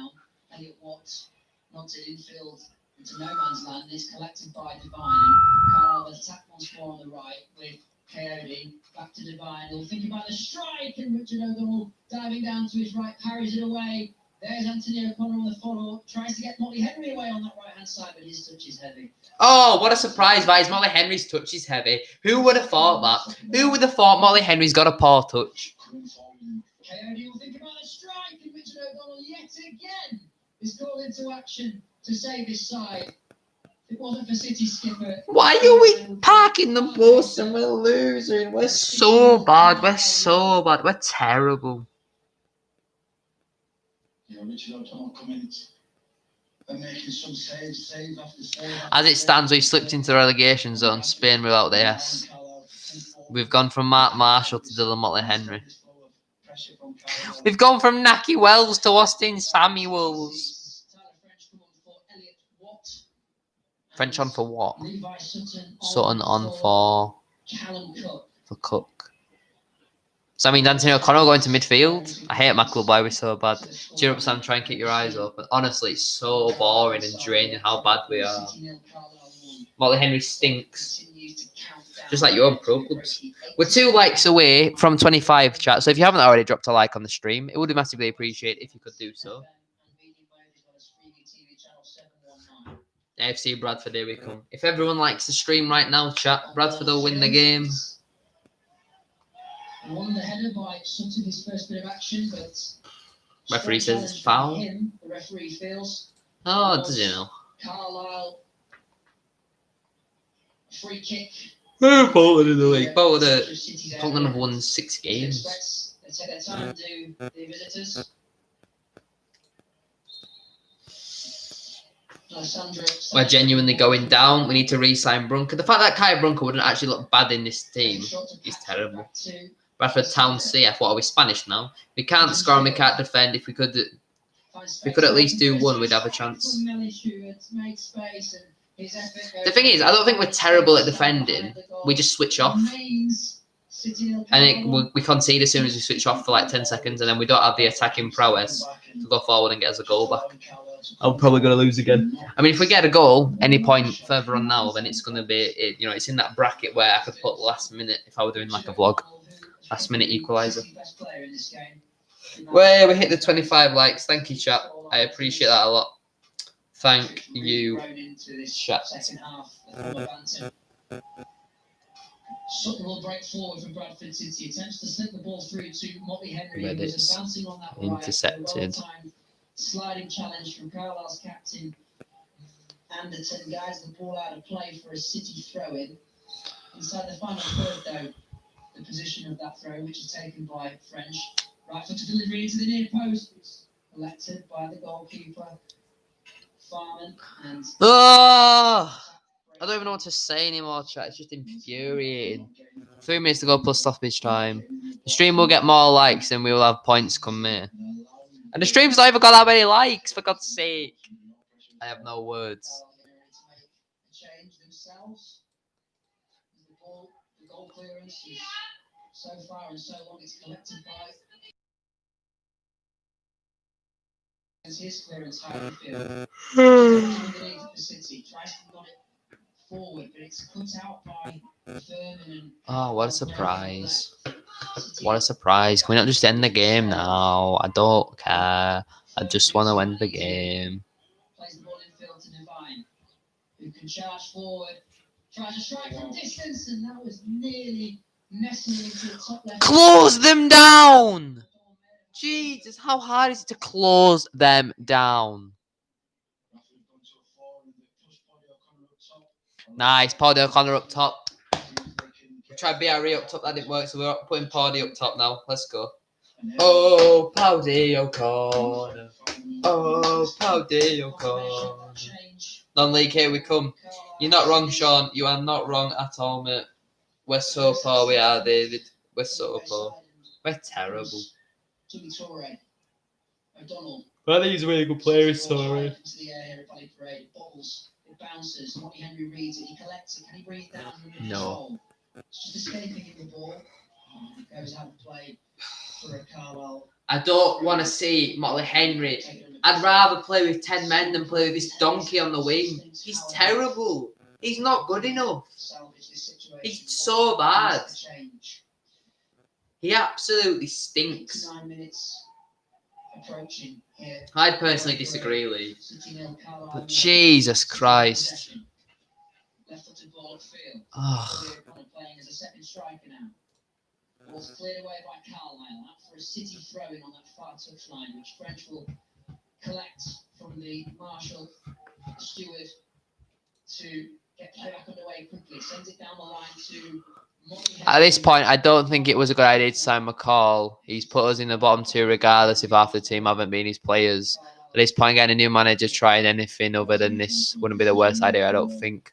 Into no man's land is collected by Divine. Carl attack once more on the right with Coyote back to Divine. He'll think about the strike, and Richard O'Donnell diving down to his right, parries it away. There's Anthony O'Connor on the follow, tries to get Molly Henry away on that right hand side, but his touch is heavy. Oh, what a surprise, guys. Molly Henry's touch is heavy. Who would have thought that? Who would have thought Molly Henry's got a poor touch? Coyote will think about the strike, and Richard O'Donnell yet again is called into action to save his side. If it wasn't for City skipper. Why are we parking the bus and we're losing? We're so bad. We're so bad. We're terrible. Richard O'Donnell coming and making some save after save. As it stands, we've slipped into the relegation zone. Spain without the S. We've gone from Mark Marshall to Dylan Motley Henry. We've gone from Naki Wells to Austin Samuels. French on for what? Sutton on for Cook. So that means Anthony O'Connell going to midfield. I hate my club, why we're so bad. Cheer up, Sam, try and keep your eyes open. Honestly, it's so boring and draining how bad we are. Molly Henry stinks. Just like your own pro clubs. We're 2 likes away from 25, chat. So if you haven't already dropped a like on the stream, it would be massively appreciated if you could do so. AFC Bradford, here we come. If everyone likes the stream right now, chat, Bradford will win the game. Won the header by Sutton, his first bit of action, but Referee says it's foul. The referee feels. Oh, does he know? Carlisle. Free kick. Bolton in the league. Bolton have won 6 games. They take their time to do the visitors. We're genuinely going down. We need to re-sign Brunker. The fact that Kai Brunker wouldn't actually look bad in this team is terrible. Bradford Town CF. What are we, Spanish now? We can't score and we can't defend. If we could at least do one, we'd have a chance. The thing is, I don't think we're terrible at defending. We just switch off. And we concede as soon as we switch off for like 10 seconds, and then we don't have the attacking prowess to go forward and get us a goal back. I'm probably going to lose again. I mean, if we get a goal any point further on now, then it's going to be, it's in that bracket where I could put last minute if I were doing like a vlog. Last minute equaliser. Well, we hit the 25 likes. Thank you, chat. I appreciate that a lot. Thank you, chat. Sutton will break forward from Bradford City. Attempts to slip the ball through to Motley Henry. Who was bouncing on that intercepted. Sliding challenge from Carlisle's captain Anderton guides the ball out of play for a City throw-in. Inside the final third, though, the position of that throw, which is taken by French. Right foot delivery into the near post. collected by the goalkeeper, Farman, and Oh, I don't even know what to say anymore, chat. It's just infuriating. 3 minutes to go plus stoppage time. The stream will get more likes and we will have points come May. And the stream's not even got that many likes, for God's sake. I have no words. change themselves. The goal clearance is so far and so long it's collected by. As his clearance high in the field. Underneath the City tries to run it forward, but it's cut out by Furman and. Oh, what a surprise. What a surprise. Can we not just end the game now? I don't care. I just want to end the game. Plays the ball in field to Divine, who can charge forward, tries to strike from distance, and that was nearly messing into the top left. Close them down! Jesus, how hard is it to close them down? Nice, Paddy O'Connor up top. We tried BRE up top, that didn't work, so we're putting Paddy up top now. Let's go. Oh, Paddy O'Connor. Oh, Paddy O'Connor. Non-league, here we come. You're not wrong, Sean. You are not wrong at all, mate. We're so poor, we are, David. We're so poor. We're terrible. But I think he's a really good player, sorry. Bounces. Motley Henry reads it. He collects it. Can he bring it down? No. It's just escaping in the ball. Goes out of play for a Carlisle. I don't want to see Motley Henry. I'd rather play with 10 men than play with this donkey on the wing. He's terrible. He's not good enough. He's so bad. He absolutely stinks. 9 minutes approaching here. I personally disagree, Lee. But Jesus Christ. Left-footed ball upfield. Oh. Playing as a second striker now. Ball's cleared away by Carlisle. Out for a City throw-in on that far touchline, which French will collect from the Marshall steward to get play back underway quickly. Sends it down the line to. At this point, I don't think it was a good idea to sign McCall. He's put us in the bottom two regardless if half the team haven't been his players. At this point, getting a new manager trying anything other than this wouldn't be the worst idea, I don't think.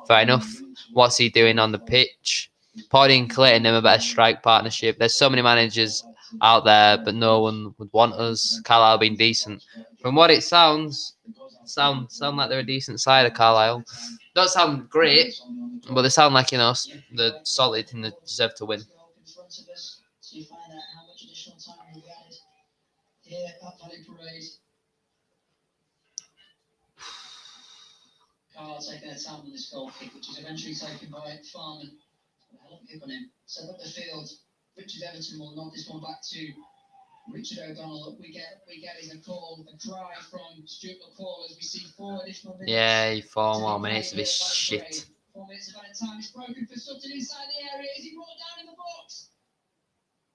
Fair enough. What's he doing on the pitch? Paddy and Clayton have a better strike partnership. There's so many managers out there, but no one would want us. Carlisle being decent. From what it sound like they're a decent side of Carlisle. Don't sound great, but they sound like, you know, they're solid and they deserve to win. Carl taking a time on this goal kick, which is eventually taken by Farman. A hell of a kick on him. Set up the field. Richard Everton will nod this one back to Richard O'Donnell. We get is a call, a cry from Stuart McCall as we see 4 additional minutes. Yeah, 4 more minutes of this shit. 4 minutes of added time. It's broken for Sutton inside the area. Is he brought down in the box?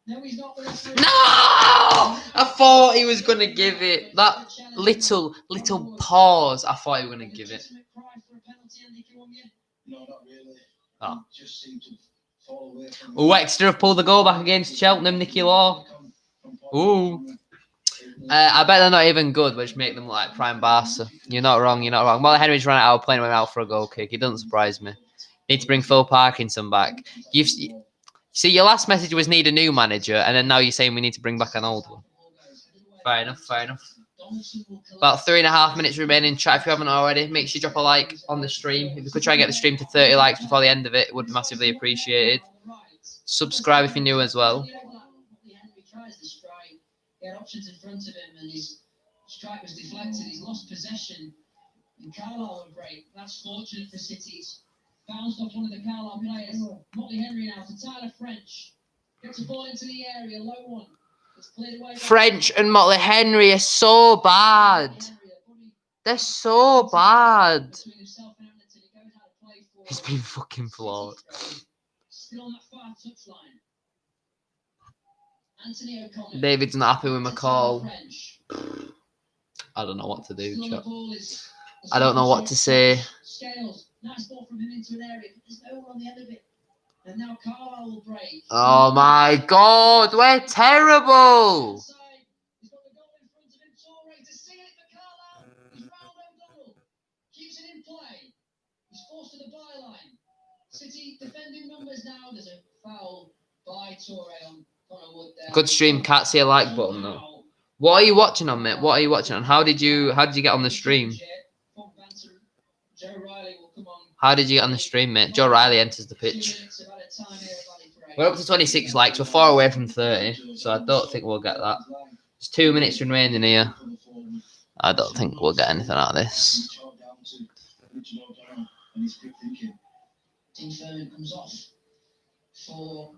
No, he's not. No! I thought he was going to give it. That little pause, I thought he was going to give it. No, not really. Oh. Just seemed to fall away from. Oh, Exeter have pulled the goal back against Cheltenham, Nicky Law. Ooh. I bet they're not even good, which make them like prime Barca. You're not wrong. Well, Henry's run out of playing, went out for a goal kick. It doesn't surprise me. Need to bring Phil Parkinson back. See, your last message was need a new manager, and then now you're saying we need to bring back an old one. Fair enough. About 3.5 minutes remaining. Chat, if you haven't already, make sure you drop a like on the stream. If we could try and get the stream to 30 likes before the end of it, it would be massively appreciated. Subscribe if you're new as well. He had options in front of him, and his strike was deflected. He's lost possession, and Carlisle will break. That's fortunate for City's. Bounced off one of the Carlisle players. Motley Henry now for Tyler French. Gets a ball into the area, low one. It's cleared away. French and Motley Henry are so bad. They're so bad. He's been fucking flawed. Still on that far touchline. Anthony O'Connor. David's not happy with McCall. I don't know what to do, Chuck. I don't know what to say. Scales. Nice ball from him into an area, but there's no one on the end of it. And now Carlisle will break. Oh my God, we're terrible. He's got the goal in front of him, play. He's forced to the byline. City defending numbers now. There's a foul by Torre on Connor Wood there. Good stream. Can't see a like button though. What are you watching on, mate? What are you watching on? How did you get on the stream? Joe Riley will come on. How did you get on the stream, mate? Joe Riley enters the pitch. We're up to 26 likes. We're far away from 30, so I don't think we'll get that. It's 2 minutes remaining here. I don't think we'll get anything out of this. Dean Furman comes off for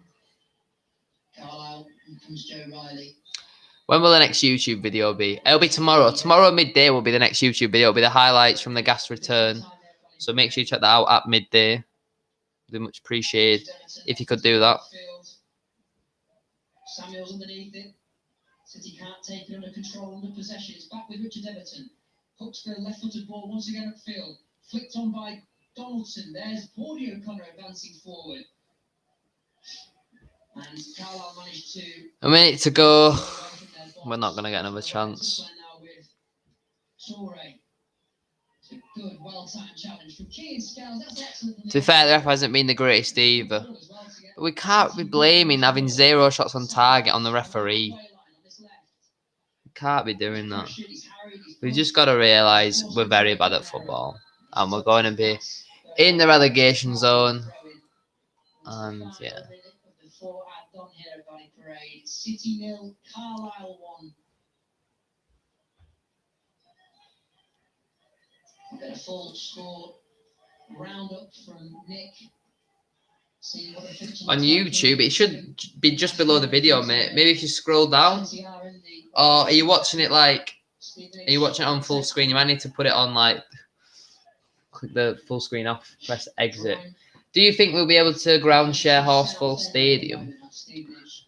Carlisle. Here comes Joe Riley. When will the next YouTube video be? It'll be tomorrow. Tomorrow midday will be the next YouTube video. It'll be the highlights from the gas return. So make sure you check that out at midday. It'd be much appreciated if you could do that. Samuel's underneath it. City can't take it under control, under possession. It's back with Richard Everton. Hooks for a left-footed ball once again upfield. Flicked on by Donaldson. There's Pordy O'Connor advancing forward. And Carlisle managed to... A minute to go. We're not going to get another chance. Good, well-timed challenge from Keane Scales. That's excellent. To be fair, the ref hasn't been the greatest either. We can't be blaming having 0 shots on target on the referee. We can't be doing that. We've just got to realise we're very bad at football. And we're going to be in the relegation zone. And yeah. City 0, Carlisle 1. We've got a full score roundup from Nick. On YouTube, it should be just below the video, mate. Maybe if you scroll down. Or are you watching it like... Are you watching it on full screen? You might need to put it on like... Click the full screen off. Press exit. Do you think we'll be able to ground share Horsfall Stadium?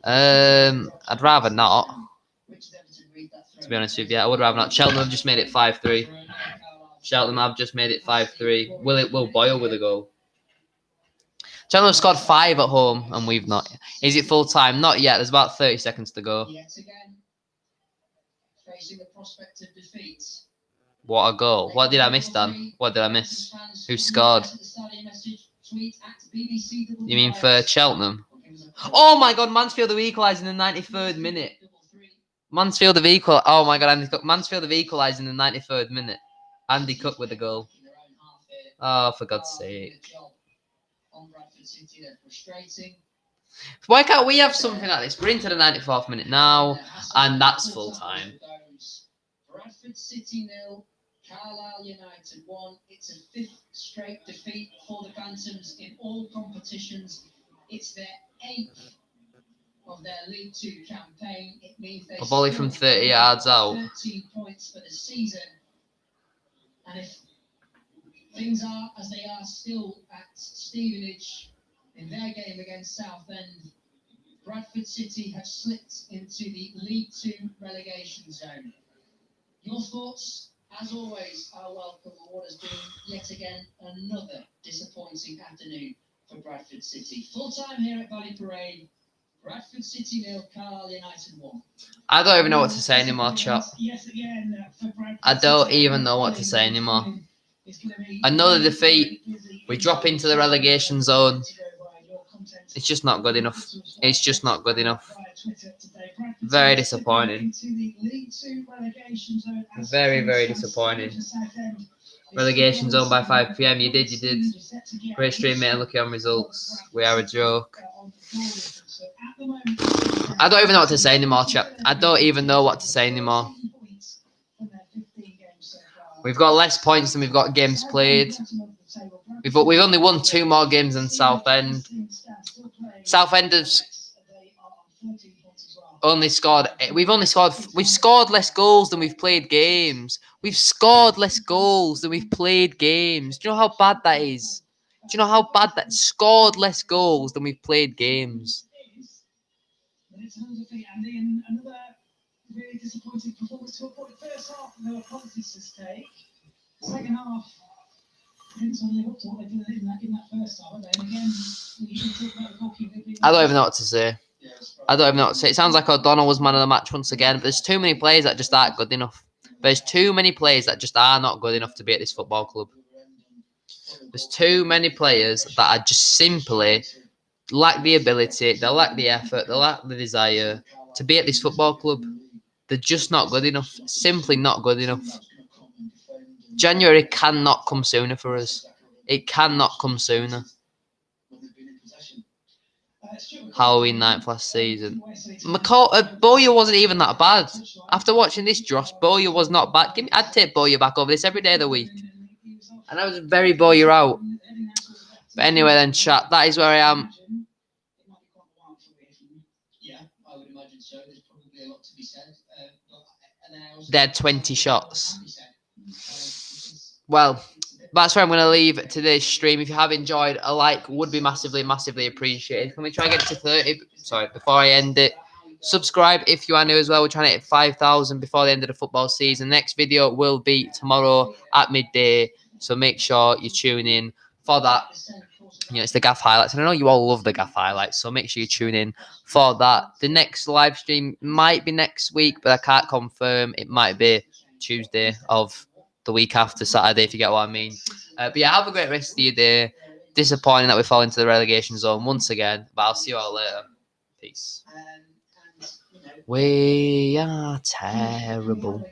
I'd rather not. To be honest with you, I would rather not. Cheltenham have just made it 5-3. Cheltenham have just made it 5-3. Will Boyle with a goal. Cheltenham have scored 5 at home, and we've not. Is it full time? Not yet. There's about 30 seconds to go. What a goal. What did I miss, Dan? What did I miss? Who scored? You mean for Cheltenham? Oh my God, Mansfield have equalised in the 93rd minute. Mansfield have equalised. Oh my God, Andy Cook. Mansfield have equalised in the 93rd minute. Andy Cook with a goal. Oh, for God's sake. Why can't we have something like this? We're into the 94th minute now, and that's full time. Bradford City 0, Carlisle United 1. It's a 5th straight defeat for the Phantoms in all competitions. It's their 8th of their League 2 campaign. It means they a volley from 30 yards out. 13 points for the season. And if things are as they are still at Stevenage in their game against Southend, Bradford City have slipped into the League 2 relegation zone. Your thoughts, as always, are welcome on what has been yet again another disappointing afternoon for Bradford City. Full time here at Valley Parade. Bradford City 0, Carlisle United 1. I don't even know what to say anymore, chap. I don't even know what to say anymore. Another defeat. We drop into the relegation zone. It's just not good enough. It's just not good enough. Very disappointing. Very, very disappointing. Relegation zone by 5 PM. You did. Great stream, mate. Lucky on results. We are a joke. I don't even know what to say anymore, chap. I don't even know what to say anymore. We've got less points than we've got games played. We've only won 2 more games than Southend. Southend has only scored. We've scored less goals than we've played games. We've scored less goals than we've played games. Do you know how bad that is? Do you know how bad that? Scored less goals than we've played games. Another really disappointing performance to a point. First half, there were positives to take. Second half, didn't live up to what they did in that first half, they? And again, we should talk about the goalkeeper. I don't even know what to say. It sounds like O'Donnell was man of the match once again, but there's too many players that just aren't good enough. There's too many players that just are not good enough to be at this football club. There's too many players that are just simply lack the ability, they lack the effort, they lack the desire to be at this football club. They're just not good enough. Simply not good enough. January cannot come sooner for us. It cannot come sooner. Halloween night last season. Bowyer wasn't even that bad. After watching this, Josh, Bowyer was not bad. I'd take Bowyer back over this every day of the week. And I was very Bowyer out. But anyway then, chat, that is where I am. Yeah, I would imagine so. There's probably a lot to be said. They had 20 shots. Well, that's where I'm going to leave today's stream. If you have enjoyed, a like would be massively, massively appreciated. Can we try and get to 30? Sorry, before I end it. Subscribe if you are new as well. We're trying to hit 5,000 before the end of the football season. The next video will be tomorrow at midday. So make sure you tune in for that. You know, it's the gaff highlights. And I know you all love the gaff highlights. So make sure you tune in for that. The next live stream might be next week, but I can't confirm. It might be Tuesday of the week after Saturday, if you get what I mean. But yeah, have a great rest of your day. Disappointing that we fall into the relegation zone once again, but I'll see you all later. Peace. We are terrible.